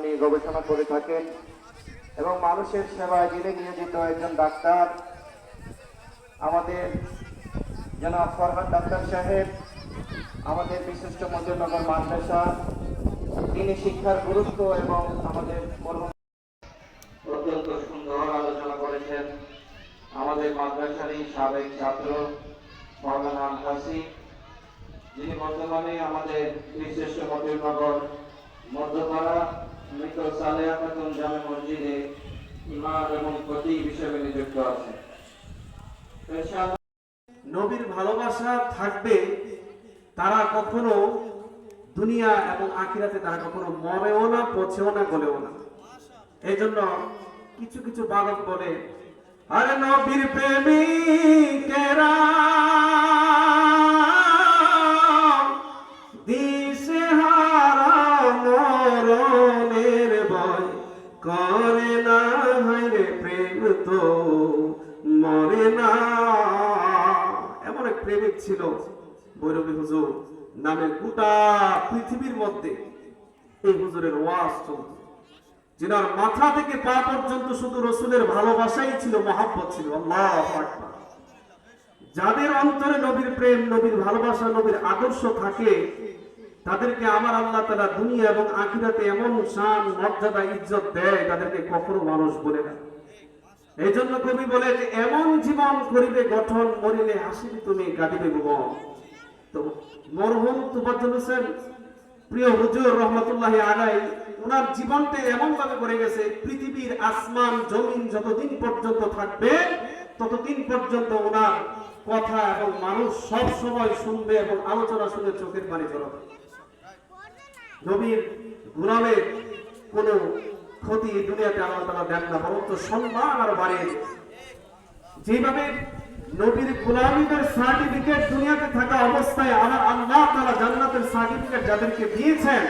নিয়ে গবেষণা করে থাকেন এবং মানুষের সেবায় যিনি নিয়োজিত একজন ডাক্তার আমাদের জনাব ফরহাদ ডাক্তার সাহেব, আমাদের বিশিষ্ট মজুরনগর মাদ্রাসা, তিনি শিক্ষার গুরুত্ব এবং আমাদের অত্যন্ত সুন্দর আলোচনা করেছেন। আমাদের মাদ্রাসারই সাবেক ছাত্র মাওলানা হাসি, যিনি বর্তমানে আমাদের বিশিষ্ট মজুরনগর মধ্যপাড়া মৃত সালেহা খাতুন জামে মসজিদে ইমাম এবং খতিব হিসেবে নিযুক্ত আছেন। নবীর ভালোবাসা থাকবে, তারা কখনো দুনিয়া এবং আখিরাতে তারা কখনো মরেও না, পচেও না, গলেও না। এই জন্য কিছু কিছু বালক বলে, আরে নবীর প্রেমিকেরা দিশেহারা মরণের ভয় করে না, হায়রে প্রেম তো মরে না। এমন এক প্রেমিক ছিল ভৈরবী হুজুর নামে, গোটা পৃথিবীর মধ্যে এই হুজুরের ওয়াজ চলত, যেনার মাথা থেকে পা পর্যন্ত শুধু রসুলের ভালোবাসাই ছিল, মহাব্বত ছিল। আল্লাহু আকবার। যাদের অন্তরে নবীর প্রেম, নবীর ভালোবাসা, নবীর আদর্শ থাকে, তাদেরকে আমার আল্লাহ তাআলা দুনিয়া এবং আখিরাতে এমন শান, মর্যাদা, ইজ্জত দেয়, তাদেরকে কখনো মানুষ বলে না। এই জন্য কবি বলে যে এমন জীবন করিবে গঠন, মরিলে হাসিবি তুমি কাঁদিবে ভুবন। তো মরহুম তোফাজ্জল হোসেন প্রিয় হুজুর রহমতুল্লাহি আলাইহি, ওনার জীবনটা এমন ভাবে করে গেছে, পৃথিবীর আসমান জমিন যতদিন পর্যন্ত থাকবে ততদিন পর্যন্ত ওনার কথা এবং মানুষ সব সময় শুনবে এবং আলোচনা শুনে চোখের পানি ঝরাবে। নবীর গোলামের কোনো ক্ষতি এই দুনিয়াতে আল্লাহ তাআলা দেন না, বরঞ্চ সম্মান আর বাড়িয়ে দেন। যেভাবে নবীর গোলামীদের সার্টিফিকেট দুনিয়াতে থাকা অবস্থায় আমার আল্লাহ তাআলা জান্নাতের সার্টিফিকেট যাদেরকে দিয়েছেন,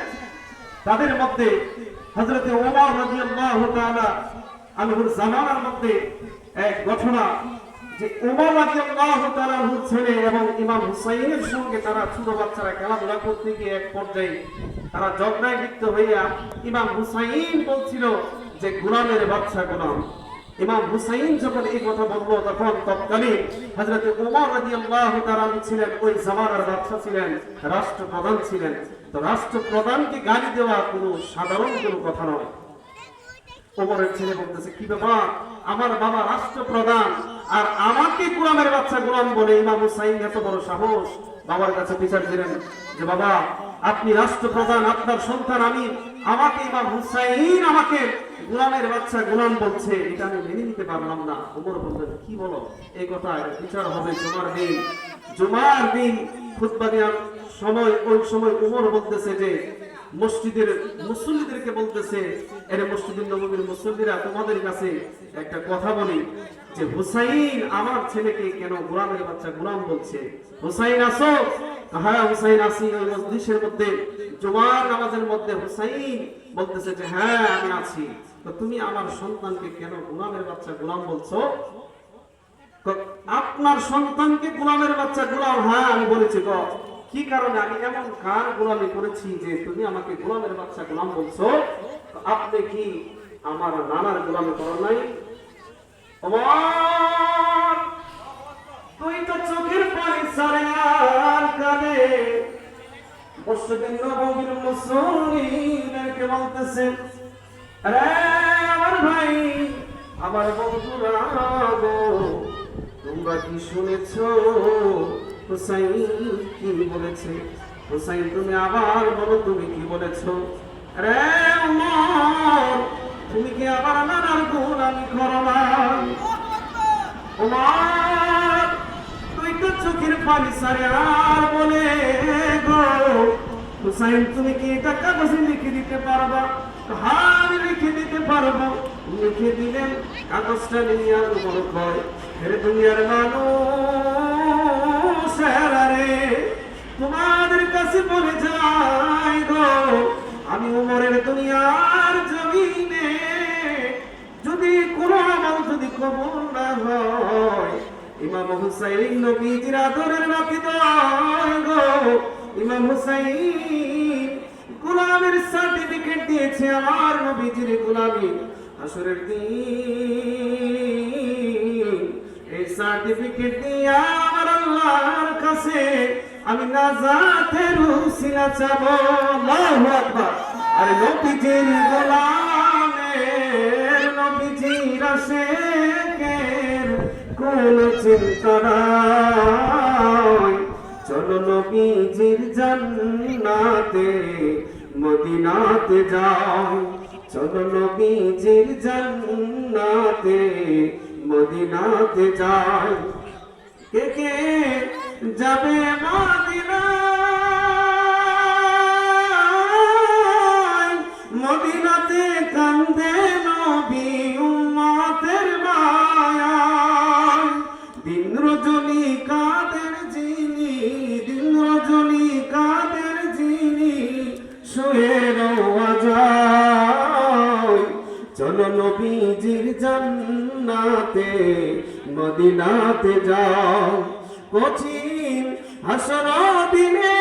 তাদের মধ্যে হযরত ওমর রাদিয়াল্লাহু তাআলা আনহুর জামানার মধ্যে এক ঘটনা, যে ওমর রাদিয়াল্লাহু তাআলা আনহুর ছেলে এবং ইমাম হুসাইনের সঙ্গে তারা ছোট বাচ্চারা খেলাধুলা করতে গিয়ে এক পর্যায়ে তারা ঝগড়ায় লিপ্ত হইয়া ইমাম হুসাইন বলছিল যে গোলামের বাচ্চা গোলাম। ইমাম হুসাইন যখন এই কথা বলল, তখন তৎকালীন হযরত ওমর রাদিয়াল্লাহু তাআলা ছিলেন, ওই জামানার বাদশা ছিলেন, রাষ্ট্রপ্রধান ছিলেন। তো রাষ্ট্রপ্রধানকে গালি দেওয়া কোনো সাধারণ কোনো কথা নয়। ওমরের ছেলে বলতেছে, কি ব্যাপার, আমার বাবা রাষ্ট্রপ্রধান আর আমাকে গোলামের বাচ্চা গোলাম বলে? ইমাম হুসাইন এত বড় সাহস, বাবার কাছে বিচার দিলেন যে বাবা আপনি রাষ্ট্রপ্রধান, আপনার সন্তান আমি, আমাকে ইমাম হুসাইন আমাকে গোলামের বাচ্চা গোলাম বলছে, এটা আমি মেনে নিতে পারলাম না। ওমর বললেন, কি বলো এই কথা, বিচার হবে জুমার দিন। জুমার দিন খুতবা দেওয়ার সময়, ওই সময় ওমর বলতেছে যে মসজিদের মুসল্লিদেরকে বলতেছে, এর মসজিদুন নববীর মুসল্লিরা, তোমাদের কাছে একটা কথা বলি, যে হুসাইন আমার ছেলেকে কেন গোলামের বাচ্চা গোলাম বলছে? হুসাইন আসো? হ্যাঁ হুসাইন আসি। ওই মজলিসের মধ্যে জুমার নামাজের মধ্যে হুসাইন বলতেছে যে হ্যাঁ আমি আছি। তো তুমি আমার সন্তানকে কেন গোলামের বাচ্চা গোলাম বলছো? আপনার সন্তানকে গোলামের বাচ্চা গোলাম? হ্যাঁ আমি বলেছি। গো কি কারণে? আমি এমন কার গোলামি করেছি যে তুমি আমাকে গোলামের বাচ্চা গোলাম বলছো? আপনি কি আমার নানার গোলামি করেন নাই? তুই তো চোখের পানি সারে আর কাঁদে। মসজিদে নববীর মুসল্লিদেরকে বলতেছে, আরে আমার ভাই, আমার বন্ধুরা গো, তোমরা কি শুনেছো হুসাইন কি বলেছে? হুসাইন তুমি আবার বলো, তুমি কি বলেছো? আরে ওমর, তুমি কি আবার নানার গোলামি করো না? ওমর, তুই তো চোখের পানি সারে আর বলে গো হুসাইন, তুমি কি এটা কাগজে লিখে দিতে পারবা? হ্যাঁ আমি লিখে দিতে পারবো। লিখে দিলেন, কাগজটা নিয়ে আর ওমর কয়, হে দুনিয়ার মানুষ, রে তোমাদের কাছে বলে যাই গো, আমি ওমরের দুনিয়ার জমিনে যদি কোনো আমল যদি কবুল না হয়, ইমাম হুসাইন নবীজির আদরের নাতি গো, ইমাম হুসাইন গোলামের সার্টিফিকেট দিয়েছে আমার নবীজির গোলামি হাসরের দিন এই সার্টিফিকেট দিয়ে আমার আল্লাহর কাছে আমি নাজাতের উসিলা চাবো আল্লাহু আকবার আরে নবীজির গোলামের নবীজির আশিকের কোন চিন্তা নাই চলো নবীজির জান্নাতে মদিনাতে যাও চলো নবীজির জান্নাতে মদিনাতে যাও কে কে যাবে মদিনায় মদিনাতে কান্দে নবী উম্মতের মায়ায় দিন রজনী কাদের যিনি দিন রজনী কাদের যিনি শুয়ে রওয়া যায় চলো নবীজির জান্নাতে মদিনাতে যাও কঠিন হাসর দিনে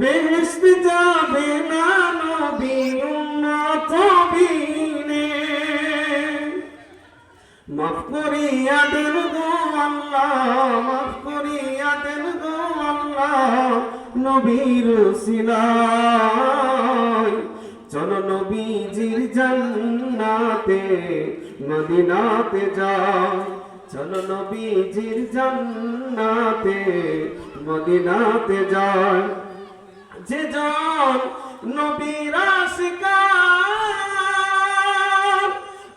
বেহেশত যাবে না নবী উম্মত বিনে মাফ করিয়া দেন গো আল্লাহ মাফ করিয়া দেন গো আল্লাহ নবীর উসিলায় চলো নবীজির জান্নাতে মদিনাতে যাও চলো নবীজির জান্নাতে মদিনাতে যাও যে জন নবীর আশিকার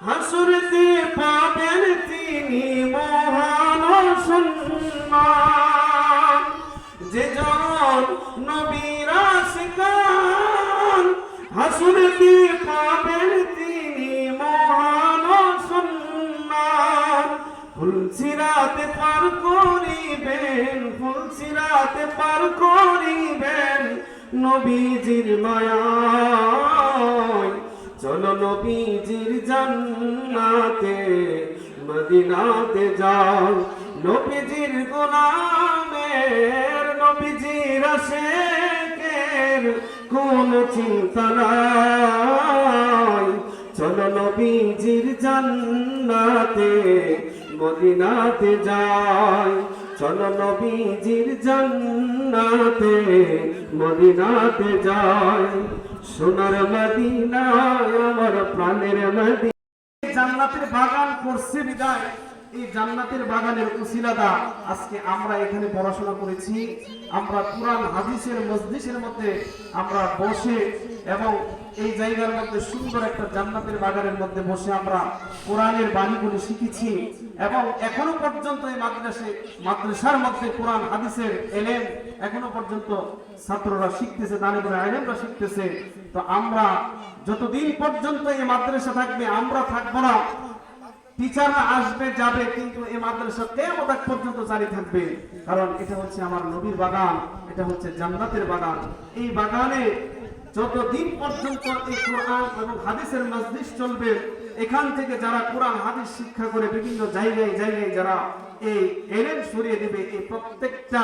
হাসরেতে পাবেন তিনি মহান সম্মান যে জন নবীর আশিকার হাসরেতে পাবেন তিনি মহান সম্মান ফুলসিরাতে পার করিবেন ফুলসিরাতে পার করিবেন নবীজির মায়ায় চলো নবীজির জান্নাতে মদিনাতে যাও নবীজির গোলামের নবীজির আশিকের কোন চিন্তা নাই চলো নবীজির জান্নাতে মদিনাতে যাই চলো নবীজির জান্নাতে মদিনাতে যাই সোনার মদিনায় আমার প্রাণের মদিনা জান্নাতের বাগান করছে বিদায় এই জান্নাতের বাগানের উসিলাদা আজকে আমরা এখানে পড়াশোনা করেছি আমরা কুরআন হাদিসের মজলিসের মধ্যে আমরা বসে এবং এই জায়গার মধ্যে সুন্দর একটা জান্নাতের বাগানের মধ্যে বসে আমরা কোরআনের বাণীগুলি শিখেছি এবং এখনো পর্যন্ত এই মাদ্রাসার মধ্যে কোরআন হাদিসের এলেম এখনো পর্যন্ত ছাত্ররা শিখতেছে তালিবুল ইলমরা শিখতেছে তো আমরা যতদিন পর্যন্ত এই মাদ্রাসা থাকবে আমরা থাকবো না টিচাররা আসবে যাবে কিন্তু এই মাদ্রাসা কিয়ামত পর্যন্ত জারি থাকবে কারণ এটা হচ্ছে আমার নবীর বাগান এটা হচ্ছে জান্নাতের বাগান এই বাগানে যতদিন পর্যন্ত এই কোরআন এবং হাদিসের মজলিস চলবে এখান থেকে যারা কোরআন হাদিস শিক্ষা করে বিভিন্ন জায়গায় জায়গায় যারা এই ইলম ছড়িয়ে দিবে এই প্রত্যেকটা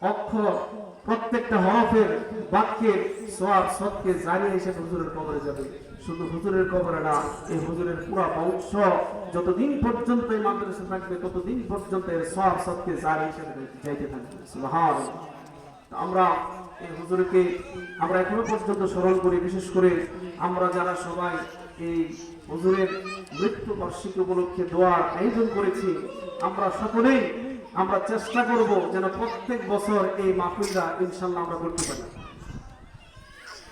অক্ষর প্রত্যেকটা হরফের বাক্যের সওয়াব সদকে জারি হিসেবে হুজুরের কবরে যাবে শুধু হুজুরের কবরে না এই হুজুরের পুরো বংশ যতদিন পর্যন্ত এই মাদ্রাসা থাকবে ততদিন পর্যন্ত এর সওয়াব সদকে জারি হিসেবে যাইতে থাকবে সুবহানাল্লাহ আমরা এই হুজুরকে আমরা এখনো পর্যন্ত স্মরণ করি বিশেষ করে আমরা যারা সবাই এই হুজুরের মৃত্যু বার্ষিকী উপলক্ষে দোয়ার আয়োজন করেছি আমরা সকলেই আমরা চেষ্টা করব যেন প্রত্যেক বছর এই মাহফিলটা ইনশাআল্লাহ আমরা করতে পারি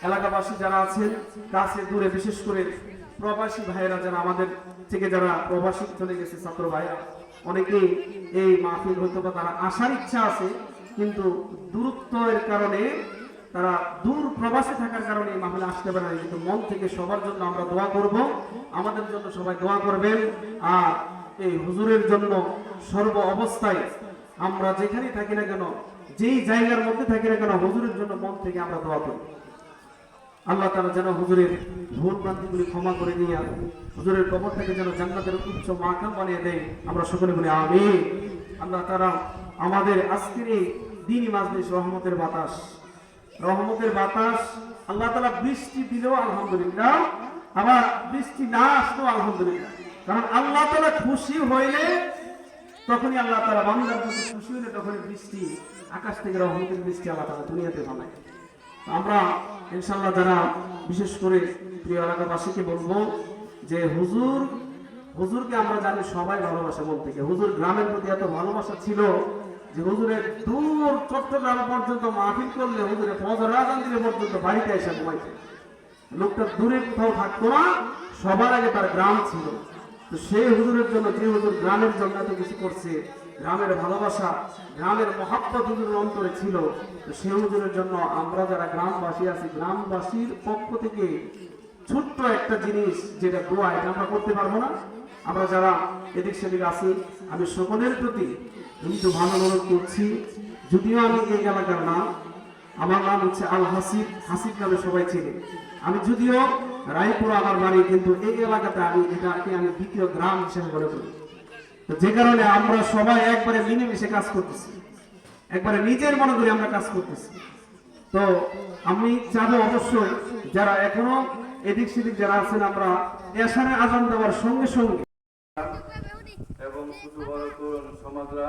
এলাকাবাসী যারা আছেন কাছে দূরে বিশেষ করে প্রবাসী ভাইয়েরা যারা আমাদের থেকে যারা প্রবাসী চলে গেছে ছাত্র ভাইরা অনেকেই এই মাহফিল হয়তো বা তারা আসার ইচ্ছা আছে কিন্তু দূরত্বের কারণে তারা দূর প্রবাসে থাকার কারণে এই মাহফিলে আসতে পারে না কিন্তু মন থেকে সবার জন্য আমরা দোয়া করব আমাদের জন্য সবাই দোয়া করবেন আর এই হুজুরের জন্য সর্ব অবস্থায় আমরা যেখানেই থাকি না কেন যেই জায়গার মধ্যে থাকি না কেন হুজুরের জন্য মন থেকে আমরা দোয়া করি আল্লাহ তাআলা যেন হুজুরের ভুল ভ্রান্তিগুলি ক্ষমা করে দিয়ে হুজুরের কবরটাকে যেন জান্নাতের উচ্চ মাকাম বানিয়ে দেয় আমরা সকলে বলি আমিন আল্লাহ তাআলা আমাদের আজকের এই দ্বীনি মাজলিস রহমতের বাতাস রহমতের বাতাস, আল্লাহ তাআলা বৃষ্টি দিলেও আলহামদুলিল্লাহ, আবার বৃষ্টি না আসলেও আলহামদুলিল্লাহ। কারণ আল্লাহ তাআলা খুশি হইলে তখনই আল্লাহ তাআলা বান্দার প্রতি খুশি হলে তখনই বৃষ্টি, আকাশ থেকে রহমতের বৃষ্টি আল্লাহ তাআলা দুনিয়াতে বানায়। আমরা ইনশাআল্লাহ যারা বিশেষ করে প্রিয় এলাকাবাসীকে বলবো যে হুজুরকে আমরা জানি সবাই ভালোবাসা, বলতে গিয়ে হুজুর গ্রামের প্রতি এত ভালোবাসা ছিল যে হুজুরের দূর চট্টগ্রাম পর্যন্ত মাহফিল করলে হুজুরে ফজর আযান দিলে পর্যন্ত বাড়িতে এসে ঘুমাইতেন। লোকটা দূরে কোথাও থাকতো না, সবার আগে তার গ্রাম ছিল। তো সেই হুজুরের জন্য, যে হুজুর গ্রামের জন্য এত কিছু করছে, গ্রামের ভালোবাসা, গ্রামের মহাব্বত হুজুরের অন্তরে ছিল, তো সেই হুজুরের জন্য আমরা যারা গ্রামবাসী আছি, গ্রামবাসীর পক্ষ থেকে ছোট্ট একটা জিনিস যেটা দোয়া, এটা আমরা করতে পারবো না? আমরা যারা এদিক সেদিক আছি, আমি সকলের প্রতি কিন্তু ভালো অনুরোধ করছি, যদিও আমি এই এলাকার নাম, আমার নাম হচ্ছে আল হাসিব, হাসিব নামে সবাই চিনি। আমি যদিও রায়পুর আমার বাড়ি, কিন্তু এই এলাকাতে আমি এটাকে আমি দ্বিতীয় গ্রাম হিসেবে মনে করি। তো যে কারণে আমরা সবাই একবারে মিলেমিশে কাজ করতেছি, একবারে নিজের মনে করি আমরা কাজ করতেছি। তো আমি চাবো অবশ্যই যারা এখনো এদিক সেদিক যারা আছেন, আমরা এশারে আজান দেওয়ার সঙ্গে সঙ্গে এবং ছোট বড় তরুণ সমাজরা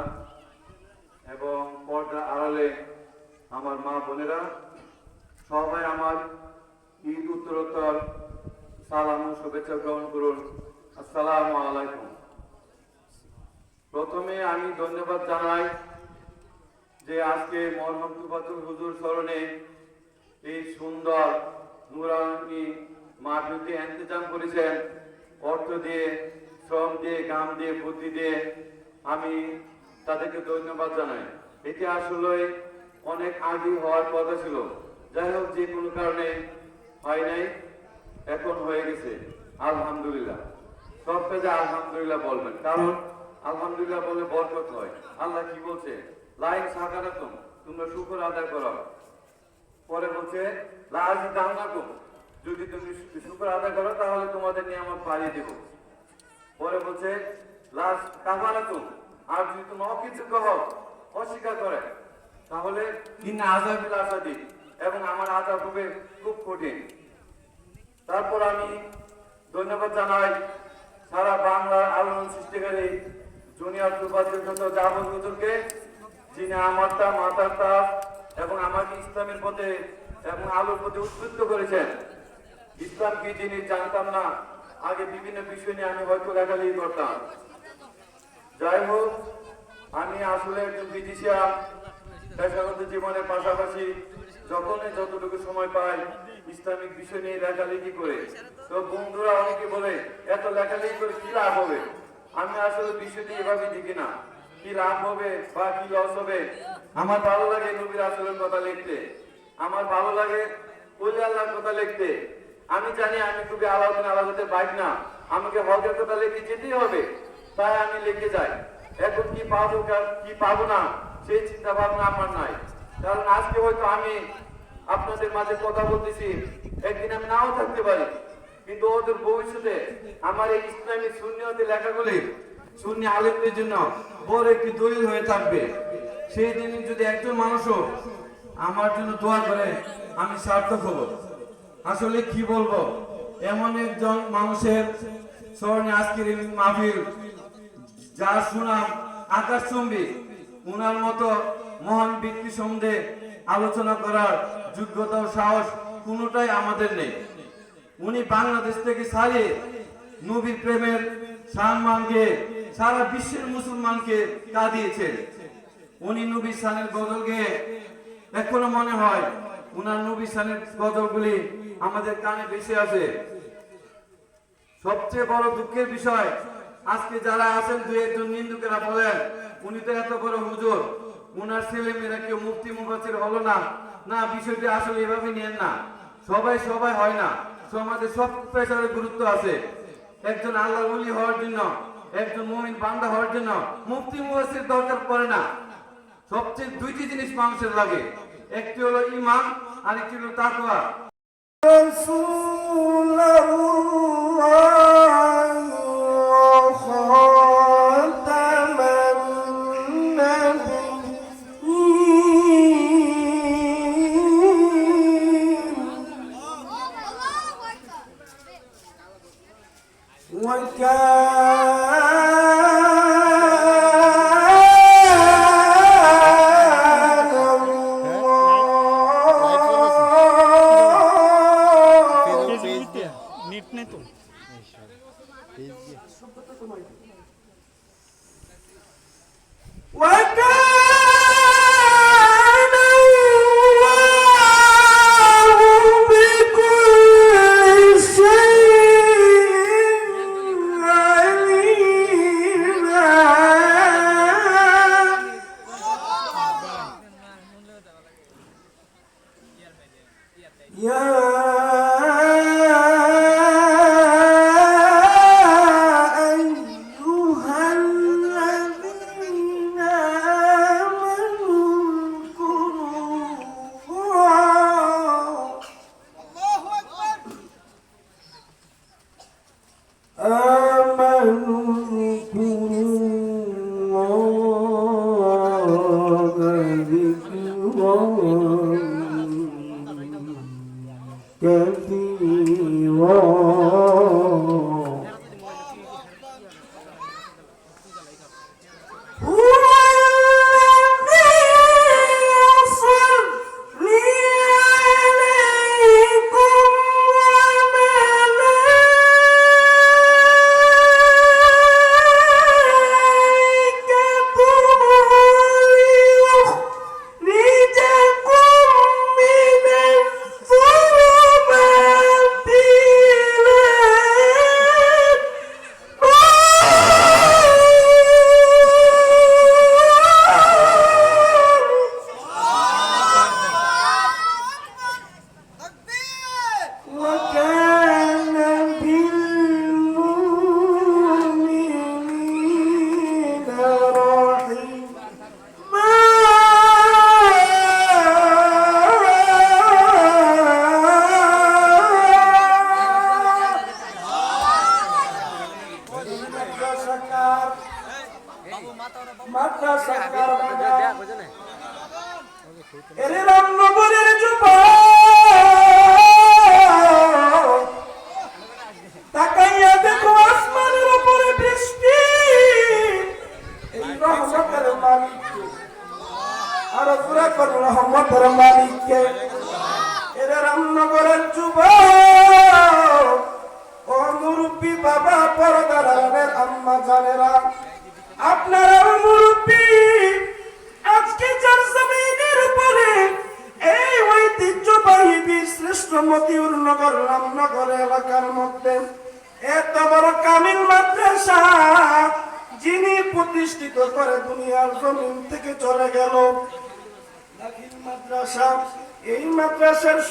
এবং পর্দা আড়ালে আমার মা বোনেরা সবাই আমার ঈদ উত্তরোত্তর সালাম ও শুভেচ্ছা গ্রহণ করুন। আসসালামু আলাইকুম। প্রথমে আমি ধন্যবাদ জানাই যে আজকে মরহম তুফাতুল হুজুর স্মরণে এই সুন্দর নুরানি মাহফিলটি ইন্তজাম করেছেন। অর্থ দিয়ে, শ্রম দিয়ে, গাম দিয়ে, বুদ্ধি দিয়ে আমি তাদেরকে ধন্যবাদ জানাই। এটি আসলে অনেক আগে হওয়ার কথা ছিল, যাই হোক যে কোনো কারণে হয় নাই, এখন হয়ে গেছে। আলহামদুলিল্লাহ, সব কাজে আলহামদুলিল্লাহ বলবেন, কারণ আলহামদুলিল্লাহ বলে বরকত হয়। আল্লাহ কি বলছে? লাইন সাকারাতুম, তোমরা শুকর আদায় করো। পরে বলছে লাজি দাঙ্গাকুম, যদি তুমি শুকর আদায় করো তাহলে তোমাদের নিয়ামত বাড়িয়ে দেব। পরে বলছে লাজ কাফারাতুম, আর যদি তুমি অকৃতজ্ঞ হও, অস্বীকার করে, তাহলে ইন্না আযাবিল আসাদিদ, এবং আমার আযাব হবে খুব কঠিন। তারপর আমি ধন্যবাদ জানাই সারা বাংলার আলোড়ন সৃষ্টিকারী জুনিয়র তুফাতুল জাফর হুজুরকে, যিনি আমারটা মাতারটা এবং আমাকে ইসলামের পথে এবং আলোর পথে উদ্বুদ্ধ করেছেন। ইসলাম কি জিনিস জানতাম না, আগে বিভিন্ন বিষয় নিয়ে আমি হয়তো লেখালেখি করতাম। যাই হোক, আমি আসলে একজন বিদেশিয়া, পেশাগত জীবনের পাশাপাশি যখনই যতটুকু সময় পাই ইসলামিক বিষয় নিয়ে লেখালেখি করে। তো বন্ধুরা অনেকে বলে এত লেখালেখি করে কি লাভ হবে? আমি আসলে বিষয়টি এভাবে দেখি না, কি লাভ হবে বা কি লস হবে। আমার ভালো লাগে নবীর রাসূলের কথা লিখতে, আমার ভালো লাগে ওলি আল্লাহর কথা লিখতে। আমি জানি আমি খুবই আলাদাদের বাইক না, আমাকে হকের কথা লিখে যেতেই হবে, তাই আমি লিখে যাই। এখন কি পাবো কি পাবো না সেই চিন্তা ভাবনা আমার নাই, কারণ আজকে হয়তো আমি আপনাদের মাঝে কথা বলতেছি, একদিন আমি নাও থাকতে পারি, কিন্তু ওদের ভবিষ্যতে আমার এই ইসলামী সুন্নিয়তে লেখাগুলি সুন্নি আলেমদের জন্য বড় একটি দলিল হয়ে থাকবে। সেই দিন যদি একজন মানুষও আমার জন্য দোয়া করে, আমি সার্থক হব। আসলে কি বলবো, এমন একজন মানুষের স্মরণে আজকের এই মাহফিল, যার সুনাম আকাশচুম্বী, উনার মতো মহান ব্যক্তি সম্বন্ধে আলোচনা করার যোগ্যতা ও সাহস কোনোটাই আমাদের নেই। উনি বাংলাদেশ থেকে ছাড়িয়ে নবীর প্রেমের সম্মানকে সারা বিশ্বের মুসলমানকে কাঁদিয়েছেন। উনি নবী সানের গজল গেয়ে এখনো মনে হয় উনার নবী সানের গজলগুলি আমাদের কানে ভেসে আছে। সবচেয়ে বড় দুঃখের বিষয়, আজকে যারা আছেন দুই একজন নিন্দুকেরা বলেন উনি তো এত বড় হুজুর, উনার ছেলে মেয়েরা কেউ মুফতি মুফাসসির হলো না। না, বিষয়টি আসলে এভাবে নিয়েন না। সবাই হয় না, সমাজে সব পেশার গুরুত্ব আছে। একজন আল্লাহর ওলি হওয়ার জন্য, একজন মুমিন বান্দা হওয়ার জন্য মুফতি মুফাসসির দরকার পড়ে না। সবচেয়ে দুইটি জিনিস মানুষের লাগে, একটি হলো ঈমান আর একটি হলো তাকওয়া। नेट नहीं तो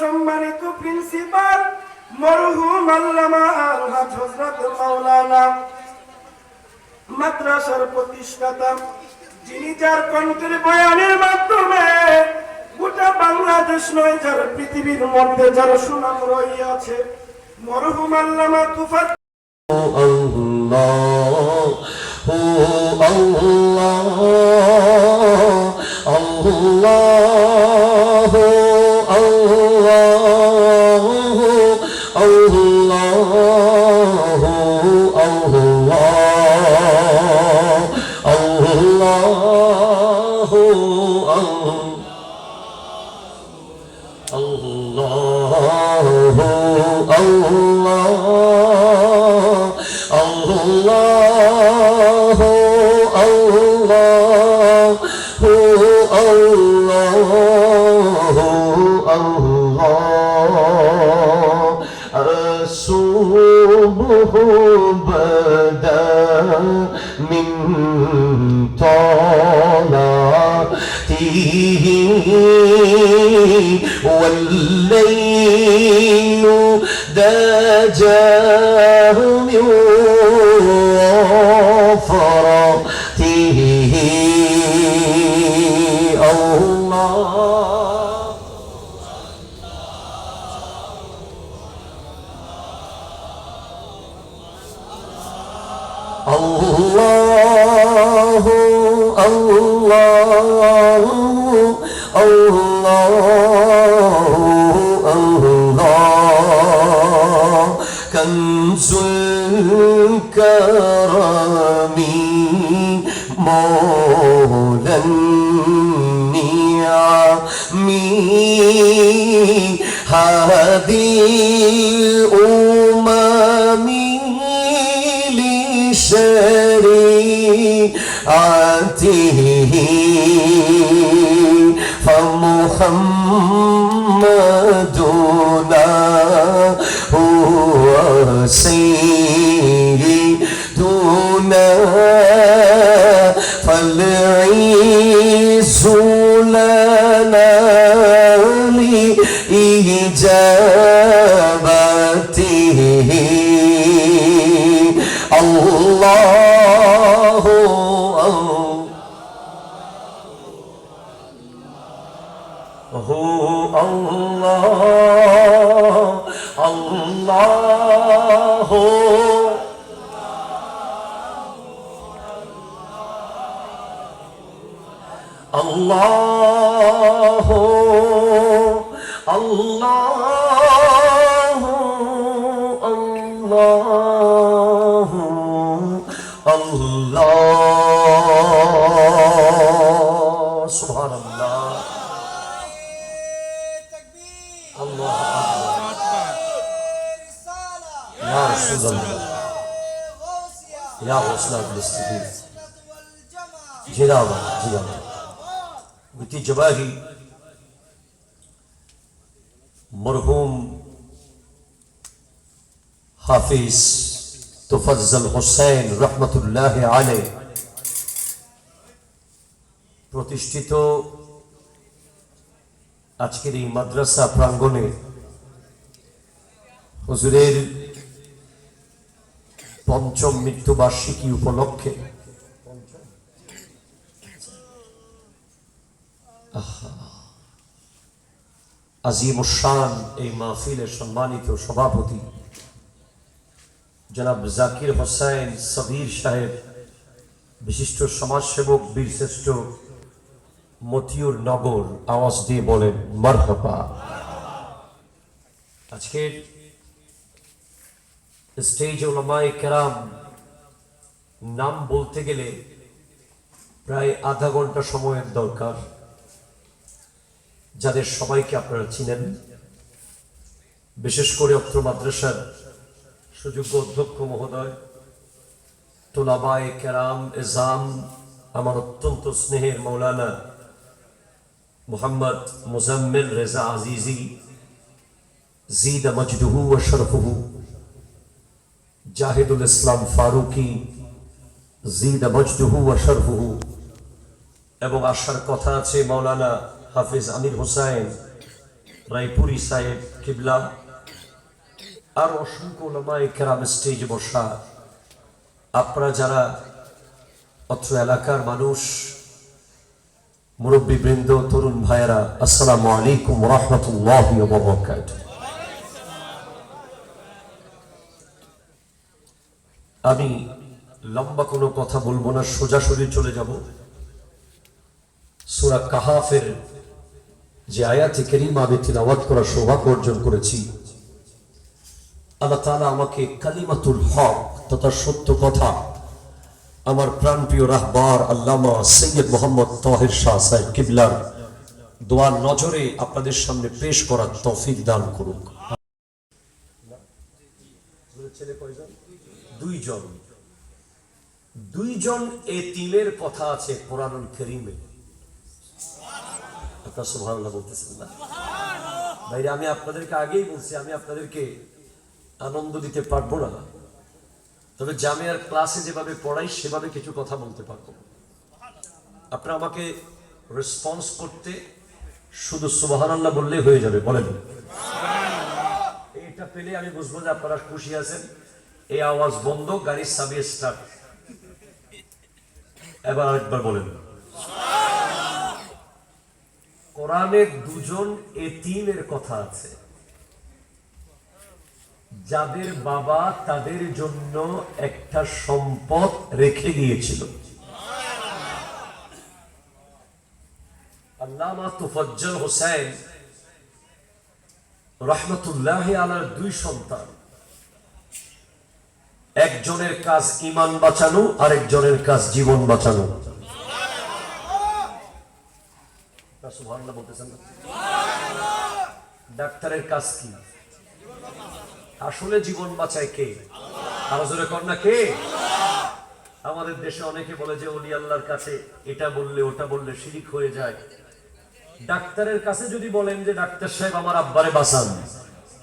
সম্মানিত প্রিন্সিপাল মরহুম আল্লামা আলহাজ হযরত মাওলানা মাদ্রাসার প্রতিষ্ঠাতা, যিনি যার কণ্ঠের বয়ানের মাধ্যমে গোটা বাংলাদেশ নয়, যার পৃথিবীর মধ্যে যার সুনাম রহিয়াছে, মরহুম আল্লামা তুফাত والليل دجاه من وفرته الله الله الله الله الله كنز الكرم مولى النعم هذه الأمم لشريعته فمحمدنا هو سيدنا فالعز لنا لإجابته الله هو الله الله الله الله الله الله سبحان الله الله أكبر يا رسول الله يا غوثنا بالاستغيث جنابا جنابا ঐতিহ্যবাহী মরহুম হাফিজ তোফাজ্জল হোসেন রহমতুল্লাহ আলাইহি প্রতিষ্ঠিত আজকের এই মাদ্রাসা প্রাঙ্গণে হুজুরের পঞ্চম মৃত্যুবার্ষিকী উপলক্ষে আজিম শান এই মাহফিলের সম্মানিত সভাপতি জনাব জাকির হোসেন সবির সাহেব, বিশিষ্ট সমাজসেবক বীরশ্রেষ্ঠ মতিউর নগর, আওয়াজ দিয়ে বলেন মারহাবা। আজকের স্টেজ উলামায়ে কেরাম নাম বলতে গেলে প্রায় আধা ঘন্টা সময়ের দরকার, যাদের সবাইকে আপনারা চিনেন। বিশেষ করে অত্র মাদ্রাসার সুযোগ্য অধ্যক্ষ মহোদয়, তোলাবায়ে কেরাম এজাম, আমার অত্যন্ত স্নেহের মৌলানা মোহাম্মদ মুজাম্মিল রেজা আজিজি, জিদা মজদুহু ওয়া শরফুহু, জাহিদুল ইসলাম ফারুকি, জিদা মজদুহু ওয়া শরফুহু, এবং আসার কথা আছে মৌলানা হাফিজ আমির হোসেন রায়পুরি সাহেব কিবলা, আর অসংখ্য উলামায়ে কেরাম স্টেজে বসা। আপনারা যারা অত্র এলাকার মানুষ, মুরব্বীবৃন্দ, তরুণ ভাইয়েরা, আসসালামু আলাইকুম ওয়া রাহমাতুল্লাহি ওয়া বারাকাতুহু। আমি লম্বা কোনো কথা বলবো না, সোজাসুজি চলে যাব সূরা কাহাফের যে আয়াতে কারীমা আমি তিলাওয়াত করার সৌভাগ্য অর্জন করেছি। আল্লাহ তাআলা আমাকে কালিমাতুল হক তথা সত্য কথা আমার প্রাণপ্রিয় রাহবার আল্লামা সৈয়দ মোহাম্মদ তাহের শাহ সাহেব কিবলার দোয়ার নজরে আপনাদের সামনে পেশ করার তৌফিক দান করুক। দুইজন এতিমের কথা আছে কোরআনুল কারীমে। আপনারা সুবহানাল্লাহ বলতেছেন না? ভাইরা, আমি আপনাদেরকে আগেই বলছি, আমি আপনাদেরকে আনন্দ দিতে পারবো না, তবে জামিয়ার ক্লাসে যেভাবে পড়াই সেভাবে কিছু কথা বলতে পারবো। আপনারা আমাকে রেসপন্স করতে শুধু সুবহানাল্লাহ বললেই হয়ে যাবে। বলেন, এটা পেলে আমি বুঝবো যে আপনারা খুশি আছেন। এই আওয়াজ বন্ধ, গাড়ির চাবি স্টার্ট। এবার আরেকবার বলেন। কোরআনে দুজন এতিমের কথা আছে, যাদের বাবা তাদের জন্য একটা সম্পদ রেখে গিয়েছিল। আল্লামা তোফাজ্জল হোসেন রহমতুল্লাহ আলার দুই সন্তান, একজনের কাজ ঈমান বাঁচানো, আরেকজনের কাজ জীবন বাঁচানো। সুবহানাল্লাহ বলতেছেন না? ডাক্তারের কাজ কি? আসলে জীবন বাঁচায় কে? আরো জোরে কর না, কে? আমাদের দেশে অনেকে বলে যে ওলি আল্লাহর কাছে এটা বললে ওটা বললে শিরিক হয়ে যায়। ডাক্তারের কাছে যদি বলেন যে ডাক্তার সাহেব আমার আব্বারে বাঁচান,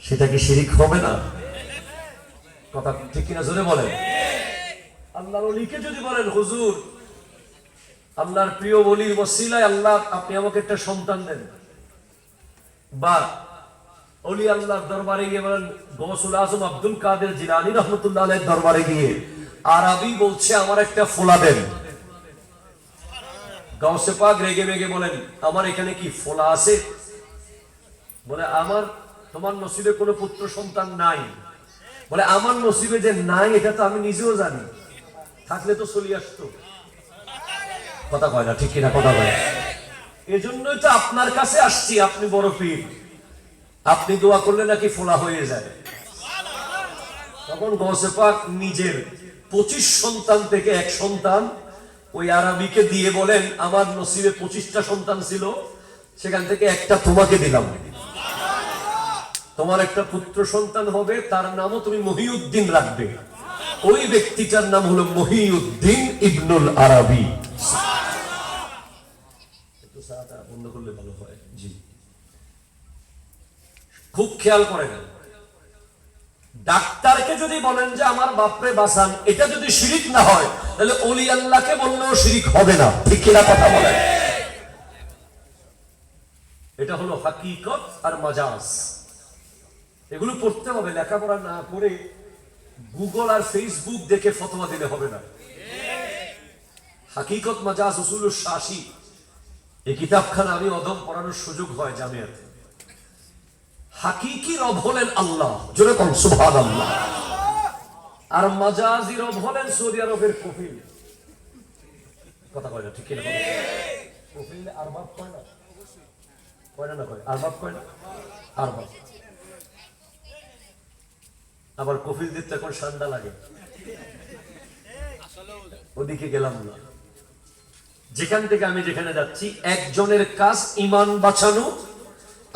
সেটা কি শিরিক হবে না? কথা ঠিক কিনা জোরে বলেন। আল্লাহর ওলিকে যদি বলেন হুজুর আল্লাহর প্রিয় ওলির ওসিলায় আল্লাহ আপনি আমাকে একটা সন্তান দেন, বা ওলি আল্লাহর দরবারে গিয়ে বলেন গৌসুল আজম আব্দুল কাদের জিলানী রহমতুল্লাহ আলাইহির দরবারে গিয়ে আরবি বলছে আমার একটা ফোলা দেন, গাউসে পাক রেগে মেগে বলেন আমার এখানে কি ফোলা আছে? বলে আমার তোমার নসিবে কোনো পুত্র সন্তান নাই। বলে আমার নসিবে যে নাই এটা তো আমি নিজেও জানি, থাকলে তো চলে আসতো। কথা কয় না, ঠিক কিনা কথা কয়? এজন্যই তো আপনার কাছে আসছি, আপনি বড় পীর, আপনি দোয়া করলে নাকি ফোলা হয়ে যায়। তখন গৌসে পাক নিজের 25 সন্তান থেকে এক সন্তান ওই আরবিকে দিয়ে বলেন আমার নসিবে 25টা সন্তান ছিল, সেখান থেকে একটা তোমাকে দিলাম, তোমার একটা পুত্র সন্তান হবে, তার নামও তুমি মহিউদ্দিন রাখবে। ওই ব্যক্তিটার নাম হলো মহিউদ্দিন ইবনুল আরবি। একটু সাহাটা বন্ধ করলে ভালো হয়। জি, খুব খেয়াল করেন, ডাক্তারকে যদি বলেন যে আমার বাপরে বাঁচান, এটা যদি শিরিক না হয় তাহলে ওলি আল্লাহকে বললেও শিরিক হবে না, ঠিক কিনা কথা বলেন? এটা হলো হাকিকত আর মাজাজ। এগুলো পড়তে হবে, লেখাপড়া না করে গুগল আর ফেসবুক দেখে ফতোয়া দিলে হবে না। হাকিকত মাজাজ উসুলুশ শাসি, এই কিতাবখানা আমি অদম পড়ানোর সুযোগ হয় জামিয়াতে। হাকিকি রব হলেন আল্লাহ, জোরে কোন সুবহানাল্লাহ। আর মাজাজি রব হলেন সৌদি আরবের কফিল। কথা কয় না, ঠিক কিনা? কফিল আরবাব কয় না, কয় না, কয় আরবাব, কয় না আরবাব। আবার কফিল দিতে এখন ঠান্ডা লাগে, ওদিকে গেলাম না। যেখান থেকে আমি যেখানে যাচ্ছি, একজনের কাজ ঈমান বাঁচানো,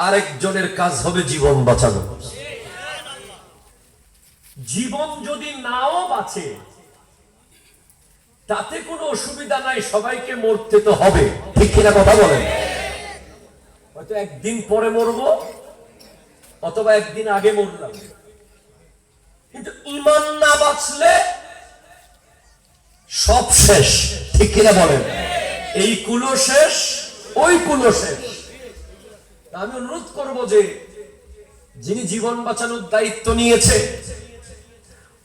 আরেকজনের কাজ হবে জীবন বাঁচানো। জীবন যদি নাও বাঁচে তাতে কোনো অসুবিধা নাই, সবাইকে মরতে তো হবে, ঠিক কিনা কথা বলেন? হয়তো একদিন পরে মরবো অথবা একদিন আগে মরলাম, কিন্তু ঈমান না বাঁচলে সব শেষ, ঠিক কিনা বলেন? এই কুলো শেষ, ওই কুলো শেষ। আমি অনুরোধ করব যে যিনি জীবন বাঁচানোর দায়িত্ব নিয়েছে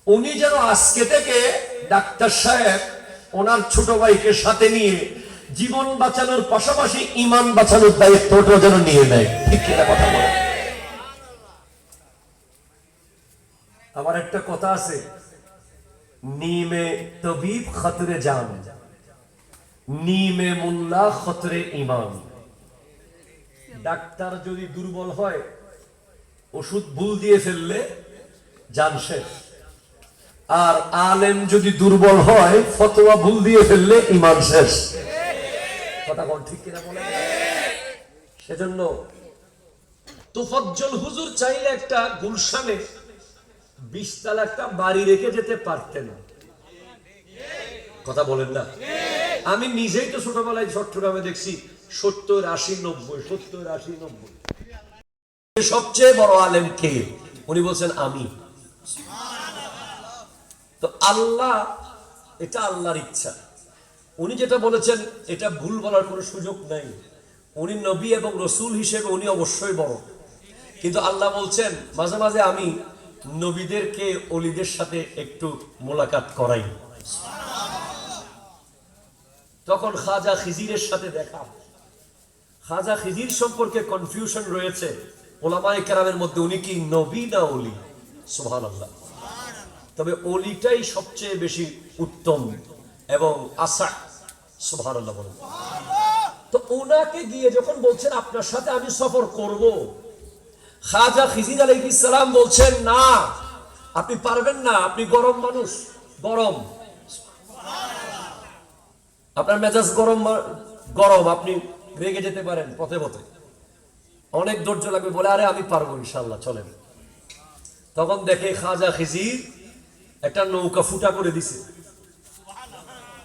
উনি যেন আজকে থেকে ডাক্তার সাহেব ওনার ছোট ভাইকে সাথে নিয়ে জীবন বাঁচানোর পাশাপাশি ঈমান বাঁচানোর দায়িত্বটাও যেন নিয়ে নেয়, ঠিক কিনা কথা বলে? আমার একটা কথা আছে, নীমে তবিব খতরে জান, নীমে মুল্লা খতরে ঈমান। ডাক্তার যদি দুর্বল হয়, ওষুধ ভুল দিয়ে ফেললে জান শেষ। আর আলেম যদি দুর্বল হয়, ফতোয়া ভুল দিয়ে ফেললে ঈমান শেষ। কথা কোন ঠিক কিনা বলেন? সেজন্য তোফাজ্জল হুজুর চাইলে একটা গুলশানে 20 তলা একটা বাড়ি রেখে যেতে পারতেন। কথা বলেন না? আমি নিজেই তো ছোটবেলায় চট্টগ্রামে দেখছি 70, 80, 90, 70, 80, 90। সবচেয়ে বড় আলেম কে? উনি বলছেন আমি। তো আল্লাহ, এটা আল্লাহর ইচ্ছা। উনি যেটা বলেছেন এটা ভুল বলার কোনো সুযোগ নাই। উনি নবী এবং রসুল হিসেবে উনি অবশ্যই বড়, কিন্তু আল্লাহ বলছেন মাঝে মাঝে আমি নবীদেরকে ওলিদের সাথে একটু মোলাকাত করাই। তখন খাজা খিজিরের সাথে দেখা। খাজা খিজির সম্পর্কে কনফিউশন রয়েছে ওলামায়ে কেরামের মধ্যে, উনি কি নবী না ওলি? সুবহানাল্লাহ। তবে ওলিটাই সবচেয়ে বেশি উত্তম এবং আশা। সুবহানাল্লাহ বলেন। তো ওনাকে গিয়ে যখন বলছেন আপনার সাথে আমি সফর করব, খাজা খিজির আলাইহিস সালাম বলছেন না, আপনি পারবেন না, আপনি গরম মানুষ, গরম, আপনার মেজাজ গরম, গরম, আপনি রেগে যেতে পারেন পথে পথে, অনেক ধৈর্য লাগবে, বলে আরে আমি পারবো ইনশাল্লাহ চলেন। তখন দেখে খাজা খিজির একটা নৌকা ফুটা করে দিছে।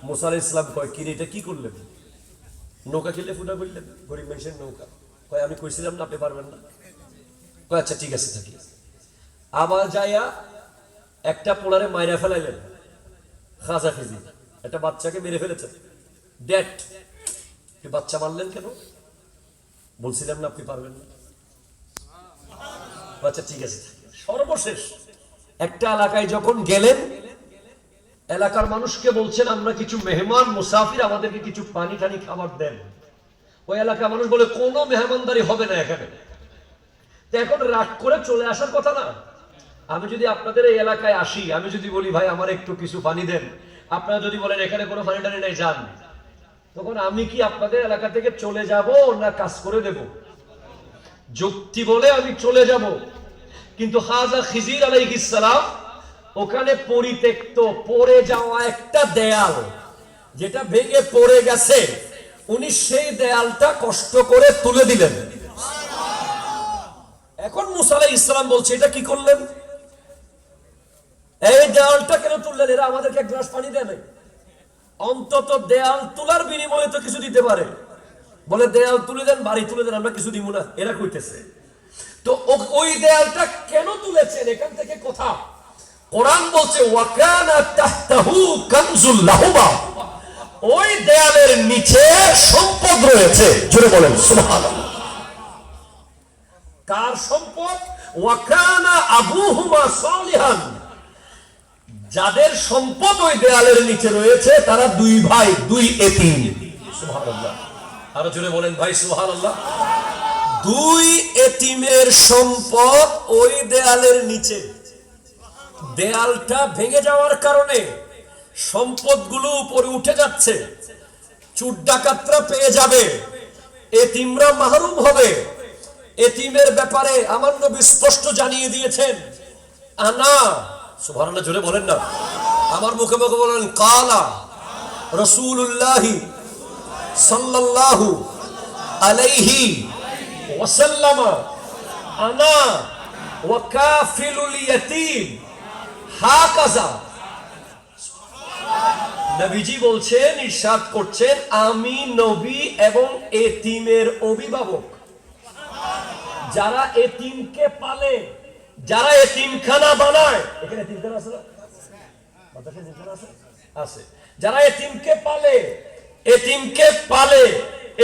মুসা আলাইহিস সালাম কয়, কি রে এটা কি করলেন? নৌকা খেলে ফুটা করলেন, গরিব মানুষের নৌকা। কয় আমি কইছিলাম না আপনি পারবেন না। কয় আচ্ছা ঠিক আছে থাকি। আবার যাইয়া একটা পোলারে মাইরা ফেলাইলেন খাজা খিজির, একটা বাচ্চাকে মেরে ফেলেছেন, ডেট। বাচ্চা মারলেন কেন? বলছিলাম না আপনি পারবেন না। আচ্ছা ঠিক আছে। সর্বশেষ একটা এলাকায় যখন গেলেন, এলাকার মানুষকে বলছেন আমরা কিছু মেহমান মুসাফির, আমাদেরকে কিছু পানি টানি খাবার দেন। ওই এলাকার মানুষ বলে কোনো মেহমানদারি হবে না এখানে। তো এখন রাগ করে চলে আসার কথা না। আমি যদি আপনাদের এই এলাকায় আসি, আমি যদি বলি ভাই আমার একটু কিছু পানি দেন, আপনারা যদি বলেন এখানে কোনো পানি টানি নেই যান, তখন আমি কি আপনাদের এলাকা থেকে চলে যাব না কাজ করে দেব? যুক্তি বলে আমি চলে যাব। কিন্তু খাজা খিজির আলাইহিস সালাম ওখানে পরিত্যক্ত পড়ে যাওয়া একটা দেয়াল, যেটা ভেঙে পড়ে গেছে, উনি সেই দেয়ালটা কষ্ট করে তুলে দিলেন। এখন মুসা আলাইহিস সালাম বলছে এটা কি করলেন? এই দেয়ালটা কেন তুললেন? এরা আমাদেরকে এক গ্লাস পানি দেয় নাই। অন্তত দেয়াল তোলার বিনিময়ে তো কিছু দিতে পারে। বলে দেয়াল তুলে দেন, বাড়ি তুলে দেন, আমরা কিছু দিব না, এরা কইতেছে। তো ওই দেয়ালটা কেন তুলেছেন? এখান থেকে কথা। কোরআন বলছে ওয়াকানা তাহতাহু কানজুল লাহুমা, ওই দেয়ালের নিচে সম্পদ রয়েছে। জোরে বলেন সুবহানাল্লাহ। কার সম্পদ? ওয়াকানা আবুহুমা সালিহান, যাদের সম্পদ ওই দেয়ালের নিচে রয়েছে তারা দুই ভাই, দুই এতিম। সুবহানাল্লাহ, আরো জোরে বলেন ভাই সুবহানাল্লাহ। দুই এতিমের সম্পদ ওই দেয়ালের নিচে। দেয়ালটা ভেঙে যাওয়ার কারণে সম্পদগুলো উপরে উঠে যাচ্ছে, চোর ডাকাতরা পেয়ে যাবে, এতিমরা মাহরুম হবে। এতিমের ব্যাপারে আমার নবী স্পষ্ট জানিয়ে দিয়েছেন, আনা, সুবহানাল্লাহ জোরে বলেন না, আমার মুখে মুখে বলেন, কালা রাসূলুল্লাহি সাল্লাল্লাহু আলাইহি ওয়াসাল্লাম আনা ওয়া কাফিলুল ইয়াতীম হাকাযা। নবীজি বলছেন, ইরশাদ করছেন, আমি নবী এবং এতিমের অভিভাবক। যারা এতিমকে পালে, যারা এতিমখানা বানায়, এখানে এতিমখানা আছে না? বাতাসে এতিমখানা আছে? আছে। যারা এতিমকে পালে, এতিমকে পালে,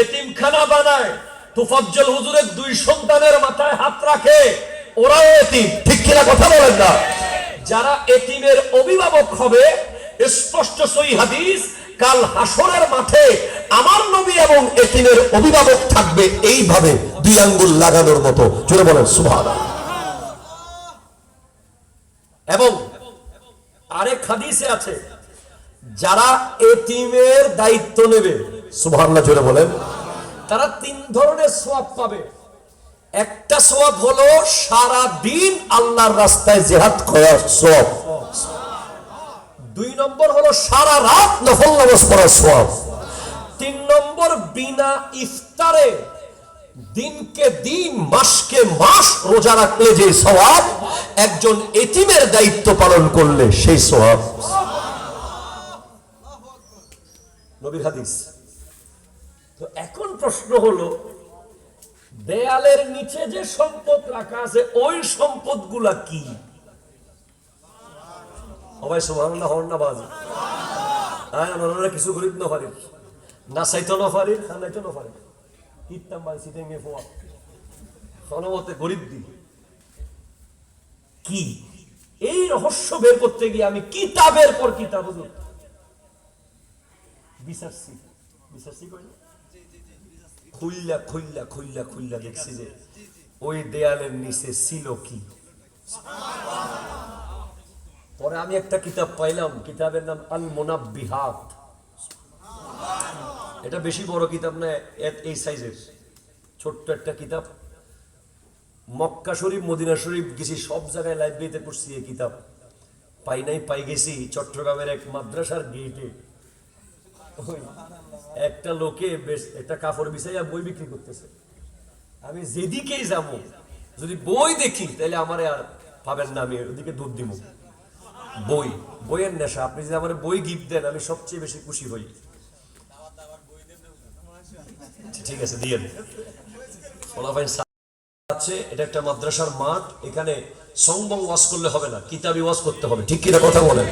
এতিমখানা বানায়, তুফাজ্জল হুজুরের দুই সন্তানের মাথায় হাত রাখে, ওরাও এতিম। ঠিক কিনা কথা বলেন না? যারা এতিমের অভিভাবক হবে, স্পষ্ট সহিহ হাদিস, কাল হাসরের মাঠে আমার নবী এবং এতিমের অভিভাবক থাকবে এইভাবে দুই আঙ্গুল লাগানোর মতো। জোরে বলেন সুবহানাল্লাহ। এবং আরেক হাদিসে আছে, যারা এতিমের দায়িত্ব নেবে, সুবহানাল্লাহ জোরে বলেন, তারা তিন ধরনের সওয়াব পাবে। একটা সওয়াব হলো সারা দিন আল্লাহর রাস্তায় জিহাদ করার সওয়াব। দুই নম্বর হলো সারা রাত নফল নামাজ পড়ার সওয়াব। তিন নম্বর বিনা ইফতারে দিনকে দিন, মাসকে মাস রোজা রাখলে যে সওয়াব, একজন এতিমের দায়িত্ব পালন করলে সেই সওয়াব। নবীর হাদিস। তো এখন প্রশ্ন হলো, দেয়ালের নিচে যে সম্পদ রাখা আছে, ওই সম্পদগুলা কি? সবাই সুবহানাল্লাহ হন না বাজে। আমরা কিছু গরিব না পারি, না চাইতো না পারি, খানাইতো না পারি, ইত্তাম বাই সিটেঙ্গে ফোয়া সনমতে গরিব দি কি? এই রহস্য বের করতে গিয়ে আমি কিতাবের পর কিতাব বিচারছি, খুল্লা খুল্লা খুল্লা খুল্লা দেখছি যে ওই দেয়ালের নিচে ছিল কি। পরে আমি একটা কিতাব পাইলাম, কিতাবের নাম আল মুনাব্বিহাত। এটা বেশি বড় কিতাব না, এই সাইজের ছোট্ট একটা কিতাব। মক্কা শরীফ, মদিনা শরীফ গেছি, সব জায়গায় লাইব্রেরিতে পড়ছি এই কিতাব। পাই নাই পাই গেছি চট্টগ্রামের এক মাদ্রাসার গেটে ওই একটা লোকে বেশ একটা কাপড় বিছাইয়া বই বিক্রি করতেছে। আমি যেদিকেই যাব যদি বই দেখি তাহলে আমারে আর পাবেন না, আমি ওদিকে দুধ দিব। বইয়ের নেশা, আপনি যদি আমার বই গিফট দেন আমি সবচেয়ে বেশি খুশি হই। ঠিক আছে দিয়েন। আছে এটা একটা মাদ্রাসার মাঠ, এখানে সংবং ওয়াজ করলে হবে না, কিতাবি ওয়াজ করতে হবে, ঠিক কিনা কথা বলেন?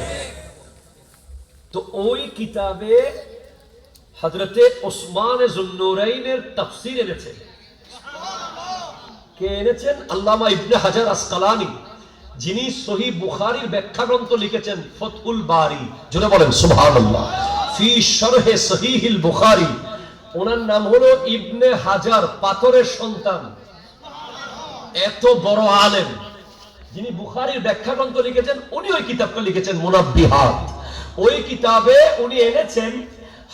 তো ওই কিতাবে হযরতে ওসমান যুন্নুরাইনের তাফসীর এনেছে। কে এনেছেন? আল্লামা ইবনে হাজার আসকালানী, যিনি সহিহ বুখারীর ব্যাখ্যা গ্রন্থ লিখেছেন ফাতহুল বারী। জোরে বলেন সুবহানাল্লাহ। ফি শরহে সহিহিল বুখারী। ওনার নাম হলো ইবনে হাজার, পাথরের সন্তান। এত বড় আলেম যিনি বুখারীর ব্যাখ্যা গ্রন্থ লিখেছেন, উনি ওই কিতাবটা লিখেছেন মুনাব্বিহাত। ওই কিতাবে উনি এনেছেন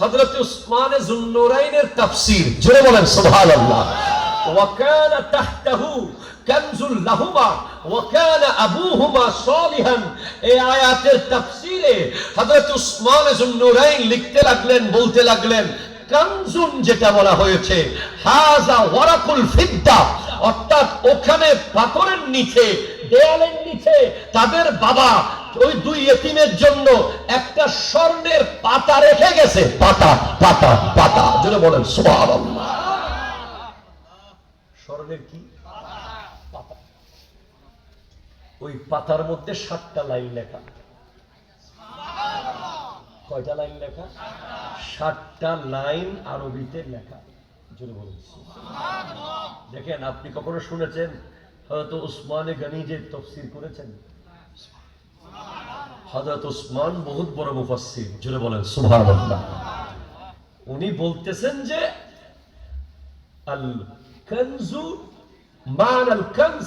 হযরত উসমান যুন্নুরাইনের তাফসীর। জোরে বলেন সুবহানাল্লাহ। ওয়া কানা তাহতাহু কানজুল লাহুমা ওয়া কানা আবুহুমা সালিহান। এই আয়াতের তাফসীরে হযরত উসমান যুন্নুরাইন লিখতে লাগলেন, বলতে লাগলেন কানজুন যেটা বলা হয়েছে হাযা ওয়ারাকুল ফিদ্দা, অর্থাৎ ওখানে পাথরের নিচে, দেয়ালের নিচে তাদের বাবা ওই দুই ইতিমের জন্য একটা স্বর্ণের পাতা রেখে গেছে। পাতা পাতা পাতা, জোরে বলেন সুবহানাল্লাহ। স্বর্ণের কি পাতা? ওই পাতার মধ্যে 7টা লাইন লেখা। কয়টা লাইন লেখা? 7টা লাইন আরবিতে লেখা। জোরে বলেন সুবহানাল্লাহ। দেখেন, আপনি কখনো শুনেছেন হযরত উসমানে গনি যে তাফসীর করেছেন? হযরত উসমান বহুত বড় মুফাসসির। জোরে বলেন সুবহানাল্লাহ। উনি বলতেছেন যে আল কানজু মা'না আল কানজ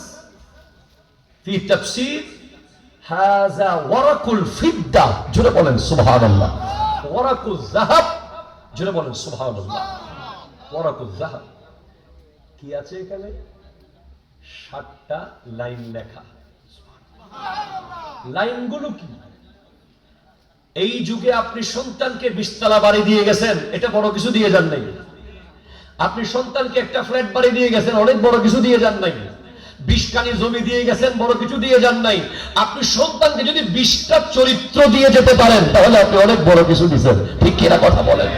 ফি তাফসীর হাযা ওয়ারাকুল ফিদ্দা। জোরে বলেন সুবহানাল্লাহ। ওয়ারাকুল যাহাব। জোরে বলেন সুবহানাল্লাহ। ওয়ারাকুল যাহাব কি আছে এখানে? 7টা লাইন লেখা। লাইনগুলো কি? এই যুগে আপনি সন্তানকে 20 তলা বাড়ি দিয়ে গেছেন, এটা বড় কিছু দিয়ে যান নাই। আপনি সন্তানকে একটা ফ্ল্যাট বাড়ি দিয়ে গেছেন, অনেক বড় কিছু দিয়ে যান নাই। 20 কানি জমি দিয়ে গেছেন, বড় কিছু দিয়ে যান নাই। আপনি সন্তানকে যদি 20টা চরিত্র দিয়ে যেতে পারেন তাহলে আপনি অনেক বড় কিছু দিয়েছেন, ঠিক কিনা কথা বলেন?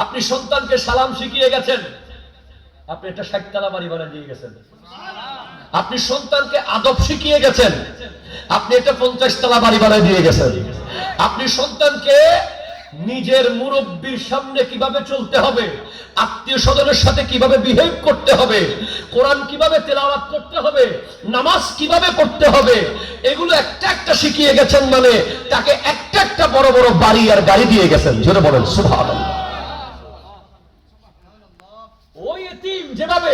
আপনি সন্তানকে সালাম শিখিয়ে গেছেন, আপনি একটা 60 তলা বাড়ি বানিয়ে দিয়ে গেছেন। আপনি সন্তানকে আদব শিখিয়ে গেছেন, আপনি একটা 50 তলা বাড়ি বানিয়ে দিয়ে গেছেন। আপনি সন্তানকে নিজের মুরব্বির সামনে কিভাবে চলতে হবে, আত্মীয় স্বজনের সাথে কিভাবে বিহেভ করতে হবে, কোরআন কিভাবে তেলাওয়াত করতে হবে, নামাজ কিভাবে পড়তে হবে, এগুলো একটা একটা শিখিয়ে গেছেন। মানে তাকে একটা একটা বড় বড় বাড়ি আর গাড়ি দিয়ে গেছেন। জোরে বলেন সুবহানাল্লাহ। ওই এতিম যেভাবে,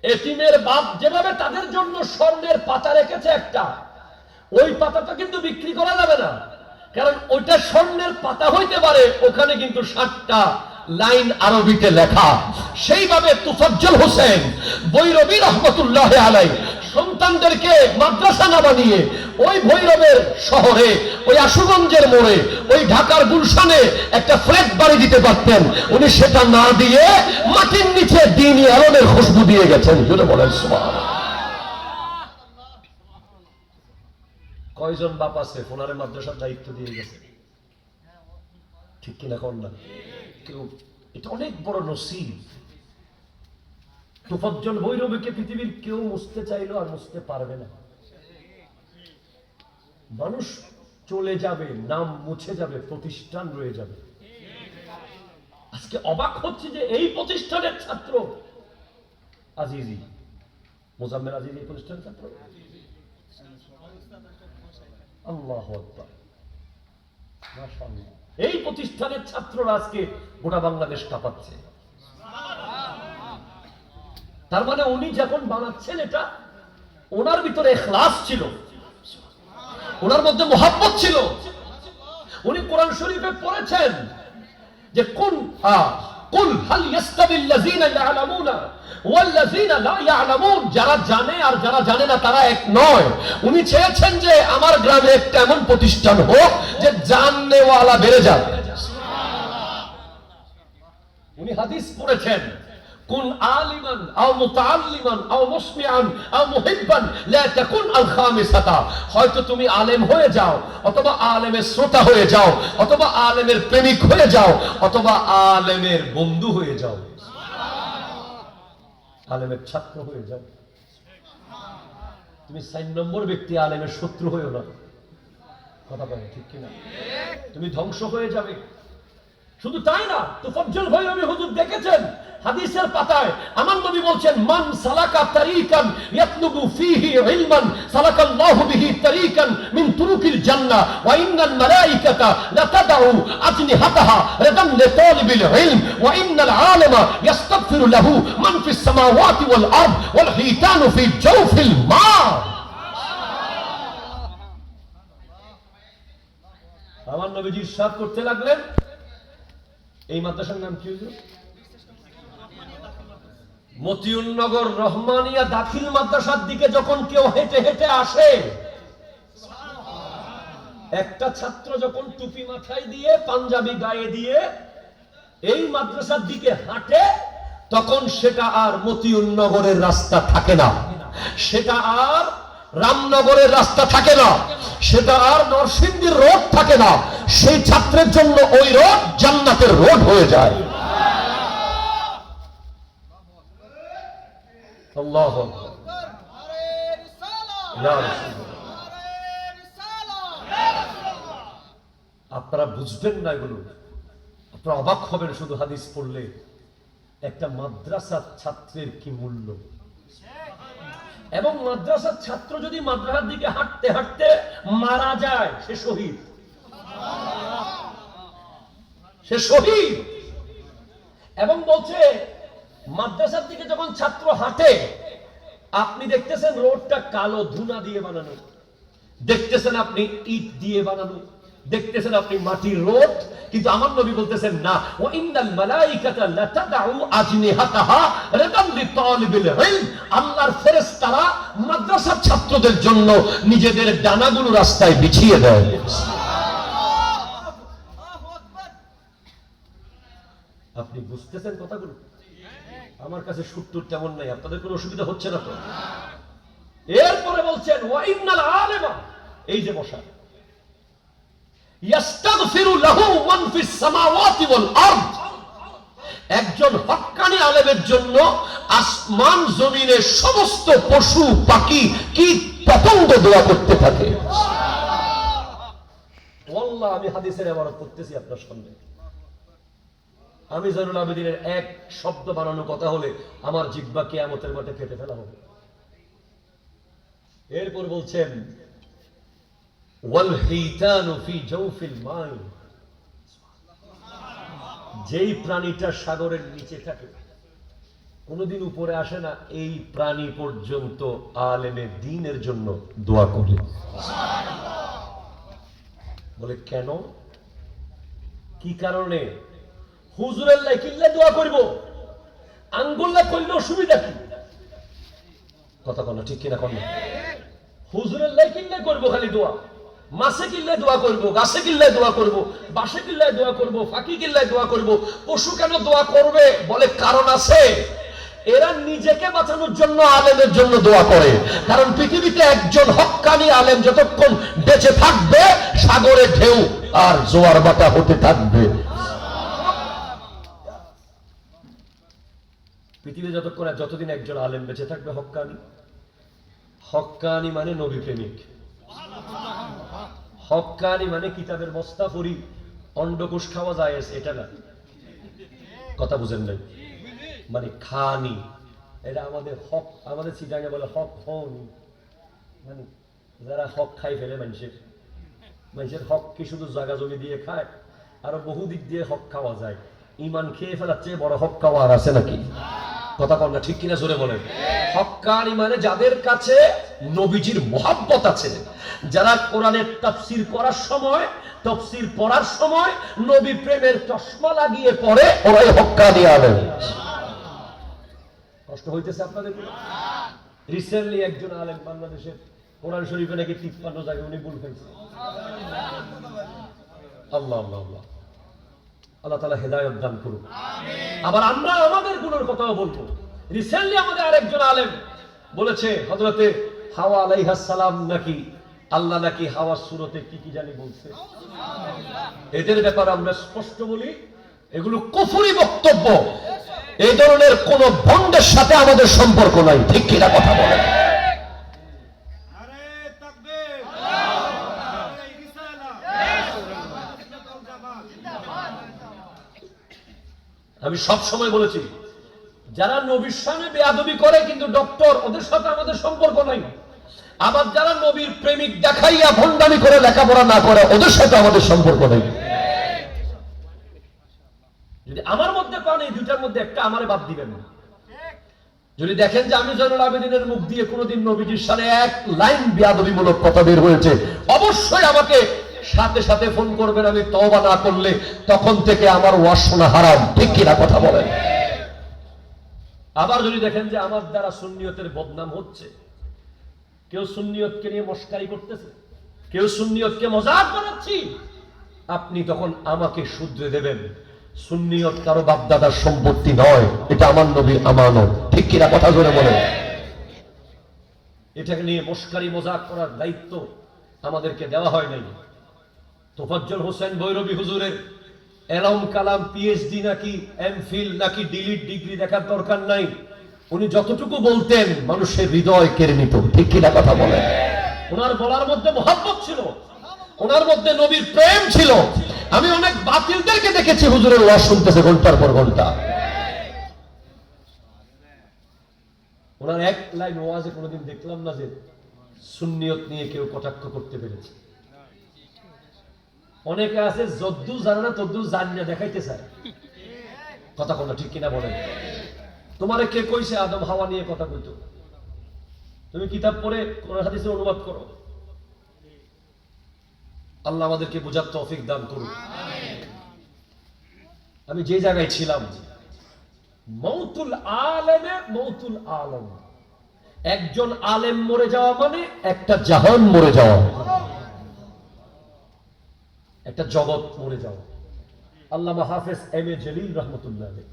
এতিমের বাপ যেভাবে তাদের জন্য স্বর্ণের পাতা রেখেছে একটা, ওই পাতাটা কিন্তু বিক্রি করা যাবে না, কারণ ওইটা স্বর্ণের পাতা হইতে পারে, ওখানে কিন্তু 7টা লাইন আরবিতে লেখা। সেইভাবে তুফাজ্জল হোসেন বৈরবী রহমতুল্লাহ আলাইহি সন্তানদেরকে মাদ্রাসা না বানিয়ে ওই ভৈরবের শহরে, ওই আশুগঞ্জের মোড়ে, ওই ঢাকার গুলশানে একটা ফ্ল্যাট বাড়ি দিতে পারতেন। উনি সেটা না দিয়ে মাটির নিচে দ্বীনি আলমের খুশবু দিয়ে গেছেন। জোরে বলেন সুবহানাল্লাহ। কয়জন বাপ আছে ওনারে মাদ্রাসার দায়িত্ব দিয়ে গেছে, ঠিক কিনা কোন না? এটা অনেক বড় নসিব। তুফাজ্জল ভৈরবীকে পৃথিবীর কেউ মুছতে চাইলো আর মুছতে পারবে না। মানুষ চলে যাবে, নাম মুছে যাবে, প্রতিষ্ঠান রয়ে যাবে। আজকে অবাক হচ্ছে যে এই প্রতিষ্ঠানের ছাত্র আজিজি, মোজাম্মেল আজিজি এই প্রতিষ্ঠানের ছাত্র। আল্লাহু আকবার, মাশাআল্লাহ। এই প্রতিষ্ঠানের ছাত্ররা আজকে গোটা বাংলাদেশ কাঁপাচ্ছে। তার মানে উনি যখন বানাচ্ছেন এটা, ওনার ভিতরে ইখলাস ছিল, ওনার মধ্যে মোহাব্বত ছিল। উনি কোরআন শরীফে পড়েছেন যে কুল হাল ইয়াস্তাবিল্লাযিনা ইয়ালামুনা ওয়াল্লাযিনা লা ইয়ালামুন, যারা জানে আর যারা জানে না তারা এক নয়। উনি চেয়েছেন যে আমার গ্রামে একটা এমন প্রতিষ্ঠান হোক যে জাননেওয়ালা বেড়ে যাবে। উনি হাদিস পড়েছেন, কুন আলিমান আও মুতাআল্লিমান আও মুসমিআন আও মুহিব্বান লা তাকুন আল খামিসাতা। হয়তো তুমি আলেম হয়ে যাও, অথবা আলেমের শ্রোতা হয়ে যাও, অথবা আলেমের প্রেমিক হয়ে যাও, অথবা আলেমের বন্ধু হয়ে যাও, আলেমের ছাত্র হয়ে যাও। তুমি 4 নম্বর ব্যক্তি, আলেমের শত্রু হয়েও না। কথা বলে ঠিক কিনা? তুমি ধ্বংস হয়ে যাবে। শুধু তাই না, তুফাজ্জল ভৈরবী হুজুর দেখেছেন হাদিসের পাতায় আমার নবী বলছেন, মান সালাকা তারিকান ইয়াতলুবু ফীহি ইলমান সালাকাল্লাহু বিহি তারিকান মিন তুরুকিল জান্নাহ ওয়া ইন্নাল মালাইকাতা লাতাদউ আজনিহাতাহা রাদান লিতালিবিল ইলম ওয়া ইন্নাল আলিমা ইস্তাগফিরু লাহু মান ফিস সামাওয়াতি ওয়াল আরদ ওয়াল হিতানু ফি জাওফিল মা। আমার নবীজি ইরশাদ করতে লাগলেন, এই মাদ্রাসার নাম কি হলো? মতিউন্নগর রহমানিয়া দাখিল মাদ্রাসার দিকে যখন কেউ হেঁটে হেঁটে আসে, একটা ছাত্র যখন টুপি মাথায় দিয়ে পাঞ্জাবি গায়ে দিয়ে এই মাদ্রাসার দিকে হাঁটে, তখন সেটা আর মতিউন্নগরের রাস্তা থাকে না, সেটা আর রামনগরের রাস্তা থাকে না, সেটা আর নরসিংদীর রোড থাকে না। সেই ছাত্রের জন্য ওই রোড জান্নাতের রোড হয়ে যায়। আল্লাহু আকবার। ইয়া রাসূলুল্লাহ, আপনারা বুঝবেন না এগুলো, আপনারা অবাক হবেন শুধু হাদিস পড়লে। একটা মাদ্রাসার ছাত্রের কি মূল্য, এবং মাদ্রাসার ছাত্র যদি মাদ্রাসার দিকে হাঁটতে হাঁটতে মারা যায়, সে শহীদ, সে শহীদ। এবং বলছে মাদ্রাসার দিকে যখন ছাত্র হাঁটে, আপনি দেখতেছেন রোডটা কালো ধুনা দিয়ে বানানো, দেখতেছেন আপনি ইট দিয়ে বানানো, দেখতেছেন আপনি মাটির রোড, কিন্তু আমার নবী বলতেছেন না, ওয়া ইন্নাল মালাইকাতা লাতাদউ আজনিহাতাহা রাদান লিতালিবিল ইলম, আল্লাহর ফেরেশতারা মাদ্রাসার ছাত্রদের জন্য নিজেদের ডানাগুলো রাস্তায় বিছিয়ে দেয়। আপনি বুঝতেছেন কথাগুলো? আমার কাছে সূত্র তেমন নাই, আপনাদের কোনো অসুবিধা হচ্ছে না তো? এরপরে বলছেন, ওয়া ইন্নাল আলিমা, এই যে বসা, ইয়াস্তাগফিরু লাহু মান ফিস সামাওয়াতি ওয়াল আরদ, একজন হক্কানি আলেমের জন্য আসমান জমিনের সমস্ত পশু পাখি কীট পতঙ্গ দোয়া করতে থাকে। ওয়াল্লাহ, আমি হাদিসের ইবারত করতেছি আপনার সামনে। আমি জয়নুল আবেদিনের এক শব্দ বানানো কথা হলে আমার জিহ্বা কিয়ামতের মাঠে কেটে ফেলা হবে। এরপর বলছেন, ওয়াল হিতানু ফি জাওফিল মা, যেই প্রাণীটা সাগরের নিচে থাকে, কোনদিন উপরে আসে না, এই প্রাণী পর্যন্ত আলেমে দ্বীনের জন্য দোয়া করে। বলে কেন, কি কারণে? হুজুরের লাইকিল্লে দোয়া করব, আঙ্গুল্লা করলে অসুবিধা কি? কথা বলো ঠিক কিনা? কোন হুজুরের লাইকিল্লে করবো খালি দোয়া, মাসে কিল্লায় দোয়া করব, গাছে কিল্লায় দোয়া করব, বাসে কিল্লায় দোয়া করব, ফাঁকি কিল্লায় দোয়া করব। পশু কেন দোয়া করবে? বলে কারণ আছে, এরা নিজেকে বাঁচানোর জন্য আলেমের জন্য দোয়া করে। কারণ পৃথিবীতে একজন হক্কানি আলেম যতক্ষণ বেঁচে থাকবে, সাগরে ঢেউ আর জোয়ার বাটা হতে থাকবে। পৃথিবীতে যতদিন একজন আলেম বেঁচে থাকবে হক্কানি, হক্কানি মানে নবী প্রেমিক, হক্কানি মানে কিতাবের বস্তা পড়ি অন্ডকোষ খাওয়া যায় এটা না, কথা বুঝেন নাই? মানে খানি, এটা আমাদের হক, আমাদের চিটাঙে বলে হক হনি, মানে যারা হক খাই ফেলে মানুষের হক কি শুধু জায়গা জমি দিয়ে খায়? আরো বহু দিক দিয়ে হক খাওয়া যায়। ইমান খেয়ে ফেলার চেয়ে বড় হক খাওয়া আর আছে নাকি? কথা কন না ঠিক কিনা জোরে বলেন। হক্কানি মানে যাদের কাছে নবীজির মহব্বত আছে, যারা কোরআনের তাফসীর করার সময়, তাফসীর পড়ার সময় নবী প্রেমের চশমা লাগিয়ে পড়ে, ওরাই হক্কানি আলেম। কষ্ট হইতেছে আপনাদের? রিসেন্টলি একজন আলেম বাংলাদেশের কোরআন শরীফে নাকি 53 জায়গায় উনি ভুল ফেলছে। আল্লাহ আল্লাহ আল্লাহ, আল্লাহ তাআলা হেদায়েত দান করুন। আবার আমরা আমাদের গুণের কথাও বলবো। রিসেন্টলি আমাদের আরেকজন আলেম বলেছে হযরতে হাওয়া আলাইহিস সালাম নাকি আল্লাহ নাকি হাওয়া সূরতে কি কি জানি বলছে। এদের ব্যাপারে আমরা স্পষ্ট বলি, এগুলো কুফরি বক্তব্য। এই ধরনের কোন ভণ্ডের সাথে আমাদের সম্পর্ক নাই, ঠিক কিনা কথা বলে। আমি সব সময় বলেছি, যারা নবীর সামনে বেয়াদবি করে কিন্তু ডক্টর, ওদের সাথে আমাদের সম্পর্ক নাই। আবার যারা নবীর প্রেমিক দেখাইয়া ভণ্ডামি করে লেখাপড়া না করে, ওদের সাথে আমাদের সম্পর্ক নাই। যদি আমার মধ্যে পান, এই দুইটার মধ্যে একটা আমারে বাদ দিবেন না। যদি দেখেন যে আমি জয়নুল আবেদিনের মুখ দিয়ে কোনোদিন নবীজির সাথে এক লাইন বেয়াদবিমূলক কথা বের হয়েছে, অবশ্যই আমাকে সাথে সাথে ফোন করবেন। আমি তওবা না করলে তখন থেকে আমার ওয়াজ শোনা হারাম, ঠিক কিনা কথা বলেন। আবার যদি দেখেন যে আমার দ্বারা সুন্নিয়তের বদনাম হচ্ছে, কেউ সুন্নিয়তকে নিয়ে মস্কারি করতেছে, কেউ সুন্নিয়তকে মজাক বানাচ্ছি, আপনি তখন আমাকে শুধরে দেবেন। সুন্নিয়ত কারো বাপদাদার সম্পত্তি নয়, এটা আমার নবীর আমানত, ঠিক কিনা কথা জোরে বলেন। এটাকে নিয়ে মস্কারি মজাক করার দায়িত্ব আমাদেরকে দেওয়া হয় নাই। তোফাজ্জল হোসেন বৈরবী হুজুরের এলম কালাম পিএইচডি নাকি এমফিল নাকি ডিলিট ডিগ্রি দেখার দরকার নাই। উনি যতটুকু বলতেন মানুষের হৃদয় কেড়ে নিত, ঠিক কিনা কথা বলেন। ওনার বলার মধ্যে মহব্বত ছিল, ওনার মধ্যে নবীর প্রেম ছিল। আমি অনেক বাতিলদেরকে দেখেছি হুজুরের ওয়াজ শুনতেছে ঘন্টার পর ঘন্টা। ওনার এক লাইন ওয়াজে কোনোদিন দেখলাম না যে সুন্নিয়ত নিয়ে কেউ কটাক্ষ করতে পেরেছে। অনেকে আছে যদ্দু জানে না তদ্দু জানিয়া দেখাইতে চায়, কথা কোনটা ঠিক কিনা বলেন। তোমারে কে কইছে আদম হাওয়া নিয়ে কথা কইতো? তুমি কিতাব পড়ে কোরআন হাদিসের অনুবাদ করো। আল্লাহ আমাদেরকে বুঝার তৌফিক দান করুন। আমি যে জায়গায় ছিলাম, মৌতুল আলেমে মৌতুল আলম, একজন আলেম মরে যাওয়া মানে একটা জাহান মরে যাওয়া, একটা জগৎ মরে যাওয়া। আল্লামা হাফেজ এম এ জলিল রহমতুল্লাহ আলাইহি,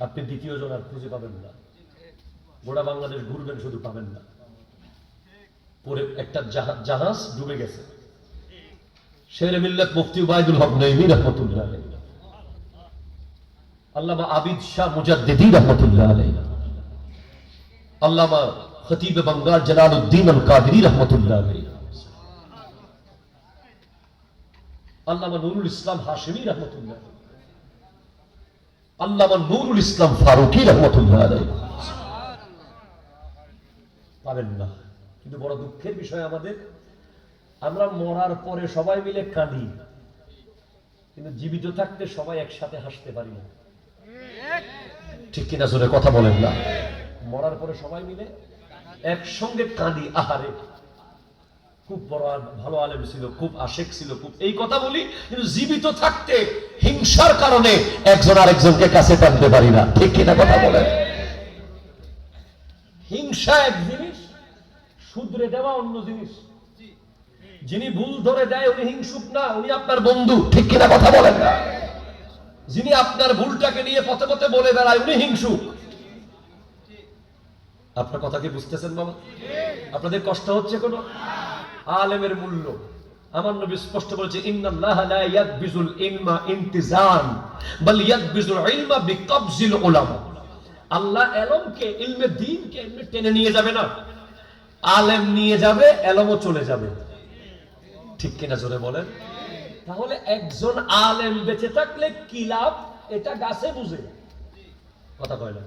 আপনি দ্বিতীয় জন আর খুঁজে পাবেন না। গোটা বাংলাদেশ ঘুরবেন, শুধু পাবেন না। পরে একটা জাহাজ ডুবে গেছে। শেরে মিল্লাত মুফতি উবাইদুল হক নঈমী রহমতুল্লাহ আলাইহি, আল্লামা আবিদ শাহ মুজাদ্দিদি রহমতুল্লাহ আলাইহি, আল্লামা খতিব বাঙ্গাল জালালউদ্দিন আল কাদেরী রহমতুল্লাহ আলাইহি, আল্লামা নুরুল ইসলাম হাশিমি রহমতুল্লাহ, আল্লামা নুরুল ইসলাম ফারুকী রহমতুল্লাহ আলাইহি। পাবেন না। কিন্তু বড় দুঃখের বিষয় আমাদের, আমরা মরার পরে সবাই মিলে কাঁদি, কিন্তু জীবিত থাকতে সবাই একসাথে হাসতে পারি না, ঠিক কিনা জোরে কথা বলেন না। মরার পরে সবাই মিলে একসঙ্গে কাঁদি, আহারে খুব বড় ভালো আলেম ছিল, খুব আশেক ছিল, খুব এই কথা বলি, কিন্তু জীবিত থাকতে হিংসার কারণে একজন আরেকজনকে কাছে টানতে পারি না, ঠিক কিনা কথা বলেন। হিংসা এক জিনিস, শুধরে দেওয়া অন্য জিনিস। যিনি ভুল ধরে দেয় উনি হিংসুক না, উনি আপনার বন্ধু, ঠিক কিনা কথা বলেন না। যিনি আপনার ভুলটাকে নিয়ে পথে পথে বলে বেড়ায় উনি হিংসুক। আপনার কথা কি বুঝতেছেন বাবা? আপনাদের কষ্ট হচ্ছে কোনো? আলেমের মূল্য আমার নবী স্পষ্ট বলেছে, ইন্নাল্লাহা লা ইয়াকবিজুল ইলমা ইনতিজান বাল ইয়াকবিজুল ইলমা বিকবজিল উলামা। আল্লাহ ইলমকে, ইলমে দ্বীনকে এমনি টেনে নিয়ে যাবে না, আলেম নিয়ে যাবে, এলমও চলে যাবে, ঠিক কিনা জোরে বলেন। তাহলে একজন আলেম বেঁচে থাকলে কি লাভ, এটা গাছে বুঝে, কথা কয় না।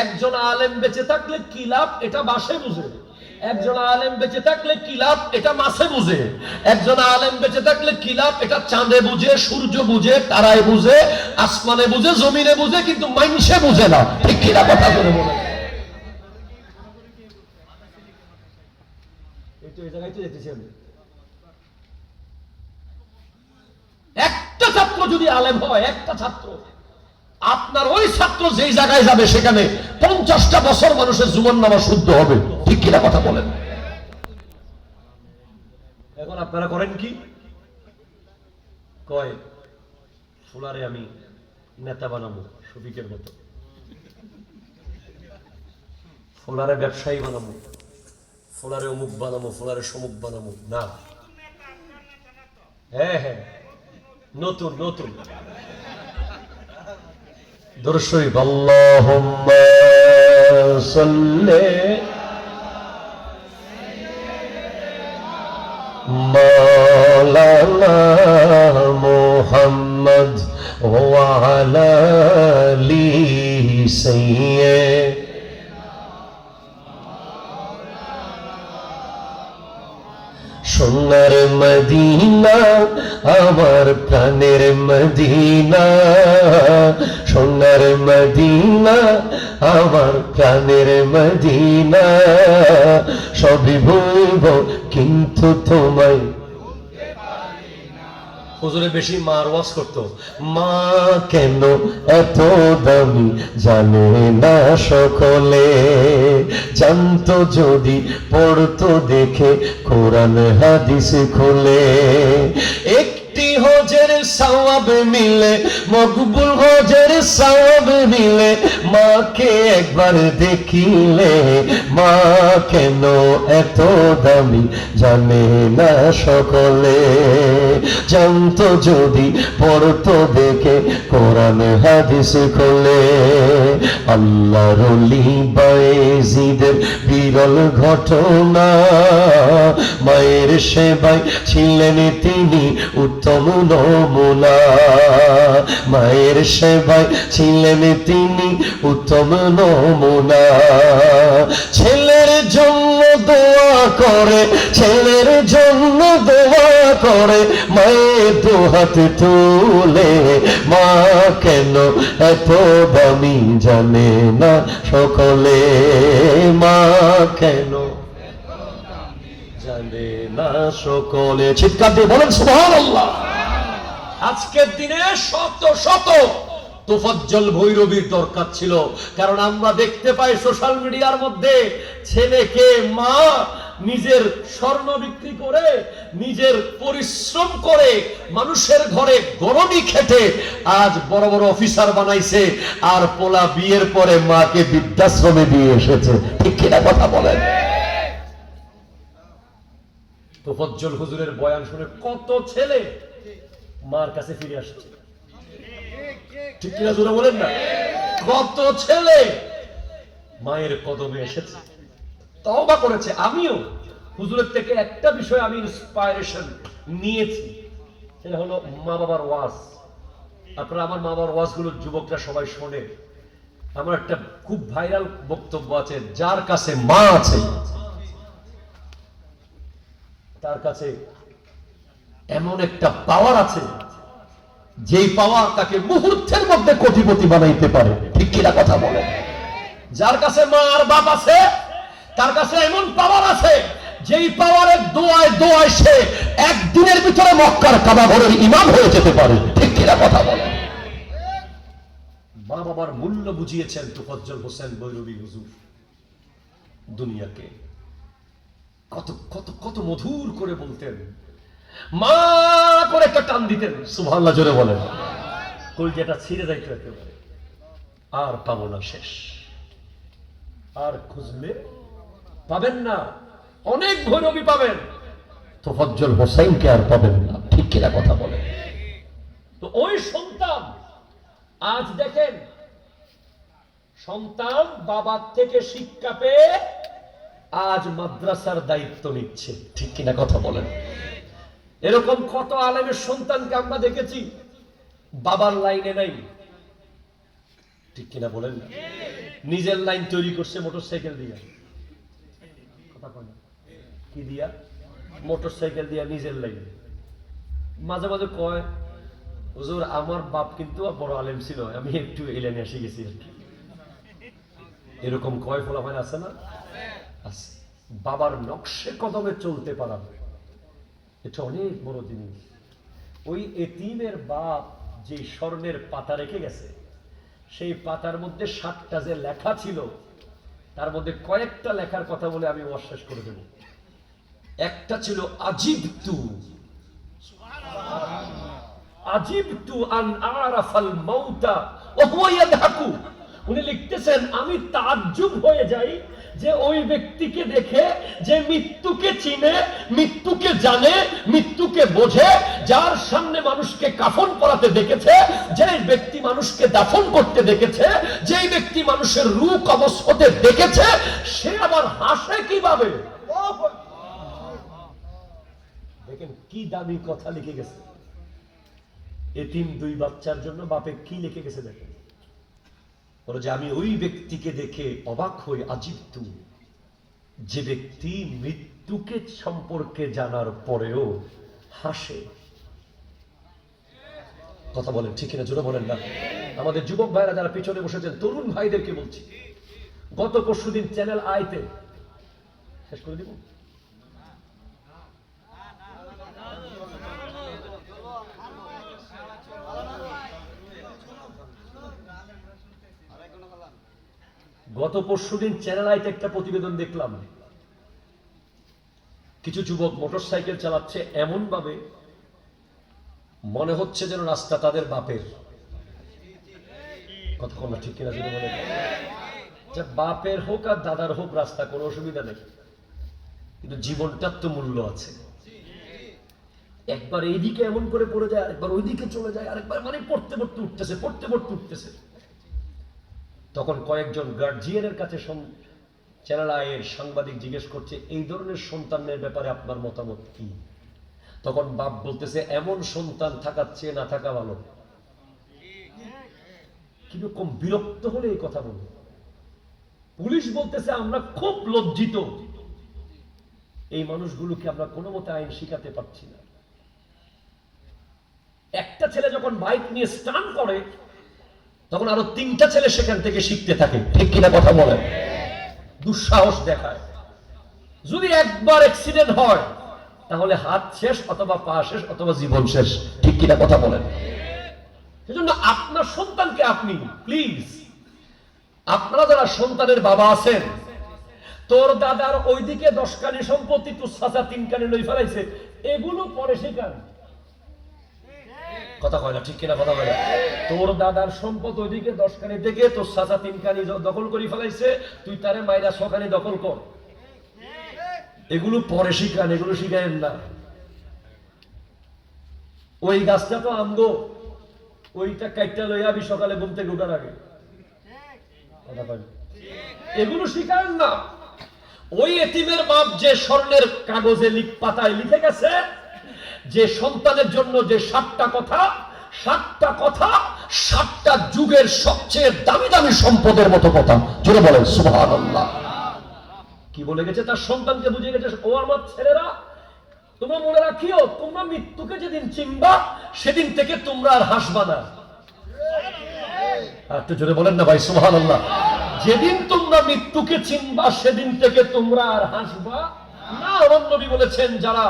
একজন আলেম বেঁচে থাকলে কি লাভ, এটা বাসে বুঝে। একজন আলেম বেঁচে থাকলে কি লাভ এটা মাছে বুঝে, একজন আলেম বেঁচে থাকলে কি লাভ এটা চাঁদে বুঝে, সূর্য বুঝে, তারায় বুঝে, আসমানে বুঝে, জমিনে বুঝে, কিন্তু মানুষে বুঝে না। ঠিক কিনা কথা করে বলে একটা ছাত্র যদি আলেম হয়, একটা ছাত্র, আপনার ওই ছাত্র যেই জায়গায় যাবে সেখানে 50টা বছর মানুষের জীবন নামা শুদ্ধ হবে। ঠিক কিনা কথা বলেন? এখন আপনারা করেন কি? কয় ফুলারে আমি নেতা বানাবো শফিকের মতো, ফুলারে ব্যবসায়ী বানাবো, ফুলারে অমুক বানাবো, ফুলারে সমুক বানাবো। না, হ্যাঁ হ্যাঁ, নতুন নতুন দরুদ শরীফ। আল্লাহুম্মা সাল্লি মাওলানা মুহাম্মদ ওয়া আলা আলি সাইয়্যিদ সোনার মদিনা আমার প্রাণের মদিনা, সোনার মদিনা আমার প্রাণের মদিনা, সবই ভুলব কিন্তু তোমায়। হুজুরে বেশি মার ওয়াজ করতো, মা কেন এত দামি জানে না সকলে, জানতো যদি পড়তো দেখে কোরআন হাদিস খুলে। একটি হজের সওয়াব মিলে, মকবুল হজের সওয়াব মিলে, মাকে একবার দেখিলে, মা কেন এত দামি জানে না সকলে, জানতো যদি পড়তো দেখে কোরআন হাদিস খুলে। আল্লাহর ওলি বায়েজিদের বিরল ঘটনা, মায়ের সেবায় ছিলেন তিনি উত্তম নমুনা, মায়ের সেবায় ছিলেন তিনি উত্তম নমুনা। ছেলের জন্য দোয়া করে, ছেলের জন্য দোয়া করে, মায়ের দুহাত তুলে, মা কেন এত দামি জানে না সকলে, মা কেন জানে না সকলে। চিৎকার দিয়ে বলেন সুবহানাল্লাহ। আজকের দিনে শত শত তোফাজ্জল ভৈরবীর দরকার ছিল, কারণ আমরা দেখতে পাই সোশ্যাল মিডিয়ার মধ্যে ছেলেকে মা নিজের স্বর্ণ বিক্রি করে, নিজের পরিশ্রম করে, মানুষের ঘরে গরমি খেটে আজ বড় বড় অফিসার বানাইছে, আর পোলা বিয়ের পরে মাকে বৃদ্ধাশ্রমে দিয়ে এসেছে। ঠিক কিনা কথা বলেন? তোফাজ্জল হুজুরের বয়ান শুনে কত ছেলে মার কাছে ফিরে আসছে। ঠিক কিনা জোরে বলেন না? কত ছেলে মায়ের কদমে এসেছে, তওবা করেছে। আমিও হুজুরের থেকে একটা বিষয় আমি ইন্সপায়ারেশন নিয়েছি, সেটা হলো মা বাবার ওয়াজ। আপনারা আমার মা বাবার ওয়াজগুলো যুবকরা সবাই শোনে। আমার একটা খুব ভাইরাল বক্তব্য আছে, যার কাছে মা আছে তার কাছে এমন একটা পাওয়ার আছে, যেই পাওয়ার তাকে মুহূর্তের মধ্যে কোটিপতি বানাইতে পারে। ঠিক কিনা কথা বলে? যার কাছে মা আর বাপ আছে তার কাছে এমন পাওয়ার আছে, যেই পাওয়ারের দোয়ায় দোয়ায় সে একদিনের ভিতরে মক্কার কাবা ঘরের ইমাম হয়ে যেতে পারে। ঠিক কিনা কথা বলে? মা বাবার মূল্য বুঝিয়েছেন তোফাজ্জল হোসেন ভৈরবী হুজুর দুনিয়াকে। কত কত কত মধুর করে বলতেন, মা করে একটা টান দিতেন। সুবহানাল্লাহ জোরে বলেন। কলজেটা ছিঁড়ে যাইতো একেবারে, আর পাবো না শেষ, আর খুঁজলে পাবেন না। অনেক ভৈরবী পাবেন, তোফাজ্জল হোসেনকে আর পাবেন না। ঠিক কিনা কথা বলেন? তো ওই সন্তান আজ দেখেন, সন্তান বাবার থেকে শিক্ষা পেয়ে আজ মাদ্রাসার দায়িত্ব নিচ্ছে। ঠিক কিনা কথা বলেন? এরকম কত আলেমের সন্তানকে আমরা দেখেছি বাবার লাইনে নাই। ঠিক কিনা বলেন? নিজের লাইন তৈরি করছে মোটরসাইকেল দিয়ে। কথা কয় না, কি দিয়া? মোটরসাইকেল দিয়া নিজের লাইনে। মাঝে মাঝে কয়, হুজুর আমার বাপ কিন্তু বড় আলেম ছিল, আমি একটু এই লাইনে এসে গেছি আর কি। এরকম কয় ফলাফল আছে না? আছে। বাবার নকশে কদমে চলতে পারা, এটা অনেক বড় জিনিস। ওই এতিমের বাপ যে স্বর্ণের পাতা রেখে গেছে, সেই পাতার মধ্যে 7টা যে লেখা ছিল, তার মধ্যে কয়েকটা লেখার কথা বলে আমি অশ্বাস করে দেব। একটা ছিল আজিবতু আজিবতু আন আরাফাল মাউতা ওয়া হুয়া ইয়াদহাকু। উনি লিখতেছেন, আমি তাজ্জুব হয়ে যাই যে ওই ব্যক্তিকে দেখে যে মৃত্যুকে চিনে, মৃত্যুকে জানে, মৃত্যুকে বোঝে, যার সামনে মানুষকে কাফন পরাতে দেখেছে, যে ব্যক্তি মানুষকে দাফন করতে দেখেছে, যেই ব্যক্তি মানুষের রূহ কবজ হতে দেখেছে, সে আবার হাসে কিভাবে? দেখেন কি দামি কথা লিখে গেছে। এতিম 2 বাচ্চার জন্য বাপে কি লিখে গেছে দেখেন। বলো যে আমি ওই ব্যক্তিকে দেখে অবাক হই, আজিবতু, যে ব্যক্তি মৃত্যুকে সম্পর্কে জানার পরেও হাসে। কথা বলেন ঠিক কিনা? জোরে বলেন না। আমাদের যুবক ভাইরা যারা পিছনে বসেছেন, তরুণ ভাইদেরকে বলছি, গত পরশুদিন চ্যানেল আইতে শেষ করে দিব। গত পরশুদিন চ্যানেল আইতে একটা প্রতিবেদন দেখলাম, কিছু যুবক মোটরসাইকেল চালাচ্ছে এমন ভাবে মনে হচ্ছে যেন রাস্তা তাদের বাপের। কথা বলা ঠিক কিনা যদি বলে, যে বাপের হোক আর দাদার হোক রাস্তা, কোনো অসুবিধা নেই, কিন্তু জীবনটার তো মূল্য আছে। একবার এইদিকে এমন করে পড়ে যায়, আরেকবার ওইদিকে চলে যায়, আরেকবার মানে পড়তে পড়তে উঠতেছে, পড়তে পড়তে উঠতেছে। তখন কয়েকজন গার্জিয়ানের কাছে চ্যানেল আইয়ের সাংবাদিক জিজ্ঞেস করছে, এই ধরনের সন্তানের ব্যাপারে আপনার মতামত কি? তখন বাপ বলতেছে, এমন সন্তান থাকার চেয়ে না থাকা ভালো। কিরকম বিরক্ত হলে এই কথা বলবো। পুলিশ বলতেছে, আমরা খুব লজ্জিত, এই মানুষগুলোকে আমরা কোনো মতে আইন শিখাতে পারছি না। একটা ছেলে যখন বাইক নিয়ে স্টান্ট করে, তখন আরো 3টা ছেলে সেখান থেকে শিখতে থাকে। ঠিক কিনা কথা বলেন? দুঃসাহস দেখায়। যদি একবার অ্যাক্সিডেন্ট হয়, তাহলে হাত শেষ, অথবা পা শেষ, অথবা জীবন শেষ। ঠিক কিনা কথা বলেন? সেজন্য আপনার সন্তানকে আপনি প্লিজ, আপনারা যারা সন্তানের বাবা আছেন, তোর দাদার ওইদিকে 10 কানি সম্পত্তি, তোর চাচা 3 কানি লই ফেলাইছে, এগুলো পরে শেখান। কথা কয় না? ঠিক কিনা কথা বলে? তোর দাদার সম্পদ ওইদিকে 10 কানি থেকে তোর চাচা 3 কানি দখল করে ফেলাইছে, তুই তারে মাইরা 6 কানি দখল কর। এগুলো পরে শিখান, এগুলো শিখায়েন না। ওই গাছটা তো আমগো, ওইটা কাইটা লই আবি সকালে ঘুম থেকে উঠার আগে। কথা কয় না? এগুলো শিখায়েন না। ওই এতিমের বাপ যে স্বর্ণের কাগজে পাতায় লিখে গেছে যে সন্তানের জন্য যে 7টা কথা, 7টা যুগের সবচেয়ে দামি দামি সম্পদের মতো কথা। জোরে বলেন সুবহানাল্লাহ। কি বলে গেছে? তার সন্তানকে বুঝিয়ে গেছে, ও আমার ছেলেরা, তোমরা মনে রাখিও, তোমরা মৃত্যুকে যেদিন চিনবা, সেদিন থেকে তোমরা আর হাসবা না। একটু জোরে বলেন না ভাই সুবহানাল্লাহ। যেদিন তোমরা মৃত্যুকে চিনবা, সেদিন থেকে তোমরা আর হাসবা না। আমার নবী বলেছেন, যারা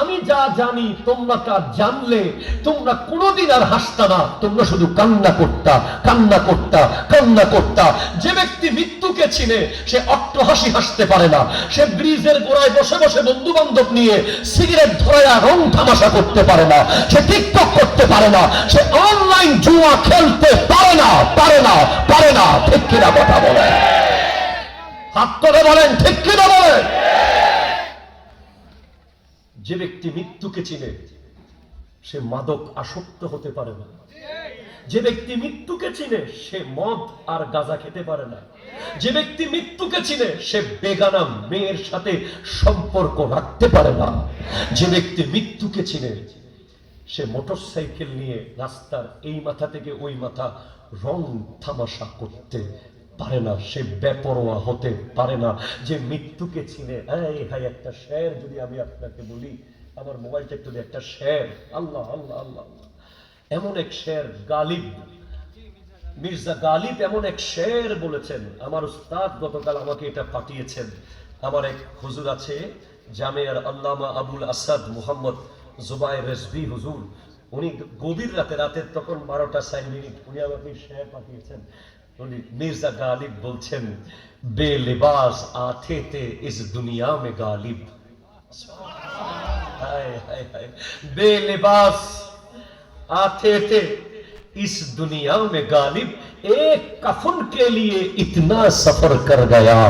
আমি যা জানি তোমরা তা জানলে তোমরা কোনোদিন আর হাসতা না, তোমরা শুধু কান্না করতা, কান্না করতা, কান্না করতা। যে ব্যক্তি মৃত্যুকে চিনে, সে অট্টহাসি হাসতে পারে না। সে ব্রিজের গোড়ায় বসে বসে বন্ধু বান্ধব নিয়ে সিগারেট ধরায়া রং তামাশা করতে পারে না। সে টিকটক করতে পারে না। সে অনলাইন জুয়া খেলতে পারে না, পারে না, পারে না। ঠিক কিনা কথা বলেন? হাত তুলে বলেন ঠিক কিনা বলেন? যে ব্যক্তি মৃত্যুকে চিনে, সে মাদক আসক্ত হতে পারে না। যে ব্যক্তি মৃত্যুকে চিনে, সে মদ আর গাঁজা খেতে পারে না। যে ব্যক্তি মৃত্যুকে চিনে, সে বেগানা মেয়ের সাথে সম্পর্ক রাখতে পারে না। যে ব্যক্তি মৃত্যুকে চিনে, সে মোটরসাইকেল নিয়ে রাস্তার এই মাথা থেকে ওই মাথা রং তামাশা করতে পারে না, সে বেপরোয়া হতে পারে না যে মৃত্যুকে চিনে। এই ভাই, একটা শের যদি আমি আপনাকে বলি, আমার মোবাইলটা একটু দিয়ে, একটা শের, আল্লাহ আল্লাহ আল্লাহ আল্লাহ, এমন এক শের গালিব, মির্জা গালিব এমন এক শের বলেছেন। আমার উস্তাদ গতকাল আমাকে এটা পাঠিয়েছেন। আমার এক হুজুর আছে জামিয়ার আল্লামা আবুল আসাদ মুহাম্মদ জুবায়ের রেজভি হুজুর, উনি গভীর রাতের তখন 12টা 4 মিনিট উনি আমাকে শের পাঠিয়েছেন। উনি মির্জা গালিব বলছেন, বেলিবাস আতে তে ইস দুনিয়া মে গালিব, হায় হায় হায়, बेलिबास आते थे इस दुनिया में गालिब, एक कफन के लिए इतना सफर कर गया,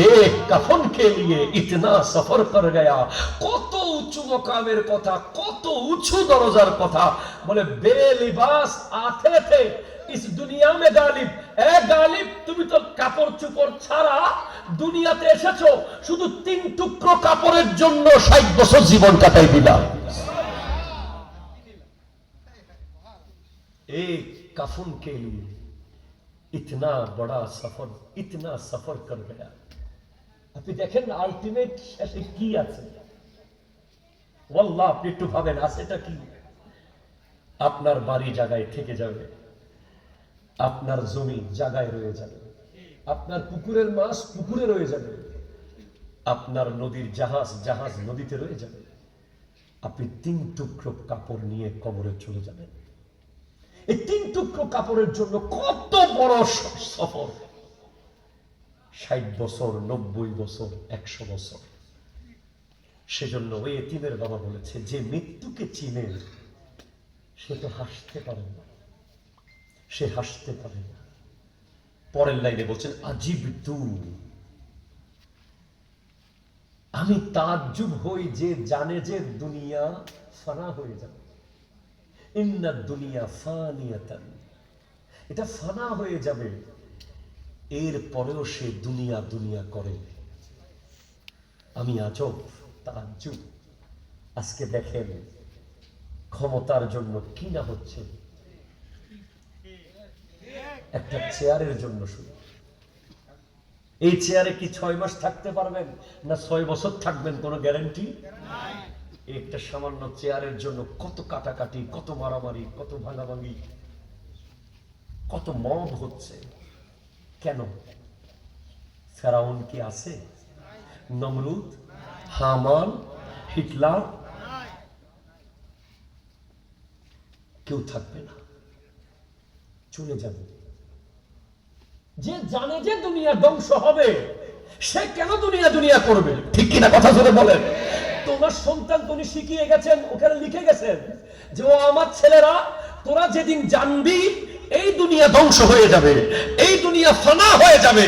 एक कफन के लिए इतना सफर कर गया। কত উঁচু মকামের কথা, কত উঁচু দরজার কথা। বলে বেলিবাস আতে थे इस दुनिया में गालिब, এ গালিব, তুমি তো কাপড় চোপড় ছাড়া দুনিয়াতে এসেছো, শুধু 3 টুকরো কাপড়ের জন্য 60 বছর জীবন কাটাই দিলা। एक कफन के लिए इतना बड़ा सफर, इतना सफर कर गया। আপনি দেখেন আলটিমেট শেষে কি আছে। ওয়াল্লাহ, আপনি একটু ভাবেন আছেটা কি। আপনার বাড়ি জায়গায় থেকে যাবে, আপনার জমি জায়গায় রয়ে যাবে, আপনার পুকুরের মাছ পুকুরে রয়ে যাবে, আপনার নদীর জাহাজ নদীতে রয়ে যাবে। আপনি 3 টুকরো কাপড় নিয়ে কবরে চলে যাবেন। এই 3 টুকরো কাপড়ের জন্য কত বড় সফর, 60 বছর, 90 বছর, 100 বছর। সেজন্য ওই এতিমের বাবা বলেছে, যে মৃত্যুকে চিনে সে তো হাসতে পারে না, সে হাসতে পারে না। পরের লাইনে বলছেন, আজিব তু, আমি তাজ্জুব হই যে জানে যে দুনিয়া ফানা হয়ে যাবে। ইন্না দুনিয়া ফানিয়াতান, এটা ফানা হয়ে যাবে, এর পরেও সে দুনিয়া দুনিয়া করে। আমি আজব তাজ্জুব। আজকে দেখেন ক্ষমতার জন্য কি না হচ্ছে, একটা চেয়ারের জন্য শুধু। এই চেয়ারে কি 6 মাস থাকতে পারবেন না 6 বছর থাকবেন, কোনো গ্যারান্টি নাই। একটা সামান্য চেয়ারের জন্য কত কাটাকাটি, কত মারামারি, কত ভাঙাভাঙি, কত মব হচ্ছে। কেন? ফেরাউন কি আছে? নমরুদ, হামান, হিটলার, কেউ থাকবে না, চলে যাবে। যে জানে যে দুনিয়া ধ্বংস হবে, সে কেন দুনিয়া দুনিয়া করবে? ঠিক কিনা কথা জোরে বলেন। তোমার সন্তান তুমি শিখিয়ে গেছেন, ওখানে লিখে গেছেন যে ও আমার ছেলেরা, তোরা যেদিন জানবি এই দুনিয়া ধ্বংস হয়ে যাবে, এই দুনিয়া ফানা হয়ে যাবে,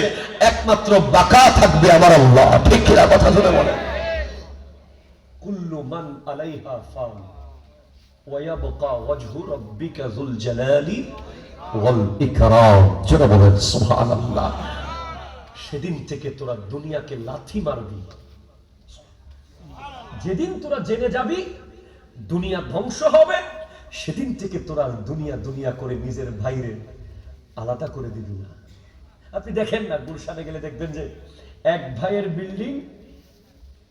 একমাত্র বাকা থাকবে আমার আল্লাহ। ঠিক কিনা কথা জোরে বলেন। কুল্লু মান আলাইহা ফান ওয়া ইয়াবকা ওয়াজহু রাব্বিকা যুল জালালি ওয়াল ইকরাম। জোরে বলেন সুবহানাল্লাহ। সেদিন থেকে তোরা দুনিয়াকে লাথি মারবি, যেদিন তোরা জেনে যাবি দুনিয়া ধ্বংস হবে, সেদিন থেকে তোরা দুনিয়া দুনিয়া করে নিজের ভাইরে আলাদা করে দিবি না। আপনি দেখেন না, গুলশানে গেলে দেখবেন যে এক ভাইয়ের বিল্ডিং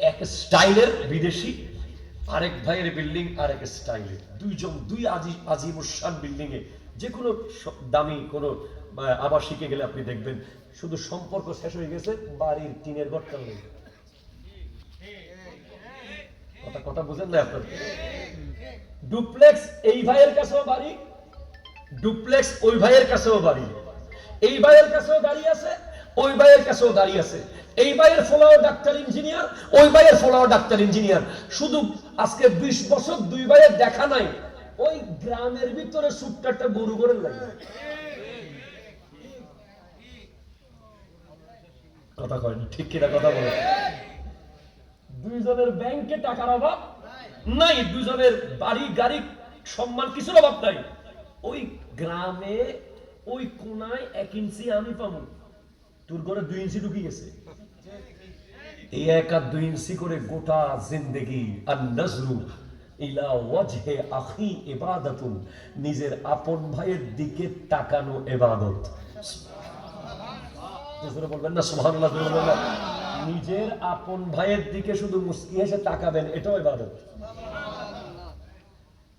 এক স্টাইলের বিদেশি, আরেক ভাইয়ের বিল্ডিং আরেক স্টাইলের, দুই আজিমুসান বিল্ডিং এ যে কোনো দামি কোনো আবাসিকে গেলে আপনি দেখবেন শুধু সম্পর্ক শেষ হয়ে গেছে বাড়ির টিনের ঘরটা নেই। কথা বুঝেন না আপনার? ডুপ্লেক্স এই ভাইয়ের কাছেও বাড়ি, ডুপ্লেক্স ওই ভাইয়ের কাছেও বাড়ি, এই ভাইয়ের কাছেও গাড়ি আছে, ওই ভাইয়ের কাছেও গাড়ি আছে। এই ভাইয়ের ফলাও ডাক্তার ইঞ্জিনিয়ার, ওই ভাইয়ের ফলাও ডাক্তার ইঞ্জিনিয়ার। শুধু আজকে 20 বছর 2 ভাইয়ের দেখা নাই, ওই গ্রামের ভিতরে ছোট্ট একটা গরু ঘরের লাগে। কথা কয় না, ঠিক কিনা কথা বলে? দুইজনের ব্যাংকে টাকার অভাব নাই, দুইজনের বাড়ি গাড়ি সম্মান কিছুর অভাব নাই। ওই গ্রামে ওই কোনায় 1 ইঞ্চি আমি পাবো, তোর ঘরে 2 ইঞ্চি ঢুকে গেছে। এই 1 আর 2 ইঞ্চি করে গোটা জিন্দেগি। আর নজরু ইলা ওয়াজহে আখি ইবাদাতুন, নিজের আপন ভাইয়ের দিকে তাকানো ইবাদত। জোরে বলবেন না সুবহানাল্লাহ, জোরে বলবেন না। নিজের আপন ভাইয়ের দিকে শুধু মুস্কি হেসে তাকাবেন, এটাও ইবাদত।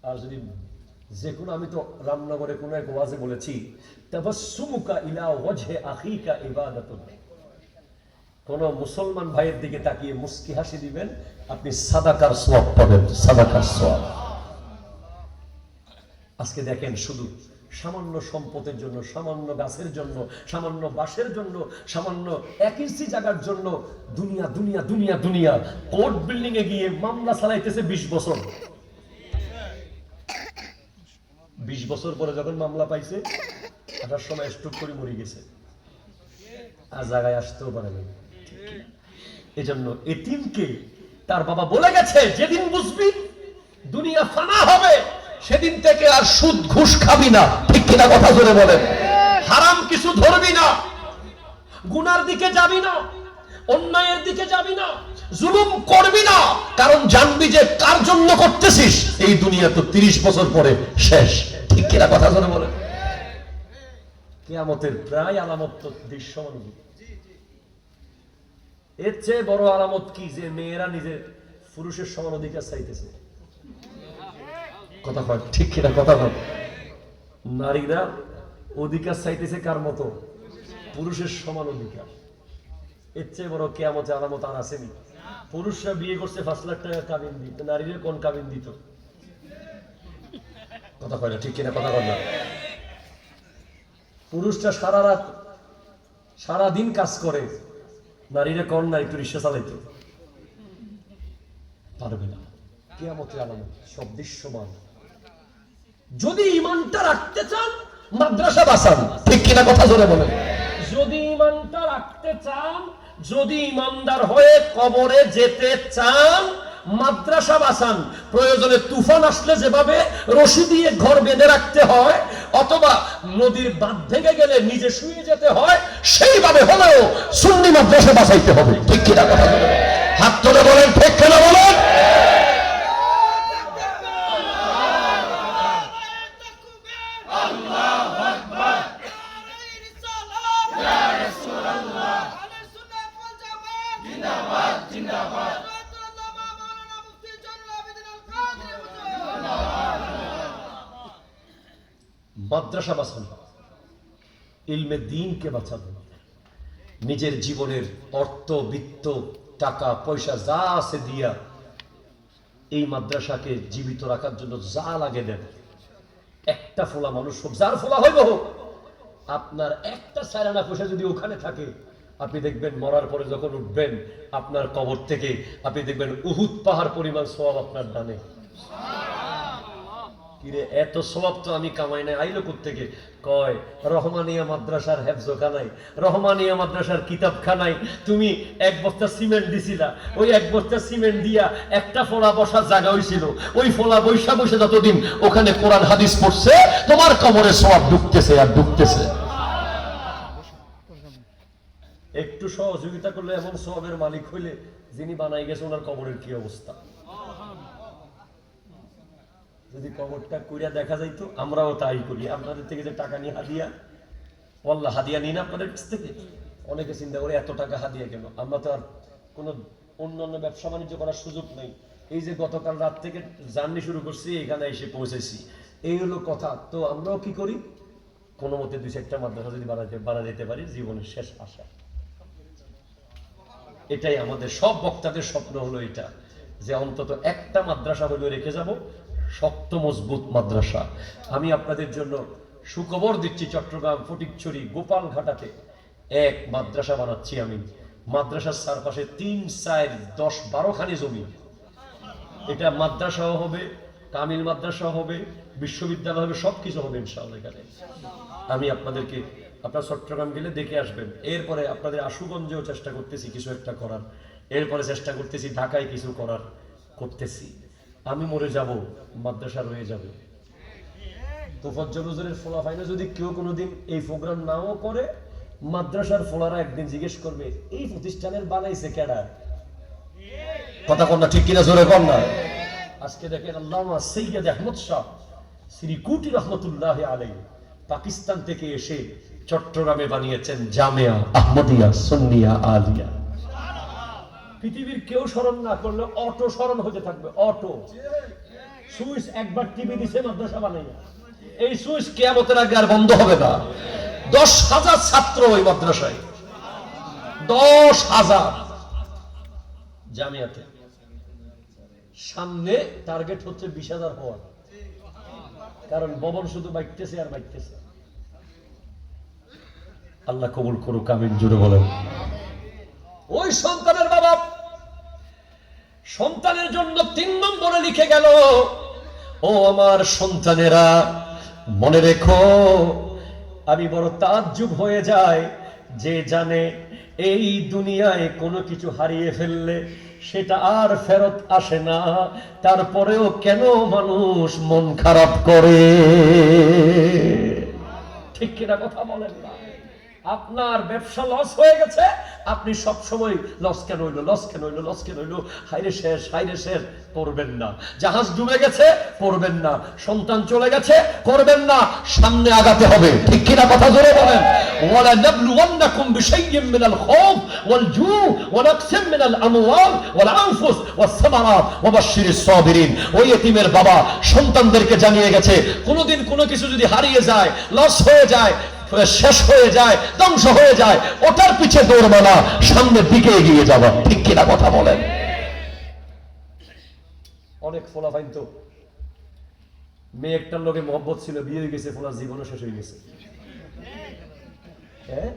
আর যদি যে কোনো, আমি তো রামনগরে কোনো এক ওয়াজে বলেছি, তাবাসসুমুকা ইলা ওয়াজহি আখিকা ইবাদাতুন। কোন মুসলমান ভাইয়ের দিকে তাকিয়ে মুস্কি হাসি দিবেন, আপনি সাদাকার সওয়াব পাবেন, সাদাকার সওয়াব। আজকে দেখেন, শুধু সামান্য সম্পদের জন্য, সামান্য গাছের জন্য, সামান্য বাঁশের জন্য, সামান্য 1 ইঞ্চি জায়গার জন্য দুনিয়া দুনিয়া দুনিয়া দুনিয়া, কোর্ট বিল্ডিং এ গিয়ে মামলা চালাইতেছে 20 বছর। 20 বছর পরে যখন মামলা পাইছে, আসার সময় স্ট্রোক করে মরে গেছে, আর জায়গায় আসতেও পারে না। এজন্য এতিমকে তার বাবা বলে গেছে, যেদিন বুঝবি দুনিয়া ফানা হবে, সেদিন থেকে আর সুদ ঘুষ খাবি না। ঠিক কিনা কথা জোরে বলেন। হারাম কিছু ধরবি না, গুনার দিকে যাবি না, অন্যায়ের দিকে যাবি না, জুলুম করবি না, কারণ জানবি যে কার জন্য করতেছিস। এই দুনিয়া তো 30 বছর পরে শেষ। ঠিক কিনা কথা জোরে বলেন। কিয়ামতের প্রায় আলামত তো দৃশ্যমান। এর চেয়ে বড় আলামত কি যে মেয়েরা নিজের পুরুষের সমান অধিকার চাইতেছে। কথা কয় ঠিক কিনা কথা কয়। নারীরা অধিকার চাইতেছে কার মতো? পুরুষের সমান অধিকার। এর চেয়ে বড় কিয়ামতের আলামত আর আসেনি। পুরুষরা বিয়ে করছে 5 লাখ টাকা কাবিন দিত, নারীরা কোন কাবিন দিত? কথা কয় না ঠিক কিনা কথা কয় না। পুরুষরা সারা রাত সারা দিন কাজ করে, নারীরা কোন না একটু রিক্সা চালাইতে পারবে না। কিয়ামতের আলামত সব দৃশ্যমান। যদি ঈমানটা রাখতে চান, মাদ্রাসা বাঁচান। ঠিক কিনা কথা জোরে বলেন। যদি ঈমানটা রাখতে চান, যদি ঈমানদার হয়ে কবরে যেতে চান, মাদ্রাসা বাঁচান। প্রয়োজনে তুফান আসলে যেভাবে রশি দিয়ে ঘর বেঁধে রাখতে হয়, অথবা নদীর বাঁধ ভেঙে গেলে নিজে শুয়ে যেতে হয়, সেইভাবে হলেও সুন্নি মাদ্রাসা বাঁচাইতে হবে। ঠিক কিনা কথা বলেন। হাত তুলে বলেন ঠিক কিনা বলেন। মাদ্রাসা বাঁচানো, ইলমে দ্বীনকে বাঁচানো। নিজের জীবনের অর্থ, বিত্ত, টাকা পয়সা যা আছে দিয়া এই মাদ্রাসাকে জীবিত রাখার জন্য যা লাগে দেন। একটা ফোলা মানুষ হোক, যার ফোলা হইব হোক, আপনার একটা সারানা পয়সা যদি ওখানে থাকে, আপনি দেখবেন মরার পরে যখন উঠবেন আপনার কবর থেকে, আপনি দেখবেন উহুদ পাহাড় পরিমাণ সওয়াব আপনার ডানে। কিরে, এত সওয়াব তো আমি কামাই নাই, আইলো কোত্থেকে? কয় রহমানিয়া মাদ্রাসার হেফজখানায়, রহমানিয়া মাদ্রাসার কিতাবখানায় তুমি 1 বস্তা সিমেন্ট দিছিলা, ওই 1 বস্তা সিমেন্ট দিয়া একটা ফোলা বসার জায়গা হইছিল, ওই ফোলা বৈশা বসে যতদিন ওখানে কোরআন হাদিস পড়ছে, তোমার কবরে সওয়াব ঢুকতেছে আর ঢুকতেছে। একটু সহযোগিতা করলে এমন সওয়াবের মালিক হইলে যিনি বানাই গেছে ওনার কবরের কি অবস্থা। যদি কবরটা কইরা দেখা যাইতো, আমরাও তাই করি। আপনাদের থেকে যে টাকা নিয়ে হাদিয়া, আল্লাহ হাদিয়া নিন আপনাদের কাছ থেকে। অনেকে চিন্তা করে এত টাকা হাদিয়া কেন? আমরা তো আর কোনো অন্যান্য ব্যবসা বাণিজ্য করার সুযোগ নেই। এই যে গতকাল রাত থেকে জার্নি শুরু করছি, এখানে এসে পৌঁছেছি, এই হলো কথা। তো আমরাও কি করি, কোনো মতে 2-4টা মাদ্রাসা যদি বাড়া যেতে পারি, জীবনের শেষ আশা। এটাই আমাদের সব বক্তাদের স্বপ্ন, হলো এটা যে অন্তত একটা মাদ্রাসা হলেও রেখে যাব, শক্ত মজবুত মাদ্রাসা। আমি আপনাদের জন্য সুখবর দিচ্ছি, চট্টগ্রাম ফটিকছড়ি গোপালঘাটাতে এক মাদ্রাসা বানাচ্ছি আমি। মাদ্রাসার চারপাশে 3-4-10-12 খানি জমি। এটা মাদ্রাসাও হবে, কামিল মাদ্রাসাও হবে, বিশ্ববিদ্যালয় হবে, সবকিছু হবে ইনশাআল্লাহ এখানে। আমি আপনাদেরকে, আপনারা চট্টগ্রাম গেলে দেখে আসবেন। এরপরে আপনাদের আশুগঞ্জেও চেষ্টা করতেছি কিছু একটা করার, এরপরে চেষ্টা করতেছি ঢাকায় কিছু করার করতেছি। আমি মরে যাব, মাদ্রাসা রয়ে যাবে। তোফাজ্জল হুজুরের ফোলা ফাইনা যদি কেউ কোনোদিন এই প্রোগ্রাম নাও করে, মাদ্রাসার ফোলারা একদিন জিজ্ঞেস করবে এই প্রতিষ্ঠানের বানাইছে কেডা? কথা কন না ঠিক কিনা জোরে কন না। আজকে দেখেন আল্লামা সৈয়দ আহমদ শাহ শ্রীকুটি রহমতুল্লাহ আলাইহি পাকিস্তান থেকে এসে চট্টগ্রামে বানিয়েছেন জামিয়া আহমদিয়া সুন্নিয়া আলিয়া। পৃথিবীর কেউ স্মরণ না করলে অটো স্মরণ হতে থাকবে। অটো সুইচ একবার টিভি দিছে মাদ্রাসা বানাইয়া, এই সুইচ কিয়ামতের আগে আর বন্ধ হবে না। 10,000 ছাত্র ওই মাদ্রাসায়, 10,000 জামিয়াতে। সামনে টার্গেট হচ্ছে 20,000 হওয়ার, কারণ ভবন শুধু বাইতেছে আর বাইতেছে। আল্লাহ কবুল করুক, আমিন জুড়ে বলেন। ওই সন্তানের বাবা সন্তানের জন্য 3 নম্বরে লিখে গেল, ও আমার সন্তানেরা মনে রেখো, আমি বড় তাজ্জুব হয়ে যায় যে জানে এই দুনিয়ায় কোনো কিছু হারিয়ে ফেললে সেটা আর ফেরত আসে না, তারপরেও কেন মানুষ মন খারাপ করে। ঠিক কিনা কথা বলেন না? আপনার ব্যবসা লস হয়ে গেছে, আপনি সব সময় লস কেন হইলো, লস কেন হইলো, লস কেন হইলো, হাইরে শেষ, হাইরে শেষ করবেন না। জাহাজ ডুবে গেছে করবেন না, সন্তান চলে গেছে করবেন না, সামনে আগাতে হবে। ঠিক কিনা কথা জোরে বলেন। ওয়ালা নাবলুওয়ান্নাকুম বিশাইইম মিনাল খাউফ ওয়াল জু' ওয়া নাকসিম মিনাল আমওয়াল ওয়াল আনফুস ওয়াস সামারাত ওয়া বাশশিরিস সাবিরিন। ওই এতিমের বাবা সন্তানদেরকে জানিয়ে গেছে, কোনোদিন কোনো কিছু যদি হারিয়ে যায়, লস হয়ে যায়, শেষ হয়ে যায়, ধ্বংস হয়ে যায়, ওটার পিছে দৌড় মানা, সামনের দিকে এগিয়ে যাওয়া। ঠিক কিনা কথা বলেন। অনেক ফোলা ফাইন তো মেয়ে একটার লোকে মহব্বত ছিল, বিয়ে হয়ে গেছে, ফোলার জীবনও শেষ হয়ে গেছে। হ্যাঁ,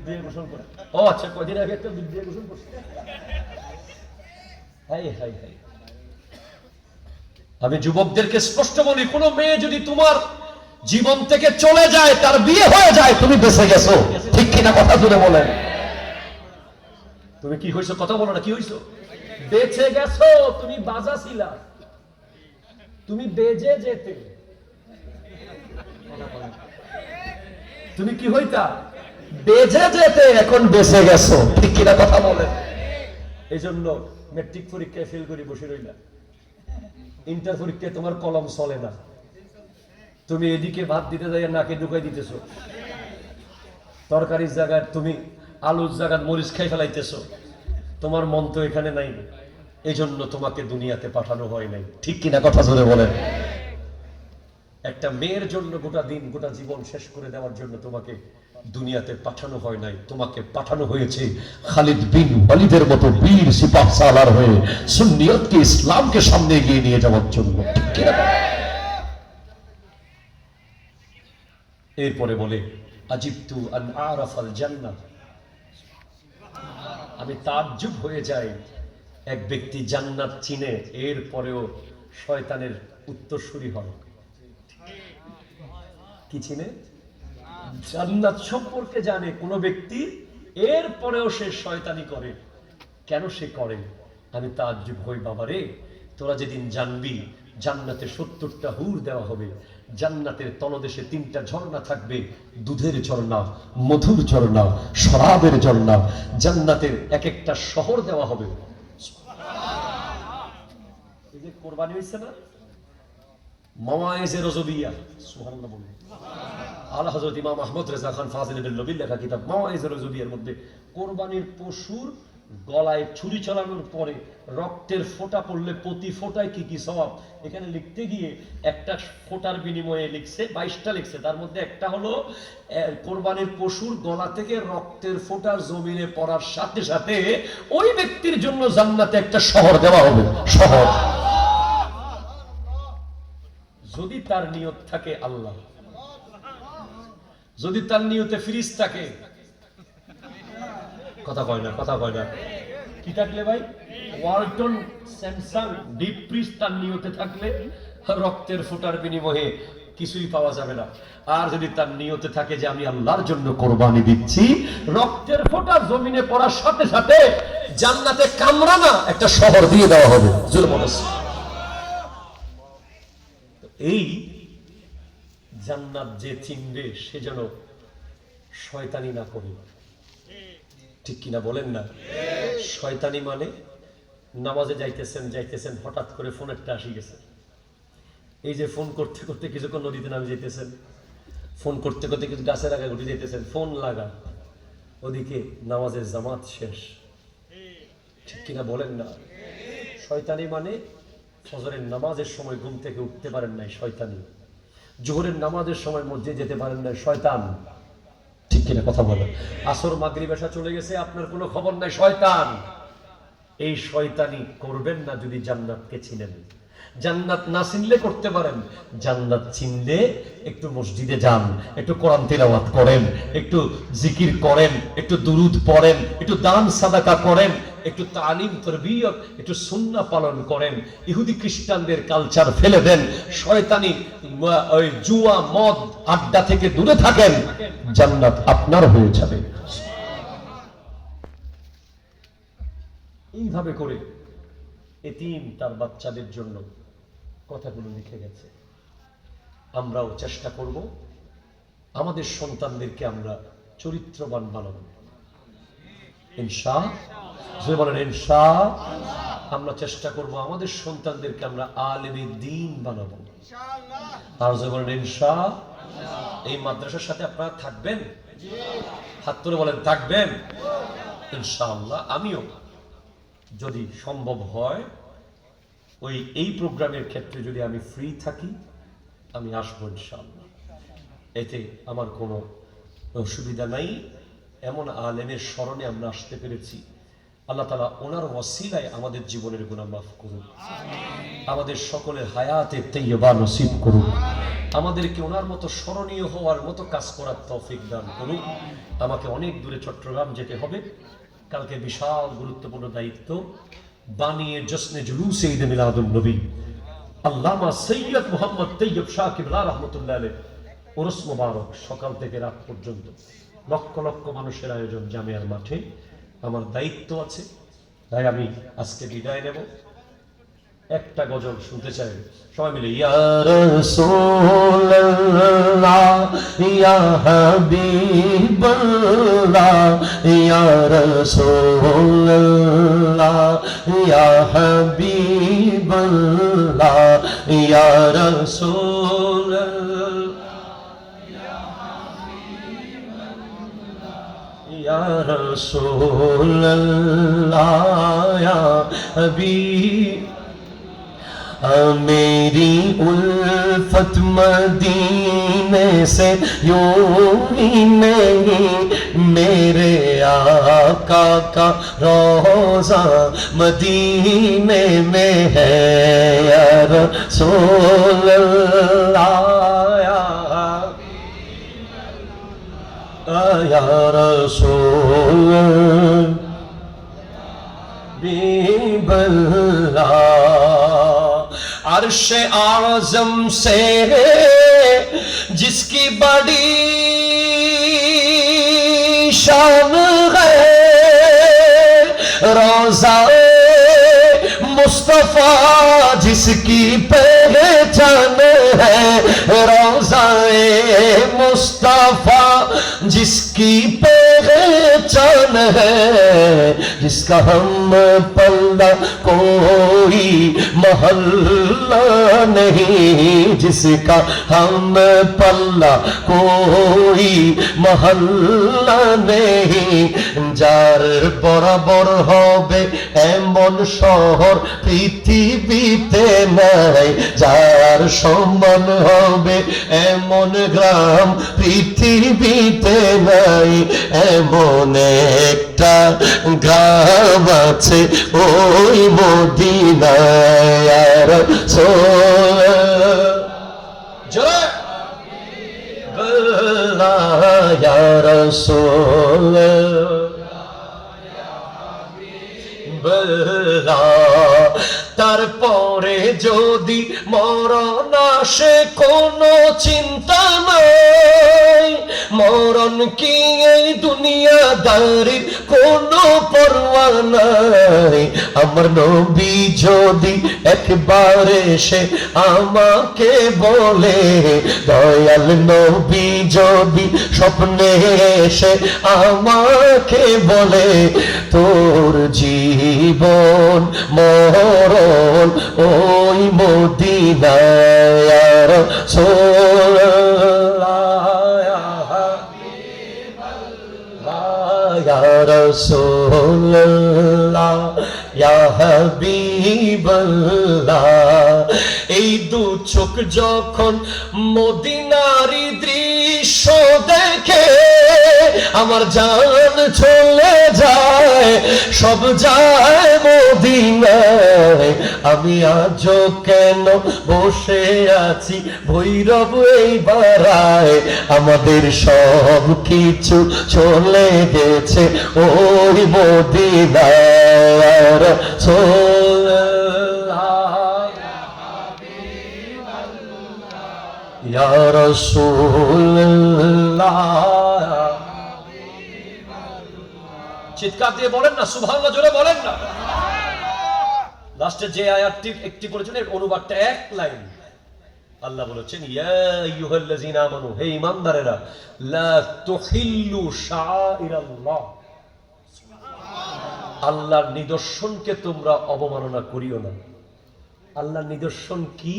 বিয়ে ঘোষণ করে। ও আচ্ছা, কয়দিন আগে একটা বিয়ে ঘোষণ করছে। High high high. আমি যুবকদেরকে স্পষ্ট বলি, কোনো মেয়ে যদি তোমার জীবন থেকে চলে যায়, তার বিয়ে হয়ে যায়, তুমি বেঁচে গেছো। ঠিক কিনা কথা জুড়ে বলেন। তুমি কি হইছো? কথা বলো না, কি হইছো? বেঁচে গেছো। তুমি বাজা ছিলা, তুমি বেজে যেতে। তুমি কি হইতা? বেজে যেতে, এখন বেঁচে গেছো। ঠিক কিনা কথা বলেন। এই জন্য মেট্রিক পরীক্ষায় ফেল করে বসে রইলা, ইন্টার পরীক্ষায় তোমার কলম চলে না, তুমি এদিকে ভাত দিতে যাই নাকে ঢুকাই দিতেছো, তরকারির জায়গায় তুমি আলুর জায়গায় মরিচ খাই ফেলাইতেছো, তোমার মন তো এখানে নাই, এই জন্য তোমাকে দুনিয়াতে পাঠানো হয় নাই। ঠিক কিনা কথা জোরে বলেন। একটা মেয়ের জন্য গোটা দিন গোটা জীবন শেষ করে দেওয়ার জন্য তোমাকে দুনিয়াতে পাঠানো হয় নাই, তোমাকে পাঠানো হয়েছে খালিদ বিন ওয়ালিদের মতো বীর সিপাহ সালার হয়ে সুন্নিয়তকে, ইসলামকে সামনে এগিয়ে নিয়ে যাওয়ার জন্য। ঠিক কিনা? এরপরে বলে, আজিবতু আন আরাফাল জান্নাহ, আমি তাজ্জুব হয়ে যাই এক ব্যক্তি জান্নাত চিনে, এরপরেও শয়তানের উত্তরসূরি হয়। কি চিনে? জান্নাত সম্পর্কে জানে কোন ব্যক্তি, এরপরেও সে শয়তানি করে। কেন সে করে? আমি তাজ্জুব হই, বাবারে তোরা যেদিন জানবি জান্নাতে 70টা হুর দেওয়া হবে, জান্নাতের তলদেশে 3টা ঝর্ণা থাকবে, দুধের ঝর্ণা, মধুর ঝর্ণা, শরাবের ঝর্ণা, জান্নাতের এক একটা শহর দেওয়া হবে। এই যে কোরবানি হইছে না, মাওয়াইজে রজবিয়া, সুবহানাল্লাহ বলুন। আলা হযরত ইমাম আহমদ রেজা খান ফাজিল বিন লেখা কিতাব মাওয়াইজে রজবিয়ার মধ্যে কোরবানির পশুর গলায় ছুরি চালানোর পরে রক্তের ফোঁটা পড়লে প্রতি ফোঁটায় কি কি সওয়াব, এখানে লিখতে গিয়ে একটা ফোঁটার বিনিময়ে লিখছে 22টা লিখছে, তার মধ্যে একটা হলো কোরবানির পশুর গলা থেকে রক্তের ফোঁটা জমিনে পড়ার সাথে সাথে ওই ব্যক্তির জন্য জান্নাতে একটা শহর দেওয়া হবে। শহর যদি তার নিয়ত থাকে আল্লাহ, যদি তার নিয়তে ফ্রিজ থাকে, কথা কয় না, কথা কয় না, কি থাকলে ভাই, ওয়ালটন, স্যামসাং, ডিপ ফ্রিজ তার নিয়তে থাকলে রক্তের ফোঁটার বিনিময়ে কিছুই পাওয়া যাবে না। আর যদি তার নিয়তে থাকে যে আমি আল্লাহর জন্য কোরবানি দিচ্ছি, রক্তের ফোঁটা জমিনে পড়ার সাথে সাথে জান্নাতে কামরানা একটা শহর দিয়ে দেওয়া হবে। এই জান্নাত যে চিনবে সে যেন শয়তানি না করে। ঠিক কিনা বলেন না? শয়তানি মানে নামাজে যাইতেছেন হঠাৎ করে ফোনেরটা আসি গেছে, এই যে ফোন করতে করতে কিছুক্ষণ নদীতে নামে যেতেছেন, ফোন করতে করতে কিছু গাছের আগে উঠে যেতেছেন, ফোন লাগা, ওদিকে নামাজের জামাত শেষ। ঠিক কিনা বলেন না? শয়তানি মানে ফজরের নামাজের সময় ঘুম থেকে উঠতে পারেন নাই, শয়তানি। জোহরের নামাজের সময় মসজিদে যেতে পারেন নাই, শয়তান। ঠিক কিনা কথা বলেন? আসর মাগরিব এশা চলে গেছে, আপনার কোনো খবর নাই, শয়তান। এই শয়তানি করবেন না যদি জান্নাতকে চিনেন। জান্নাত না চিনলে করতে পারেন, জান্নাত চিনলে একটু মসজিদে যান, একটু কোরআন তিলাওয়াত করেন, একটু জিকির করেন, একটু দুরুদ পড়েন, একটু দান সাদাকা করেন, একটু তালিম তারবিয়ত, একটু সুন্নাহ পালন করেন, ইহুদি খ্রিস্টানদের কালচার ফেলে দেন, শয়তানি ওই জুয়া মদ আড্ডা থেকে দূরে থাকেন, জান্নাত আপনার হয়ে যাবে। এইভাবে করে এতিম তার বাচ্চাদের জন্য কথাগুলো লিখে গেছে। আমরাও চেষ্টা করব আমাদের সন্তানদেরকে আমরা চরিত্রবান বানাবো, ইনশাআল্লাহ। বলেন ইনশাআল্লাহ। আমরা চেষ্টা করব আমাদের সন্তানদেরকে আমরা আলেমে দ্বীন বানাবো, আর বলেন ইনশাআল্লাহ। এই মাদ্রাসার সাথে আপনারা থাকবেন? হাত তুলে বলেন থাকবেন ইনশাআল্লাহ। আমিও যদি সম্ভব হয় এই প্রোগ্রামের ক্ষেত্রে যদি আমি ফ্রি থাকি, আমি আসবো ইনশাআল্লাহ। এতে আমার কোনো অসুবিধা নাই। এমন আলেমের স্মরণে আমরা আসতে পেরেছি, আল্লাহ তাআলা ওনার ওয়াসিলায় আমাদের জীবনের গুনাহ মাফ করুন, আমাদের সকলের হায়াতে তাইয়্যিবা নসিব করুন, আমাদেরকে ওনার মতো স্মরণীয় হওয়ার মতো কাজ করার তৌফিক দান করুন। আমাকে অনেক দূরে চট্টগ্রাম যেতে হবে, কালকে বিশাল গুরুত্বপূর্ণ দায়িত্ব, বানিয়ে জশ্নে জুলুসে ঈদ মিলাদুন নবী আল্লামা সৈয়দ মুহাম্মদ তৈয়ব শাহ কিবলা রাহমাতুল্লাহ আলাইহি উরস মুবারক, সকাল থেকে রাত পর্যন্ত লক্ষ লক্ষ মানুষের আয়োজন জামিয়ার মাঠে। আমার দায়িত্ব আছে, তাই আমি আজকে বিদায় নেব। একটা গজল শুনতে চাই সবাই মিলে। ইয়া রাসূলুল্লাহ ইয়া হাবিবাল্লাহ, ইয়া রাসূলুল্লাহ ইয়া হাবিবাল্লাহ, ইয়া রাসূলুল্লাহ ইয়া রাসূলুল্লাহ ইয়া হাবিব। मेरी उल्फत मदीने से यूं ही नहीं, मेरे आका का रोज़ा मदीने में है, या रसूल अल्लाह या रसूल अल्लाह। अर्श आज़म से जिसकी बड़ी शान है, रोज़ा मुस्तफा जिसकी पहचान है, रोज़ा मुस्तफा जिसकी पहचान है, जिसका हम पल्ला कोई महल्ला नहीं, जिसका हम पल्ला कोई महल्ला नहीं, যার বরাবর হবে এমন শহর পৃথিবীতে নাই, যার সমান হবে এমন গ্রাম পৃথিবীতে নাই, এমন একটা গ্রাম আছে ওই মদিনায়, ইয়া রাসূলুল্লাহ ইয়া রাসূলুল্লাহ। তারপরে যদি মরণ আসে কোনো চিন্তা নাই, মরণ কি এই দুনিয়াদারির কোনো পরোয়া নাই, আমার নবী যদি একবার এসে আমাকে বলে, দয়াল নবী যদি স্বপ্নে এসে আমাকে বলে, তোর জীবন মরণ ওই মদিনায়, ইয়া রাসূলুল্লাহ ইয়া রাসূলুল্লাহ ইয়া হাবিবাল্লাহ। এই দু চোখ যখন মদিনারি দৃশ্য দেখে আমার জান চলে যায়, সব যায় মদিনায়। আমি আজও কেন বসে আছি ভৈরব এই বারায়, আমাদের সব কিছু চলে গেছে ওই মদিনায়। ইয়া রাসূলুল্লাহ, চিৎকার দিয়ে বলেন না সুবহানাল্লাহ, জোরে বলেন না। লাস্টে যে আয়াতটি একটি করেছেন এর অনুবাদটা এক লাইন। আল্লাহ বলেছেন ইয়া আইয়ুহাল্লাযীনা আমানু, হে ঈমানদারেরা, লা তুহিল্লু শাআইরাল্লাহ, আল্লাহর নিদর্শনকে তোমরা অবমাননা করিও না। আল্লাহর নিদর্শন কি?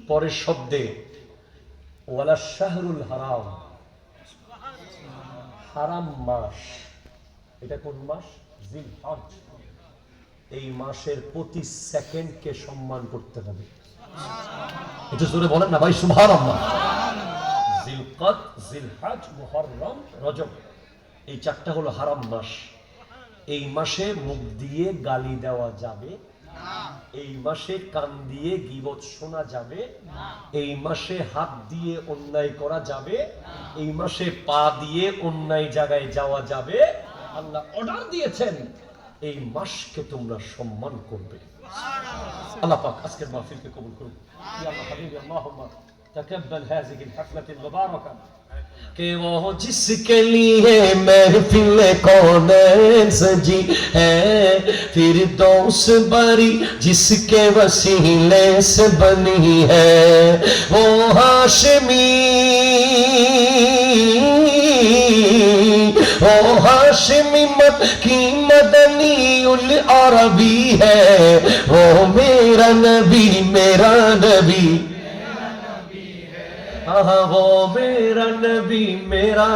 পরের শব্দে ওয়ালা শাহরুল হারাম, হারাম মাস। এটা কোন মাস? জিলহজ। এই মাসের প্রতি সেকেন্ডকে সম্মান করতে হবে। এটা জোরে বলেন না ভাই সুবহানাল্লাহ। জিলকদ, জিলহজ, মুহররম, রজব, এই চারটা হলো হারাম মাস। এই মাসে মুখ দিয়ে গালি দেওয়া যাবে না, এই মাসে কান দিয়ে গীবত শোনা যাবে না, এই মাসে হাত দিয়ে অন্যায় করা যাবে না, এই মাসে পা দিয়ে অন্যায় জায়গায় যাওয়া যাবে। আল্লাহ অর্ডার দিয়েছেন এই মাসকে তোমরা সম্মান করবে। আল্লাহ পাক আজকের মাহফিলকে কবুল করুন। ইয়া আল্লাহ হাবিবি আল্লাহুম্মা তাকাব্বাল হাযিহিল হাফলাতিল মুবারাকা कि वो जिसके लिए महफिल कौन सजी है, फिर दोस बरी जिसके वसीले से बनी है, वो हाशमी, वो हाशमी मत की मदनी उल अरबी है, वो मेरा नबी वो मेरा नबी मेरा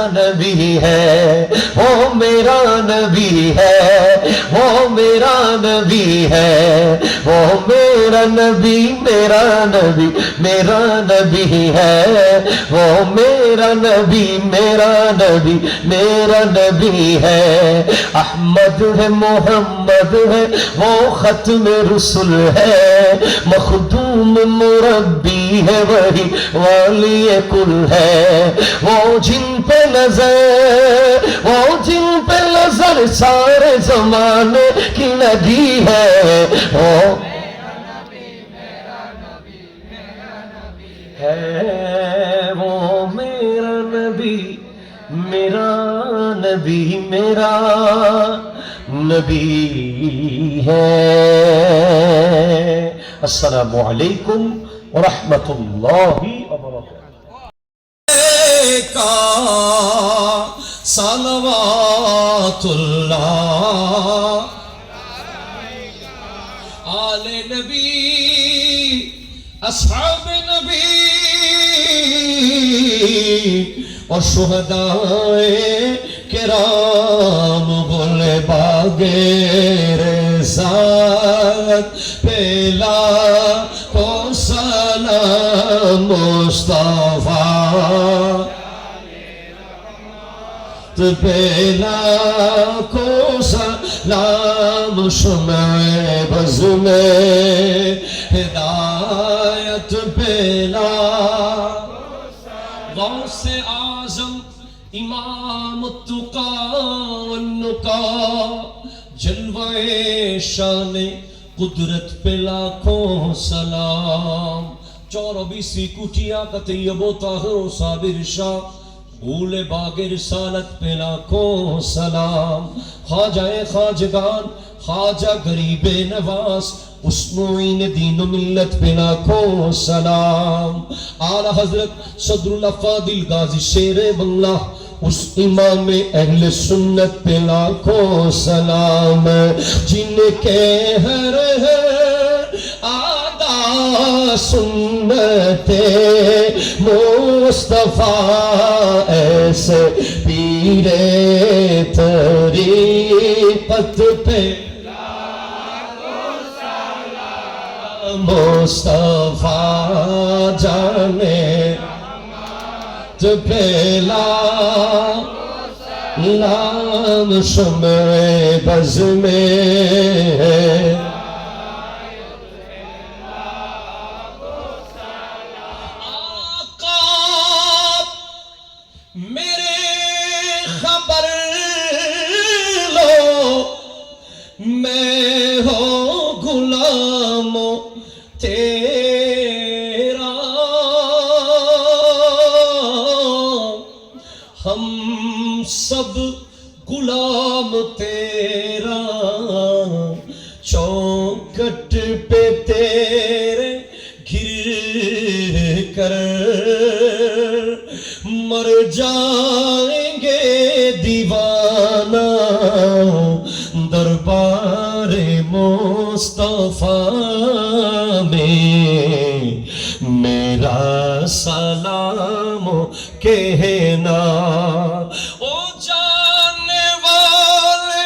नबी है, वो मेरा नबी है, वो मेरा नबी है, वो मेरा नबी मेरा नबी है, वो मेरा नबी मेरा नबी है। अहमद है, मोहम्मद है, वो खत्म रुसुल है, मखदूम मुरब्बी है, वही वाली कुल है, वो जिन पे नजर सारे जमाने की लगी है, वो है, वो मेरा नबी है। अस्सलामु अलैकुम व रहमतुल्लाहि व बरकातुहू। सलवातुल्लाह आले नबी अस्हाब नबी और शुहदाए किराम बोले बागेर साथ पेला को सलाम मुस्तफा, पेला को सलाम शुमे बज़ में हिदायत पेला, गौसे आज़म इमाम तुका वन्नुका, जलवाए शाने कुदरत पे लाखों सलाम। 24 कुटिया का तैयबो ताहिर साबिर शाह, भूले बागिर सालत पे लाखों सलाम। ख्वाजाए खाजगान ख्वाजा गरीबे नवाज, उस्मुईन दीन मिल्लत पे लाखों सलाम। आला हजरत सदरुल अफादिल गाजी शेरे बंगला, उस इमाम अहले सुन्नत पे लाखों सलाम। जिनके हर आदा सुन्नते मुस्तफा ऐसे पी पीरे तरीक़त पे मुस्तफा जाने पेला नाम शुमरे बज़ में आका मेरे खबर लो मैं हो गुलाम तेरा हम सब गुलाम तेरा चौखट पे तेरे गिर कर मर जाएंगे दीवाना दरबार मुस्तफा में मेरा सलाम कहना ओ जाने वाले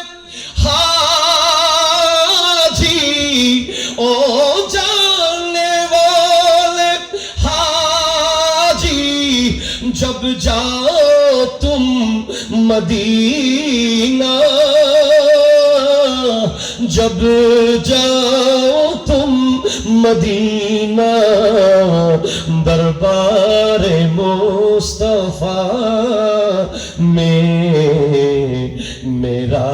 हाजी ओ जाने वाले हाजी जब जाओ तुम मदीना जब जाओ तुम मदीना दरबार मुस्तफा में मेरा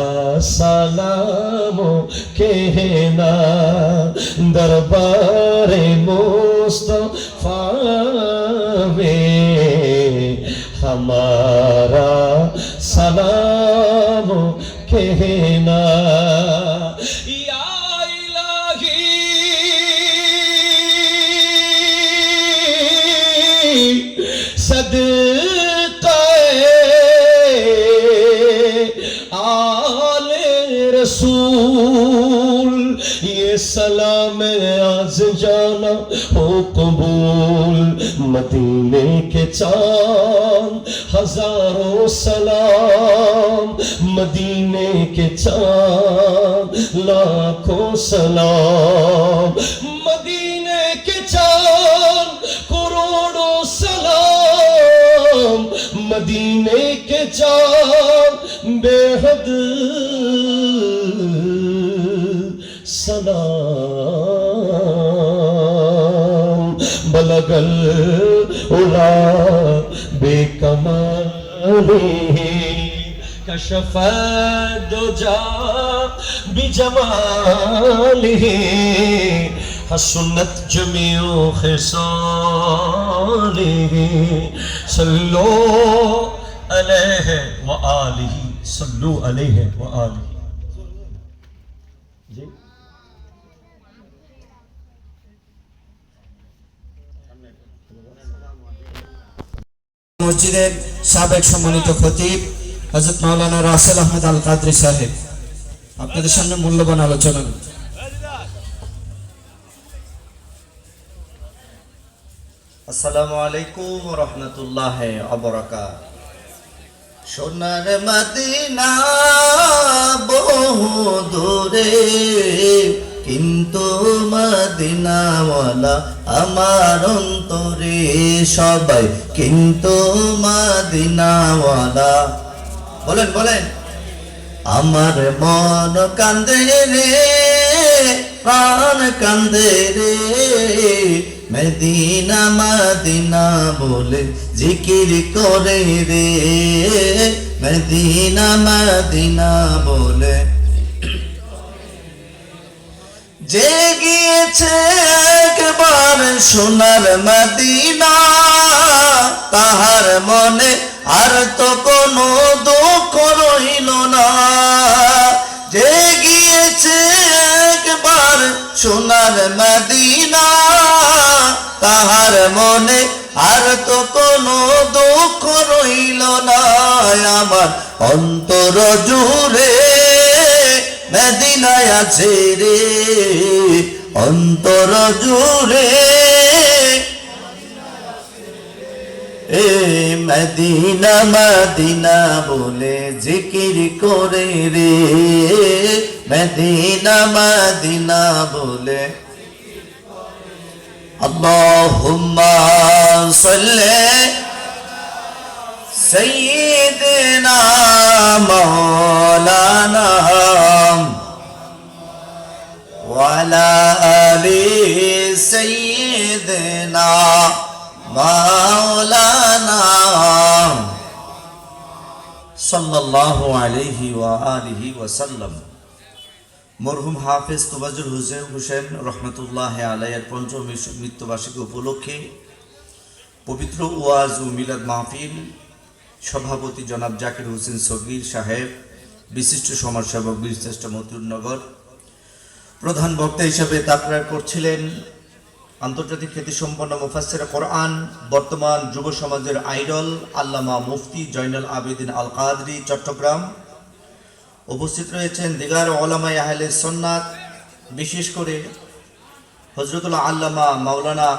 सलाम कहना दरबार मुस्तफा में हमारा सलाम कहना या इलाही सदक़े आले रसूल ये सलाम आज जाना हो कबूल मदीने के चांद हजारों सलाम मदीने के चांद लाखों सलाम मदीने के चांद करोड़ों सलाम मदीने के चांद बेहद सलाम बलगल उला बेकमाली कशफ दुजा बिजमालिही हसनत जमीउ खिसालिही सल्लु अलैहि व आलिही सल्लु अलैहि व आलिही जी মসজিদের সাবেক সম্মানিত খতিব হযরত মাওলানা রাসেল আহমেদ আল কাদরি সাহেব আপনাদের সামনে মূল্যবান আলোচনা। আসসালামু আলাইকুম ওয়া রাহমাতুল্লাহি ওয়া বারাকাতুহু। সোনার মদিনা বহু দূরে কিন্তু মদিনাওয়ালা আমার অন্তরে সবাই কিন্তু মদিনাওয়ালা বলেন বলেন আমার মন কান্দে রে প্রাণ কান্দে রে মদিনা মদিনা বলে জিকির করে রে মদিনা মদিনা বলে যে গিয়েছে একবার সোনার মদিনা তাহার মনে আর তো কোনো দুঃখ রইল না যে গিয়েছে একবার সোনার মদিনা তাহার মনে আর তো কোনো দুঃখ রইল না আমার অন্তর জুড়ে মদিনায় আছে রে অন্তর জুড়ে এ মদিনা মদিনা বলে জিকির করে রে, মদিনা মদিনা বলে আল্লাহুম্মা সাল্লি সাইয়্যিদিনা মাওলানা ওয়া আলা আলি সাইয়্যিদিনা মাওলানা সাল্লাল্লাহু আলাইহি ওয়া আলিহি ওয়া সাল্লাম। মরহুম হাফেজ তোবাজুল হোসেন রহমতুল্লাহ আলাইহির পঞ্চম মৃত্যুবার্ষিকী উপলক্ষে পবিত্র ওয়াজ ও মিলাদ মাহফিল সভাপতি জনাব জাকির হোসেন সগীর সাহেব, বিশিষ্ট সমাজসেবক বীরশ্রেষ্ঠ মতিউরনগর, প্রধান বক্তা হিসেবে তাকরার করছিলেন আন্তর্জাতিক খ্যাতিসম্পন্ন মুফাসসিরে কোরআন, বর্তমান যুব সমাজের আইডল আল্লামা মুফতি জয়নুল আবেদিন আল কাদরি চট্টগ্রাম। উপস্থিত রয়েছেন দিগার ওলামায়ে আহলে সুন্নাত, বিশেষ করে হযরতুল আল্লামা মাওলানা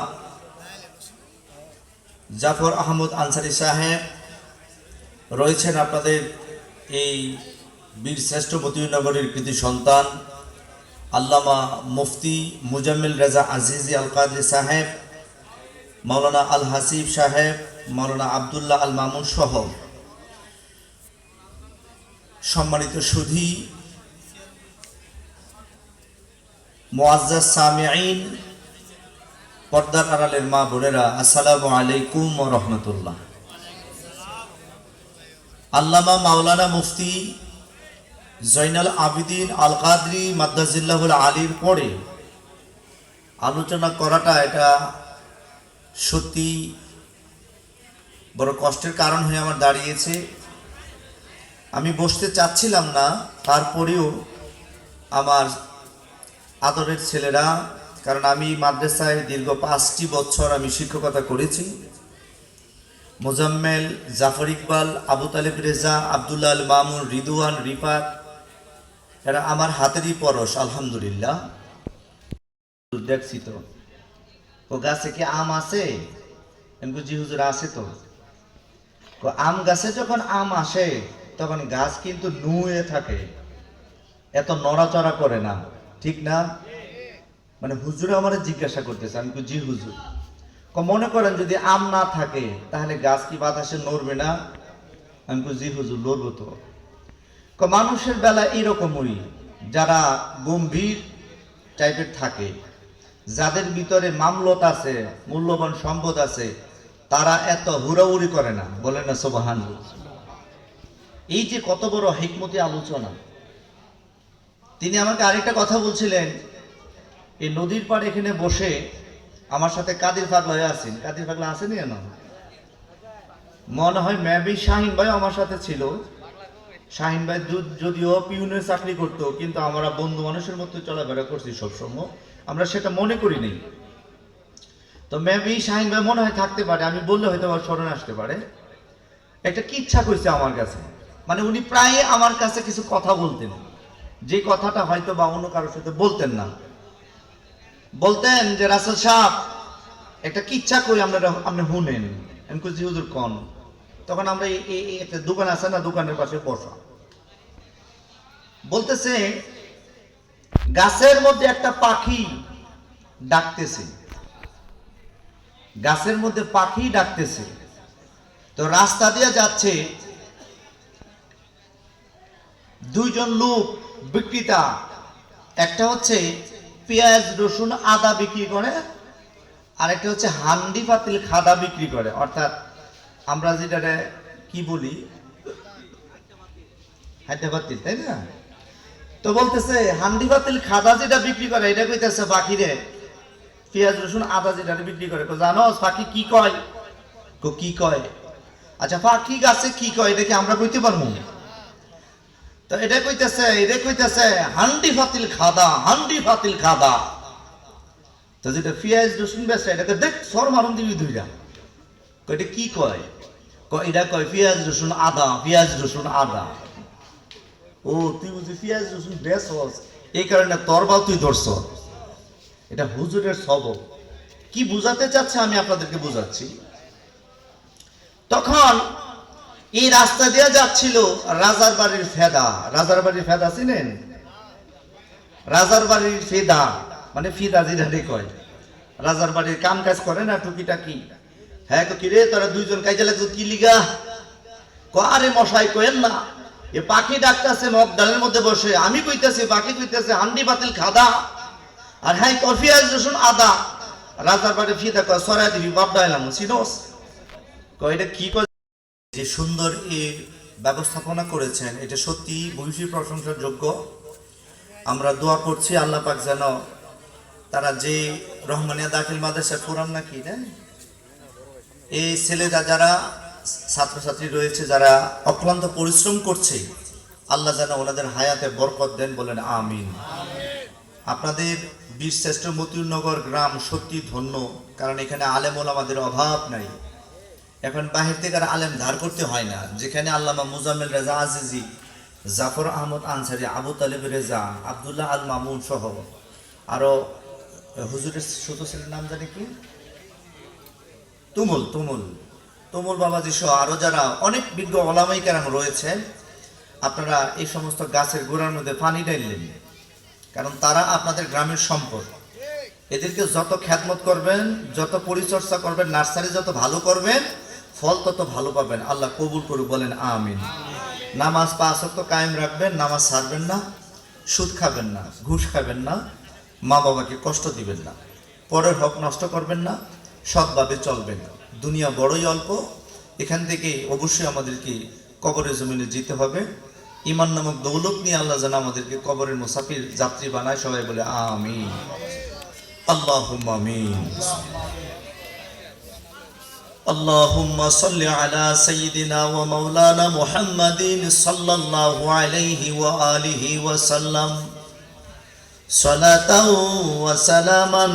জাফর আহমদ আনসারী সাহেব, রয়েছেন আপনাদের এই বীরশ্রেষ্ঠ মতিউরনগরের কৃতি সন্তান আল্লামা মুফতি মুজাম্মিল রাজা আজিজি আল কাদরি সাহেব, মাওলানা আল হাসিব সাহেব, মাওলানা আব্দুল্লাহ আল মামুন সহ সম্মানিত সুধী, মুআজ্জাজ সামিঈন, পর্দার আড়ালের মা বোনেরা, আসসালামু আলাইকুম ওয়া রাহমাতুল্লাহ। আল্লামা মাওলানা মুফতি জয়নুল আবেদিন আল কাদরি মাদ্দাজিল্লাহুল আলীর পরে আলোচনা করাটা এটা সত্যি বড় কষ্টের কারণ হয়ে আমার দাঁড়িয়েছে। আমি বসতে চাচ্ছিলাম না, তারপরেও আমার আদরের ছেলেরা, কারণ আমি মাদ্রাসায় দীর্ঘ 5টি বছর আমি শিক্ষকতা করেছি, মোজাম্মেল, জাফর ইকবাল, আবু তালেব রেজা, আব্দুল্লাহ আল মামুন, রিদওয়ান, রিফাত, এরা আমার হাতেরই পরশ আলহামদুলিল্লাহ। দেখছি তো ও গাছে কি আম আছে? জি হুজুর আছে তো। আম গাছে যখন আম আসে তখন গাছ কিন্তু নুয়ে থাকে, এত নড়াচড়া করে না, ঠিক না? মানে হুজুরে আমার জিজ্ঞাসা করতেছে, আমি জি হুজুর। মনে করেন যদি আম না থাকে তাহলে গাছ কি বাতাসে নড়বে না? আমি জি হুজুর, লড়বো তো। মানুষের বেলা এরকমই, যারা গম্ভীর টাইপের থাকে, যাদের ভিতরে মামলত আছে, মূল্যবান সম্পদ আছে, তারা এত হুড়াহুড়ি করে না, বলে না সুবহানাল্লাহ। এই যে কত বড় হিকমতি আলোচনা। তিনি আমাকে আরেকটা কথা বলছিলেন, এই নদীর পাড়ে এখানে বসে আমার সাথে কাদির পাগলা হয়ে আছেন। কাদির পাগলা আসেনি না? মনে হয় মেবি শাহিন ভাই আমার সাথে ছিল। শাহিন ভাই যদিও পিউনের চাকরি করতো, কিন্তু আমরা বন্ধু মানুষের মতো চলাফেরা করছি সবসময়, আমরা সেটা মনে করি নেই। তো মেবি শাহিন ভাই মনে হয় থাকতে পারে, আমি বললে হয়তো আমার স্মরণে আসতে পারে। একটা কি ইচ্ছা করছে আমার কাছে, মানে উনি প্রায় আমার কাছে কিছু কথা বলতেন, যে কথাটা হয়তো বা অন্য কারোর সাথে বলতেন না। বলতেন যে রাসেল সাহেব একটা কি ইচ্ছা করি আপনি শুনেন। আমি কইছি হুজুর কোন? তখন আমরা একটা দোকান আছে না, দোকানের পাশে বসা। বলতেছে গাছের মধ্যে একটা পাখি ডাকতেছে, গাছের মধ্যে পাখি ডাকতেছে। তো রাস্তা দিয়ে যাচ্ছে দুইজন লোক বিক্রেতা, একটা হচ্ছে পেঁয়াজ রসুন আদা বিক্রি করে, আর একটা হচ্ছে হান্ডি পাতিল খাদা বিক্রি করে, অর্থাৎ আমরা যেটা কি বলি হাইতে পাতিল, তাই না? তো বলতেছে হান্ডি পাতিল খাদা যেটা বিক্রি করে এটা কইতেছে পাখিরে, পেঁয়াজ রসুন আদা যেটা বিক্রি করে, জানো পাখি কি কয়? কি কয়? আচ্ছা পাখি গাছে কি কয় এটা কি আমরা কইতে পারবো? তো এটা কইতেছে হান্ডি ফাতিল খাদা, হান্ডি ফাতিল খাদা। তো যেটা পেঁয়াজ রসুন বেচে এটাকে দেখ সর মারুন দিবি দুইটা। এটা কি কয়? এটা কয় পেঁয়াজ রসুন আদা, পেঁয়াজ রসুন আদা। ও তুই বুঝি পেঁয়াজ রসুন বেচস, এই কারণে তোর বাল তুই ধরছ। এটা হুজুরের সবক। কি বুঝাতে চাচ্ছে আমি আপনাদেরকে বুঝাচ্ছি। তখন এই রাস্তা দিয়ে যাচ্ছিল রাজার বাড়ির ফেদা। রাজার বাড়ির ফেদা চিনেন? রাজার বাড়ির ফেদা মানে ফিদা যেটাকে কয়, রাজার বাড়ির কাম কাজ করে না টুকিটাকি। হ্যাঁ কি রে তোরা দুইজন কাজে লাগতো কি লিগা? আরে মশাই কয়েন না, এ পাখি ডাকতেছে মগডালের মধ্যে বসে, আমি কইতেছি পাখি কইতেছে হান্ডি বাতিল খাদা, আর হ্যাঁ কফি আজ রসুন আদা। রাজার বাড়ি ফিদা কয় সরাই দিবি বাপ ডাইলাম সিনোস কয় এটা কি কয়। যে সুন্দর এই ব্যবস্থাপনা করেছেন এটা সত্যি ভূয়সী প্রশংসার যোগ্য। আমরা দোয়া করছি আল্লাহ পাক যেন তারা যে রহমানিয়া দাখিল মাদ্রাসা ফোরাম নাকি না, এই ছেলেরা যারা ছাত্রছাত্রী রয়েছে যারা অক্লান্ত পরিশ্রম করছে, আল্লাহ যেন ওনাদের হায়াতে বরকত দেন, বলেন আমিন। আপনাদের বীরশ্রেষ্ঠ মতিউরনগর গ্রাম সত্যি ধন্য, কারণ এখানে আলেম ওলামাদের অভাব নাই। এখন বাহির থেকে আর আলেম ধার করতে হয় না। যেখানে আল্লামা মুজাম্মেল রেজা আজিজি, জাফর আহমদ আনসারি, আবু তালেব রেজা, আব্দুল্লাহ আল মামুন সহ আরো হুজুরের ছোট ছেলের নাম জানি কি, তুমুল তুমুল তুমুল বাবাজি সহ আরো যারা অনেক বিজ্ঞ ওলামাই কেরাম রয়েছেন, আপনারা এই সমস্ত গাছের গোড়ার মধ্যে পানি ঢাললেন, কারণ তারা আপনাদের গ্রামের সম্পদ। এদেরকে যত খ্যাতমত করবেন, যত পরিচর্যা করবেন, নার্সারি যত ভালো করবেন, ফল তত ভালো পাবেন। আল্লাহ কবুল করুক, বলেন আমিন। নামাজ 5 ওয়াক্ত কায়েম রাখবেন, নামাজ ছাড়বেন না, সুদ খাবেন না, ঘুষ খাবেন না, মা বাবাকে কষ্ট দিবেন না, পরের হক নষ্ট করবেন না, সৎভাবে চলবেন। দুনিয়া বড়ই অল্প, এখান থেকে অবশ্যই আমাদেরকে কবরের জমিনে যেতে হবে। ঈমান নামক দৌলত নিয়ে আল্লাহ যেন আমাদেরকে কবরের মুসাফির যাত্রী বানায়। সবাই বলে আমিন, আল্লাহুম্মা আমিন। আল্লাহুম্মা সাল্লি আলা সাইয়্যিদিনা ওয়া মাওলানা মুহাম্মাদিন সাল্লাল্লাহু আলাইহি ওয়া আলিহি ওয়া সাল্লাম সালাতাও ওয়া সালামান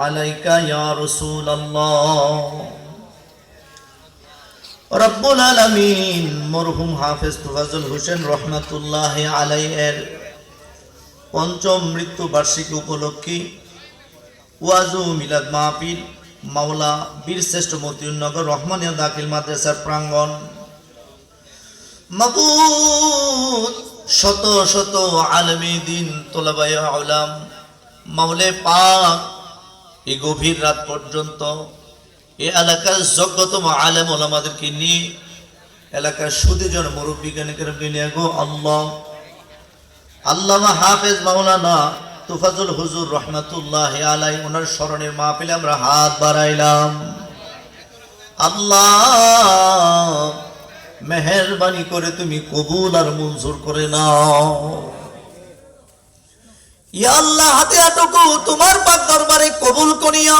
আলাইকা ইয়া রাসূলুল্লাহ। রব্বুল আলামিন মরহুম হাফেজ তোফাজ্জল হোসেন রহমাতুল্লাহি আলাইহির পঞ্চম মৃত্যু বার্ষিকী উপলক্ষে ওয়াজ ও মিলাদ মাহফিল মাওলা বীরশ্রেষ্ঠ মতিউরনগর রহমানিয়া দাখিল মাদ্রাসার প্রাঙ্গণ। মাবুদ শত শত আলেমে দিন তোলাবায়ে আওলাম মাওলে পাক এই গভীর রাত পর্যন্ত এই এলাকার যোগ্যতম আলেম ওলামাদেরকে নিয়ে, এলাকার সুদীজন মুরব্বী জ্ঞানীকে নিয়ে গো আল্লাহ, আল্লামা হাফেজ মাওলানা তোফাজ্জল হুজুর রহমাতুল্লাহি আলাইহি ওনার স্মরণের মাহফিলে আমরা হাত বাড়াইলাম। আল্লাহ মেহেরবানি করে তুমি কবুল আর মঞ্জুর করে নাও। ইয়া আল্লাহ হাতে আটকু তোমার পাক দরবারে কবুল করিয়া,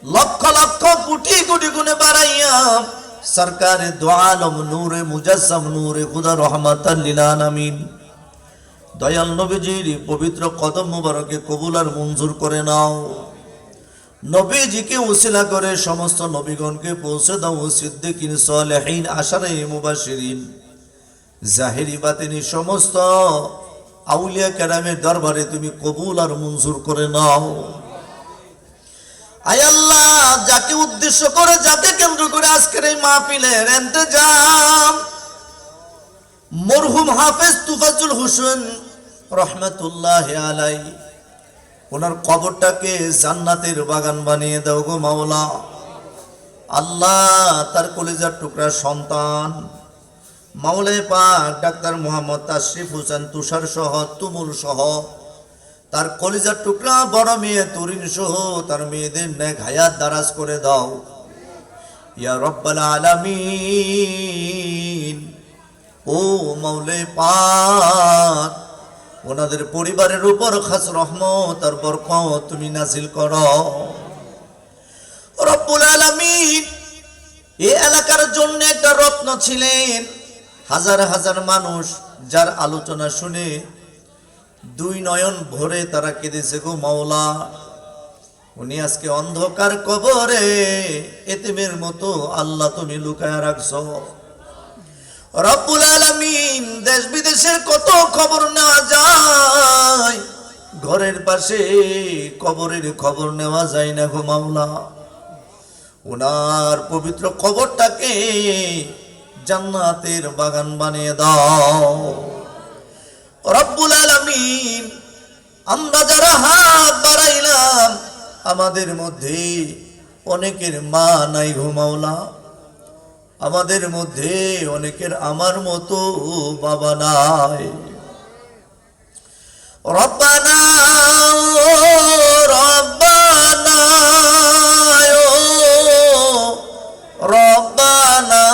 লক্ষ লক্ষ কোটি কোটি গুণে বাড়াইয়া সরকারে দু আলম নূরে মুজাসসাম নূরে খুদা রহমাতাল লিল আলামিন দয়াল নবীজির পবিত্র কদম মুবারকে কবুল আর মঞ্জুর করে নাও। নবীজিকে উসিলা করে সমস্ত নবীগণকে পৌঁছে দাও। সিদ্দিকিন সালেহিন আশারে মুবাশশিরিন জাহিরি বাতিনি সমস্ত আউলিয়া কেরামের দরবারে তুমি কবুল আর মঞ্জুর করে নাও। আয় আল্লাহ, যাকে উদ্দেশ্য করে যাতে কেন্দ্র করে আজকের এই মাহফিলের ইন্তজাম মরহুম হাফেজ তোফাজ্জল হোসেন রহমাতুল্লাহি আলাইহি ওনার কবরটাকে জান্নাতের বাগান বানিয়ে দাও গো মাওলা। আল্লাহ তার কলিজার টুকরা সন্তান মাওলায়ে পাক ডাক্তার মোহাম্মদ তাশরিফ হোসেন তুষার সহ তুমুল সহ তার কলিজার টুকরা বড় মেয়ে তরিন সহ তার মেয়েদের নেক হায়াত দারাজ করে দাও ইয়া রব্বাল আলামিন। ও মাওলায়ে পাক ওনাদের পরিবারের উপর খাস রহমত আর বরকত তুমি নাজিল করো রব্বুল আলামিন। এই এলাকার জন্য একটা রত্ন ছিলেন, হাজার হাজার মানুষ যার আলোচনা শুনে দুই নয়ন ভরে তারা কেঁদেছে গো মাওলা। উনি আজকে অন্ধকার কবরে এতিমের মতো আল্লাহ তুমি লুকায় রাখছো রব্বুল আলামিন। দেশ বিদেশের কত খবর নেওয়া যায়, ঘরের পাশে কবরের খবর নেওয়া যায় না গো মাওলা। ওনার পবিত্র কবরটাকে জান্নাতের বাগান বানিয়ে দাও রব্বুল আলামিন। আমরা যারা হাত বাড়াইলাম, আমাদের মধ্যে অনেকের মা নাই গো মাওলা, আমাদের মধ্যে অনেকের আমার মতো বাবা নাই। রব্বানা রব্বানা ও রব্বানা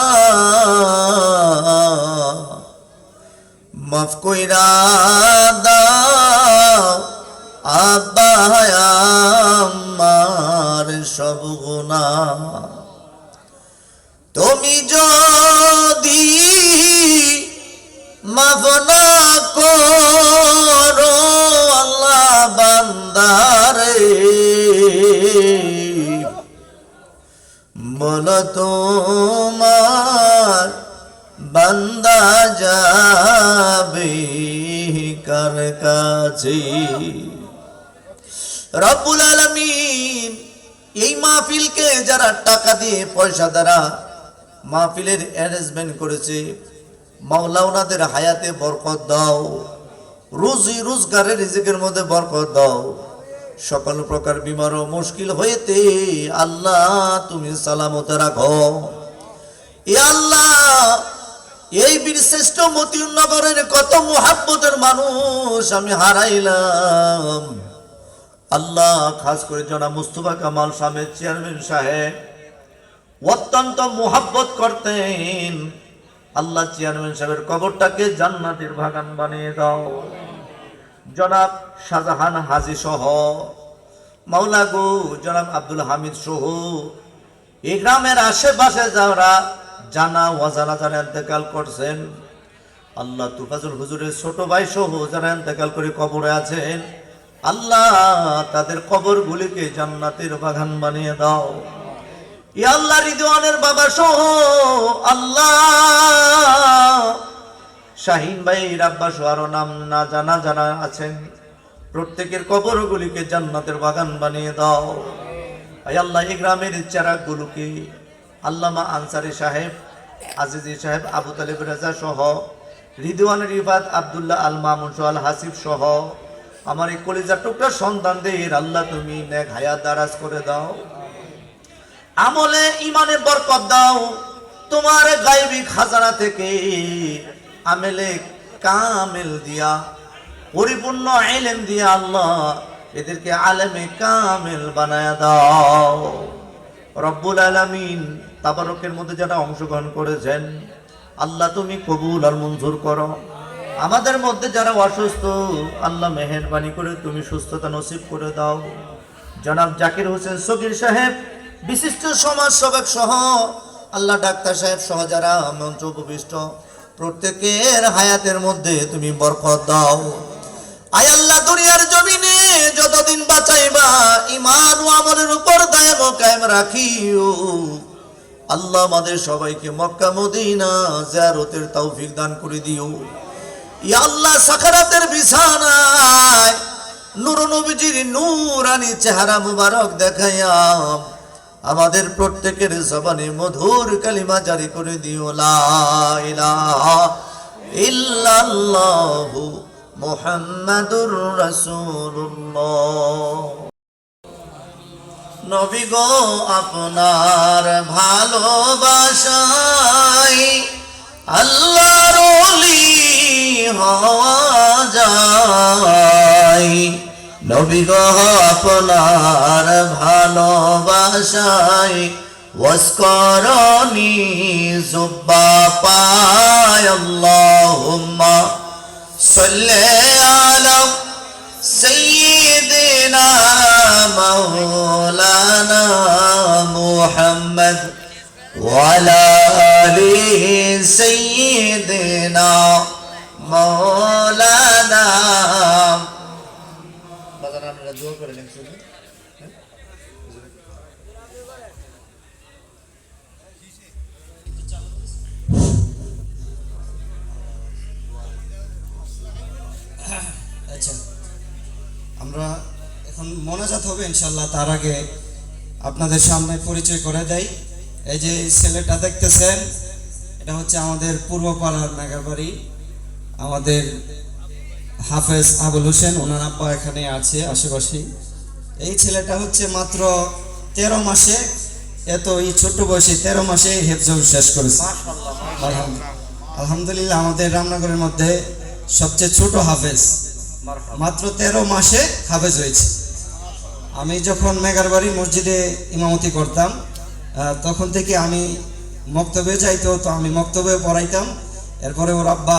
মাফ কইরা দাও আব্বা আমার সব গুনাহ। তুমি যদি মাফ না করো আল্লাহ বান্দারে, বলো তোমার বান্দা যাবে কার কাছে। রব্বুল আলামিন, এই মাহফিলকে যারা টাকা দিয়ে পয়সা দ্বারা মাহফিলের অ্যারেঞ্জমেন্ট করেছে, মাওলা ওনাদের হায়াতে বরকত দাও, রুজি রোজগারের রিজিকের মধ্যে বরকত দাও। সকল প্রকার বিমার ও মুশকিল হইতে আল্লাহ তুমি সালামতে রাখো। এ আল্লাহ, এই বীরশ্রেষ্ঠ মতিউর নগরের কত মুহাব্বতের মানুষ আমি হারাইলাম আল্লাহ। খাস করে জনাব মুস্তফা কামাল সাহেব চেয়ারম্যান সাহেব অত্যন্ত মুহাব্বত করতেন। আল্লাহ চেয়ারম্যান সাহেবের কবরটাকে জান্নাতের বাগান বানিয়ে দাও। জনাব শাহজাহান হাজী সহ মাওলা গো, জনাব আব্দুল হামিদ সহ এই গ্রামের আশেপাশে যারা জানা ওয়াজানা যারা ইন্তেকাল করছেন, আল্লাহ তুফাজুল হুজুরের ছোট ভাই সহ যারা ইন্তেকাল করে কবরে আছেন, আল্লাহ তাদের কবরগুলিকে জান্নাতের বাগান বানিয়ে দাও। ইয়া আল্লাহ, রিদওয়ানের বাবা সহ আল্লাহ শাহিন ভাই রাব্বা সহ আরো নাম না জানা যারা আছেন, প্রত্যেকের কবরগুলিকে জান্নাতের বাগান বানিয়ে দাও। আয় আল্লাহ, এই গ্রামের চেরাগুলোকে আল্লামা আনসারী সাহেব, আজিজি সাহেব, আবু তালেব রেজা সহ রিদওয়ান রিফাত, আব্দুল্লাহ আল মামুন সহ আল হাসিব সহ আমার এই কলিজার টুকরা সন্তানদের আল্লাহ তুমি নেক হায়াত দারাজ করে দাও, আমলে ইমানে বরকত দাও। তোমার গায়বী খাজানা থেকে আমেলে কামেল দিয়া, পরিপূর্ণ ইলম দিয়া আল্লাহ এদেরকে আলেমে কামেল বানায়া দাও। রব্বুল আলামিন, তাবারকের মধ্যে যারা অংশগ্রহণ করেছেন আল্লাহ তুমি কবুল আর মঞ্জুর করো। আমাদের মধ্যে যারা অসুস্থ আল্লাহ মেহেরবানি করে তুমি সুস্থতা নসিব করে দাও। জনাব জাকির হোসেন সগীর সাহেব, বিশিষ্ট সমাজ সেবক সহ আল্লাহ ডাক্তার সাহেব সহ যারা মঞ্চ উপবিষ্ট, প্রত্যেকের হায়াতের মধ্যে তুমি বরকত দাও। আয় আল্লাহ, দুনিয়ার জমিনে যতদিন বাঁচাইবা ঈমান ও আমলের উপর দায়েম ও কায়েম রাখিও। আল্লাহ আমাদের সবাইকে মক্কা মদিনা জিয়ারতের তৌফিক দান করে দিও। ইয়া আল্লাহ, সাকারাতের বিছানায় নূর নবীজির নূরানি চেহারা মুবারক দেখাইয়া আমাদের প্রত্যেকের জবানে মধুর কালিমা জারি করে দিও, লা ইলাহা ইল্লাল্লাহু মুহাম্মাদুর রাসূলুল্লাহ। নবী গো, আপনার ভালোবাসায় আল্লাহর ওলি হওয়া যায়। নবী গো, আপনার ভালোবাসায় ওয়াসকরনি জুব্বা পায়। আল্লাহুম্মা সাল্লি আলা সাইয়্যিদিনা মাওলানা মুহাম্মদ ওয়া আলা আলি সাইয়্যিদিনা মাওলানা। বাজার আপনারা দোয়া করে নেন শুধু। আচ্ছা, আমরা এখন মোনাজাত হবে ইনশাআল্লাহ। তার আগে আপনাদের সামনে পরিচয় করে দেই। এই যে ছেলেটা দেখতেছেন, এটা হচ্ছে আমাদের পূর্বপাড়ার মেঘাবাড়ি, আমাদের হাফেজ আবুল হোসেন, ওনার আব্বা এখানে আছে আশেপাশে। এই ছেলেটা হচ্ছে মাত্র 13 মাসে, এই ছোট্ট বয়সে 13 মাসে হেফজুল শেষ করেছে। আলহামদুলিল্লাহ, আমাদের রামনগরের মধ্যে সবচেয়ে ছোট হাফেজ, মাত্র 13 মাসে হাফেজ হয়েছে। আমি যখন মেঘারবাড়ি মসজিদে ইমামতি করতাম, তখন থেকে আমি মক্তবে যাইতো, তো আমি মক্তবে পড়াইতাম। এরপরে ওর আব্বা